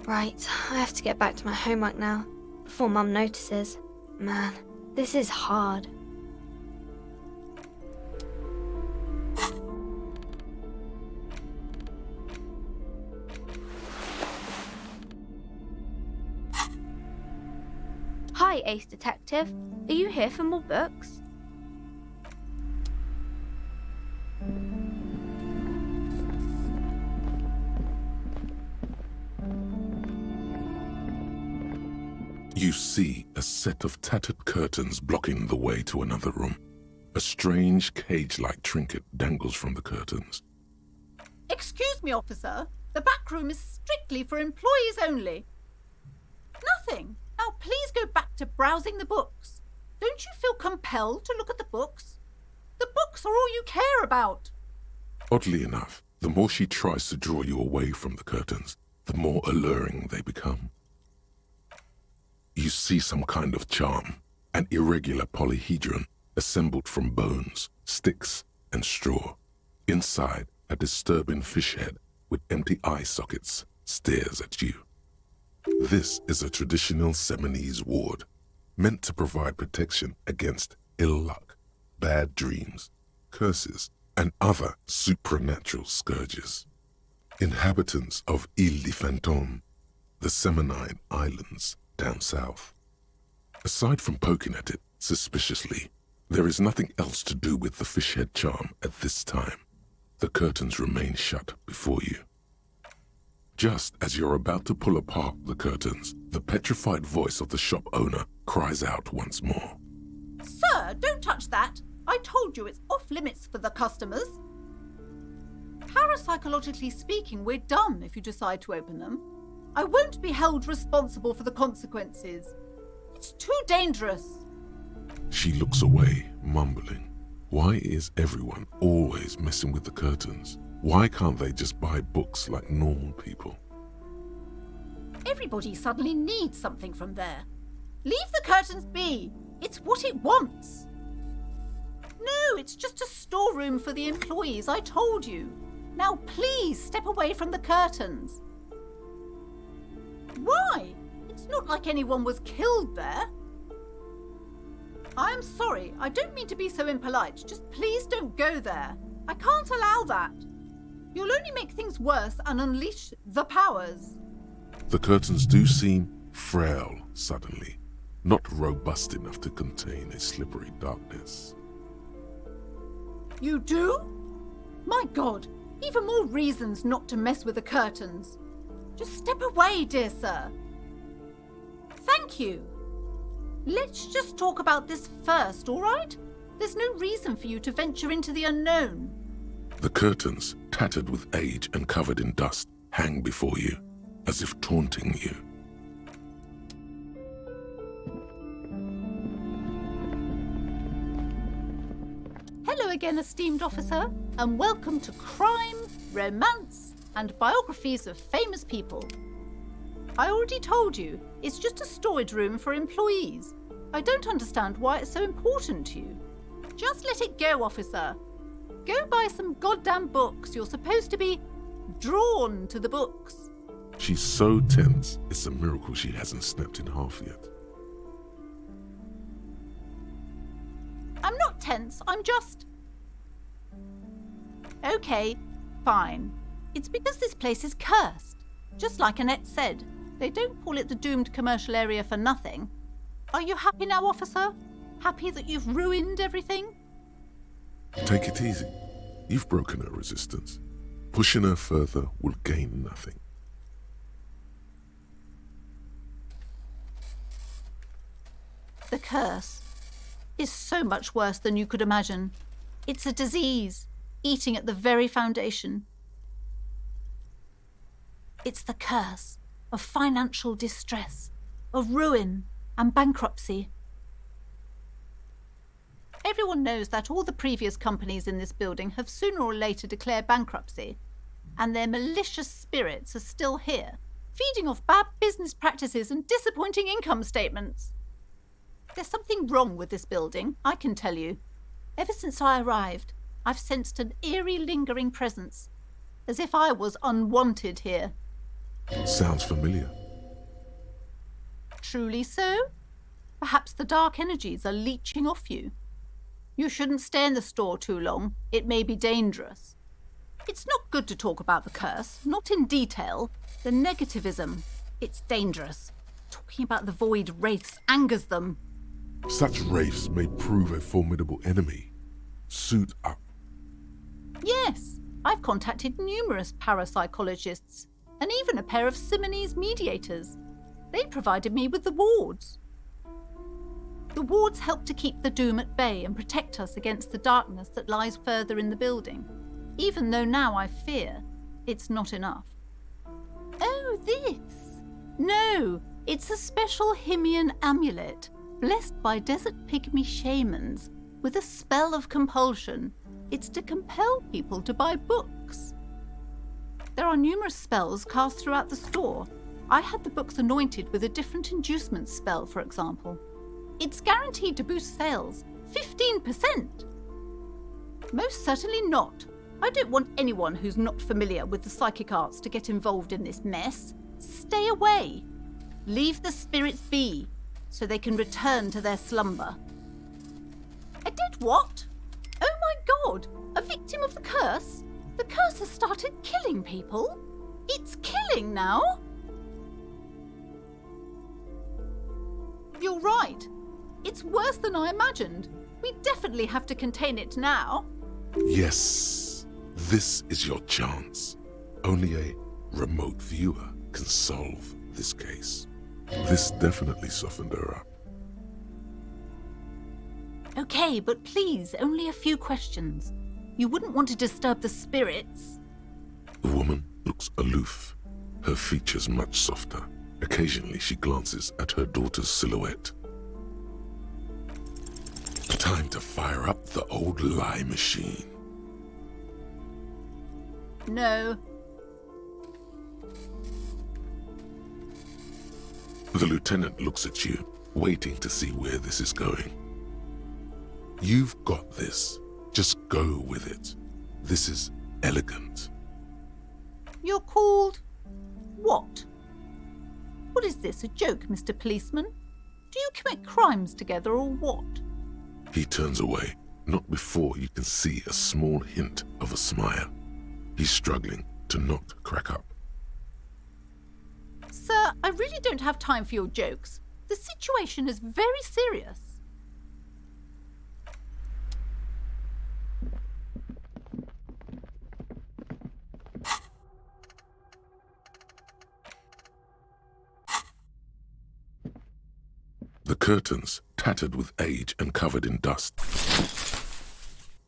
Speaker 13: Right, I have to get back to my homework now, before Mum notices. Man, this is hard. Hi, Ace Detective. Are you here for more books?
Speaker 1: You see a set of tattered curtains blocking the way to another room. A strange cage-like trinket dangles from the curtains.
Speaker 18: Excuse me, officer. The back room is strictly for employees only. Nothing. Now please go back to browsing the books. Don't you feel compelled to look at the books? The books are all you care about.
Speaker 1: Oddly enough, the more she tries to draw you away from the curtains, the more alluring they become. You see some kind of charm, an irregular polyhedron assembled from bones, sticks, and straw. Inside, a disturbing fish head with empty eye sockets stares at you. This is a traditional Seminese ward, meant to provide protection against ill luck, bad dreams, curses, and other supernatural scourges. Inhabitants of Île de Fantôme, the Seminine Islands, down south. Aside from poking at it suspiciously, there is nothing else to do with the fish head charm at this time. The curtains remain shut before you. Just as you're about to pull apart the curtains, the petrified voice of the shop owner cries out once more.
Speaker 18: Sir, don't touch that. I told you it's off limits for the customers. Parapsychologically speaking, we're done if you decide to open them. I won't be held responsible for the consequences. It's too dangerous.
Speaker 1: She looks away, mumbling. Why is everyone always messing with the curtains? Why can't they just buy books like normal people?
Speaker 18: Everybody suddenly needs something from there. Leave the curtains be. It's what it wants. No, it's just a storeroom for the employees, I told you. Now please step away from the curtains. Why? It's not like anyone was killed there. I'm sorry, I don't mean to be so impolite. Just please don't go there. I can't allow that. You'll only make things worse and unleash the powers.
Speaker 1: The curtains do seem frail suddenly, not robust enough to contain a slippery darkness.
Speaker 18: You do? My God, even more reasons not to mess with the curtains. Just step away, dear sir. Thank you. Let's just talk about this first, all right? There's no reason for you to venture into the unknown.
Speaker 1: The curtains, tattered with age and covered in dust, hang before you, as if taunting you.
Speaker 18: Hello again, esteemed officer, and welcome to Crime, Romance, and Biographies of Famous People. I already told you, it's just a storage room for employees. I don't understand why it's so important to you. Just let it go, officer. Go buy some goddamn books. You're supposed to be drawn to the books.
Speaker 1: She's so tense, it's a miracle she hasn't snapped in half yet.
Speaker 18: I'm not tense, I'm just... Okay, fine. It's because this place is cursed. Just like Annette said, they don't call it the doomed commercial area for nothing. Are you happy now, officer? Happy that you've ruined everything?
Speaker 1: Take it easy. You've broken her resistance. Pushing her further will gain nothing.
Speaker 18: The curse is so much worse than you could imagine. It's a disease, eating at the very foundation. It's the curse of financial distress, of ruin and bankruptcy. Everyone knows that all the previous companies in this building have sooner or later declared bankruptcy, and their malicious spirits are still here, feeding off bad business practices and disappointing income statements. There's something wrong with this building, I can tell you. Ever since I arrived, I've sensed an eerie, lingering presence, as if I was unwanted here.
Speaker 1: Sounds familiar.
Speaker 18: Truly so? Perhaps the dark energies are leeching off you. You shouldn't stay in the store too long. It may be dangerous. It's not good to talk about the curse, not in detail. The negativism, it's dangerous. Talking about the void wraiths angers them.
Speaker 1: Such wraiths may prove a formidable enemy. Suit up.
Speaker 18: Yes, I've contacted numerous parapsychologists and even a pair of Simonese mediators. They provided me with the wards. The wards help to keep the doom at bay and protect us against the darkness that lies further in the building, even though now I fear it's not enough. Oh, this? No, it's a special Himian amulet, blessed by desert pygmy shamans, with a spell of compulsion. It's to compel people to buy books. There are numerous spells cast throughout the store. I had the books anointed with a different inducement spell, for example. It's guaranteed to boost sales 15%. Most certainly not. I don't want anyone who's not familiar with the psychic arts to get involved in this mess. Stay away. Leave the spirits be, so they can return to their slumber. A dead what? Oh my god! A victim of the curse? The curse has started killing people? It's killing now? You're right. It's worse than I imagined. We definitely have to contain it now.
Speaker 1: Yes, this is your chance. Only a remote viewer can solve this case. This definitely softened her up.
Speaker 18: Okay, but please, only a few questions. You wouldn't want to disturb the spirits.
Speaker 1: The woman looks aloof, her features much softer. Occasionally she glances at her daughter's silhouette. Time to fire up the old lie machine.
Speaker 18: No.
Speaker 1: The lieutenant looks at you, waiting to see where this is going. You've got this. Just go with it. This is elegant.
Speaker 18: You're called... what? What is this, a joke, Mr. Policeman? Do you commit crimes together or what?
Speaker 1: He turns away, not before you can see a small hint of a smile. He's struggling to not crack up.
Speaker 18: Sir, I really don't have time for your jokes. The situation is very serious.
Speaker 1: The curtains, tattered with age and covered in dust,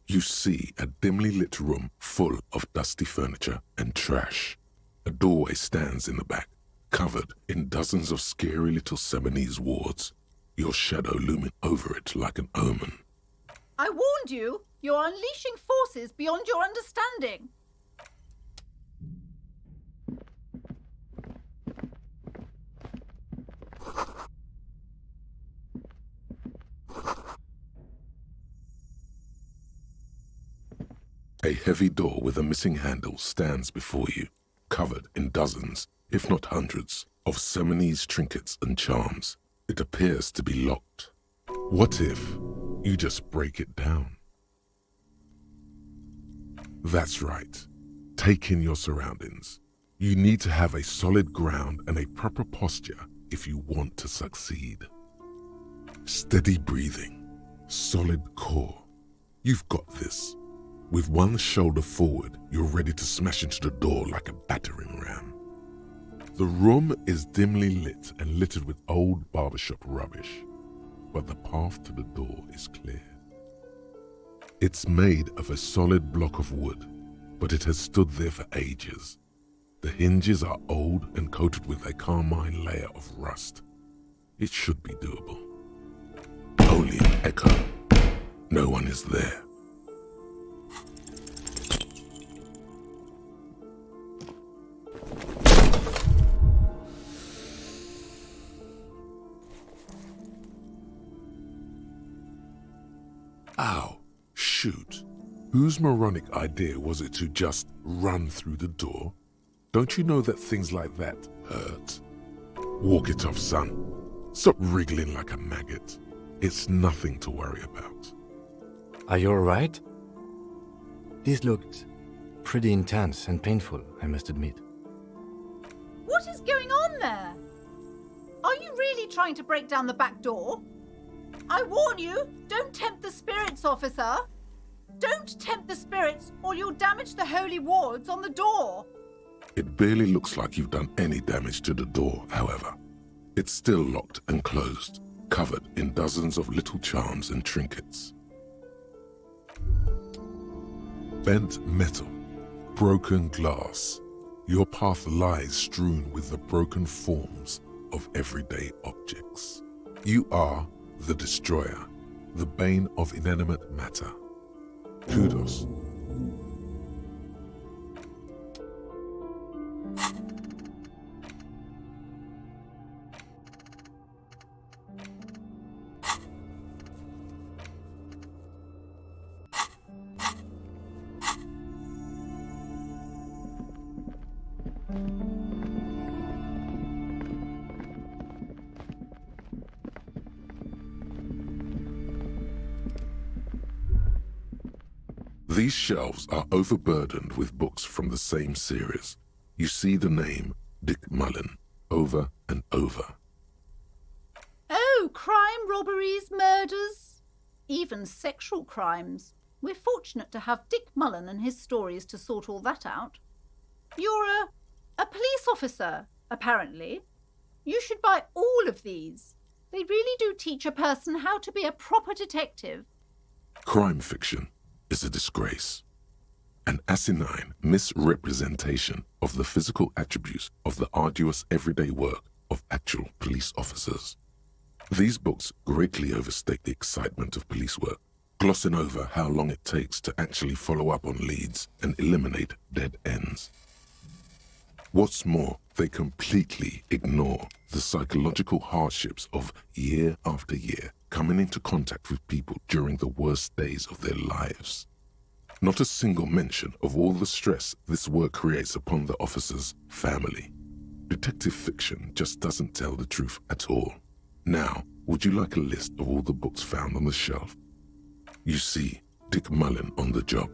Speaker 1: You see a dimly lit room full of dusty furniture and trash. A doorway stands in the back, covered in dozens of scary little Seminese wards, your shadow looming over it like an omen.
Speaker 18: I warned you! You're unleashing forces beyond your understanding!
Speaker 1: A heavy door with a missing handle stands before you, covered in dozens, if not hundreds, of Seminese trinkets and charms. It appears to be locked. What if you just break it down? That's right. Take in your surroundings. You need to have a solid ground and a proper posture if you want to succeed. Steady breathing, solid core. You've got this. With one shoulder forward, you're ready to smash into the door like a battering ram. The room is dimly lit and littered with old barbershop rubbish, but the path to the door is clear. It's made of a solid block of wood, but it has stood there for ages. The hinges are old and coated with a carmine layer of rust. It should be doable. Only an echo. No one is there. Ow, shoot. Whose moronic idea was it to just run through the door? Don't you know that things like that hurt? Walk it off, son. Stop wriggling like a maggot. It's nothing to worry about.
Speaker 4: Are you alright? This looked pretty intense and painful, I must admit.
Speaker 18: What is going on there? Are you really trying to break down the back door? I warn you, don't tempt the spirits, officer. Don't tempt the spirits or you'll damage the holy wards on the door.
Speaker 1: It barely looks like you've done any damage to the door, however. It's still locked and closed, covered in dozens of little charms and trinkets. Bent metal, broken glass. Your path lies strewn with the broken forms of everyday objects. You are the destroyer, the bane of inanimate matter. Kudos. These shelves are overburdened with books from the same series. You see the name Dick Mullen over and over.
Speaker 18: Oh, crime, robberies, murders, even sexual crimes. We're fortunate to have Dick Mullen and his stories to sort all that out. You're a police officer, apparently. You should buy all of these. They really do teach a person how to be a proper detective.
Speaker 1: Crime fiction is a disgrace. An asinine misrepresentation of the physical attributes of the arduous everyday work of actual police officers. These books greatly overstate the excitement of police work, glossing over how long it takes to actually follow up on leads and eliminate dead ends. What's more, they completely ignore the psychological hardships of year after year coming into contact with people during the worst days of their lives. Not a single mention of all the stress this work creates upon the officer's family. Detective fiction just doesn't tell the truth at all. Now, would you like a list of all the books found on the shelf? You see Dick Mullen on the job.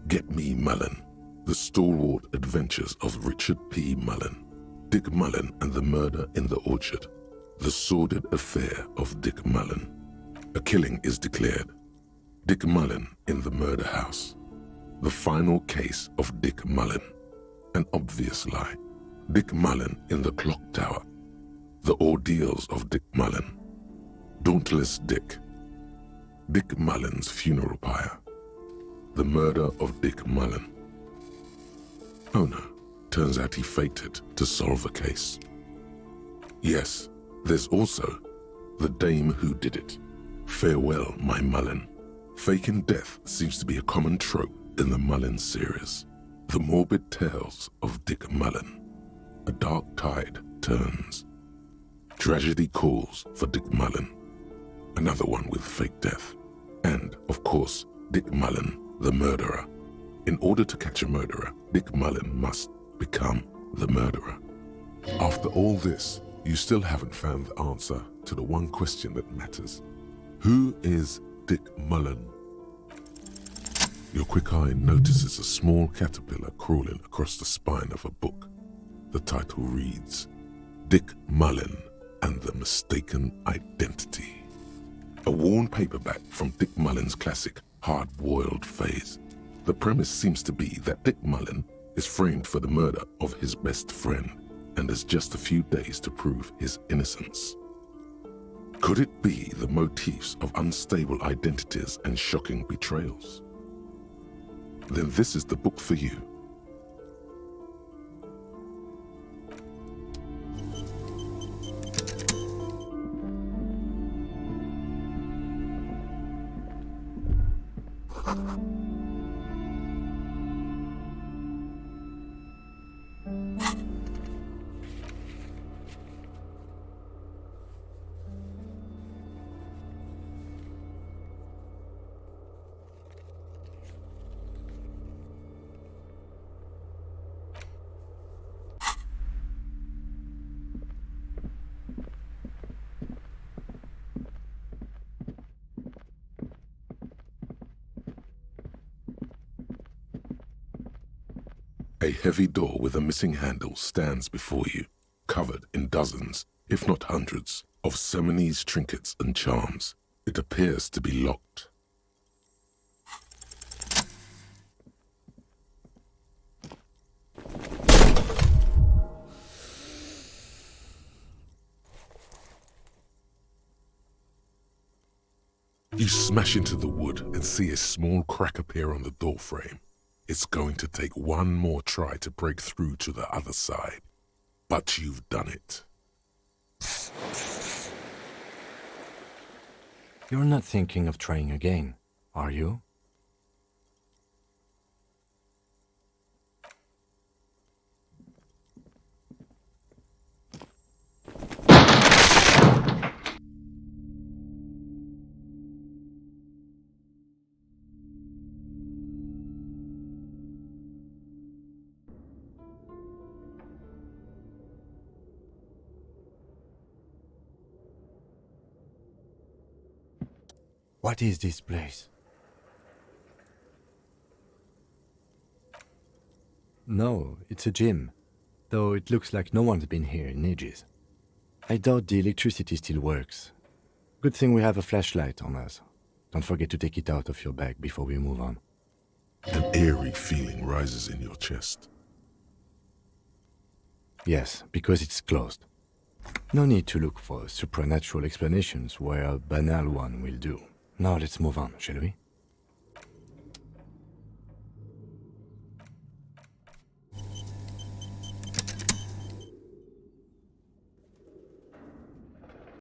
Speaker 1: Get Me Mullen. The Stalwart Adventures of Richard P. Mullen. Dick Mullen and the Murder in the Orchard. The Sordid Affair of Dick Mullen. A killing is declared. Dick Mullen in the Murder House. The Final Case of Dick Mullen. An Obvious Lie. Dick Mullen in the Clock Tower. The Ordeals of Dick Mullen. Dauntless Dick. Dick Mullen's Funeral Pyre. the murder of Dick Mullen. Oh no, turns out he faked it to solve a case. Yes, there's also the dame who did it. Farewell, my Mullen. Faking death seems to be a common trope in the Mullen series. The morbid tales of Dick Mullen. A dark tide turns. Tragedy calls for Dick Mullen. Another one with fake death. And, of course, Dick Mullen, the murderer. In order to catch a murderer, Dick Mullen must become the murderer. After all this, you still haven't found the answer to the one question that matters. Who is Dick Mullen? Your quick eye notices a small caterpillar crawling across the spine of a book. The title reads, Dick Mullen and the Mistaken Identity. A worn paperback from Dick Mullen's classic hard-boiled phase. The premise seems to be that Dick Mullen is framed for the murder of his best friend and has just a few days to prove his innocence. Could it be the motifs of unstable identities and shocking betrayals? Then this is the book for you. A heavy door with a missing handle stands before you, covered in dozens, if not hundreds, of Seminese trinkets and charms. It appears to be locked. You smash into the wood and see a small crack appear on the doorframe. It's going to take one more try to break through to the other side. But you've done it.
Speaker 4: You're not thinking of trying again, are you? What is this place? No, it's a gym. Though it looks like no one's been here in ages. I doubt the electricity still works. Good thing we have a flashlight on us. Don't forget to take it out of your bag before we move on.
Speaker 1: An eerie feeling rises in your chest.
Speaker 4: Yes, because it's closed. No need to look for supernatural explanations where a banal one will do. Now let's move on, shall we?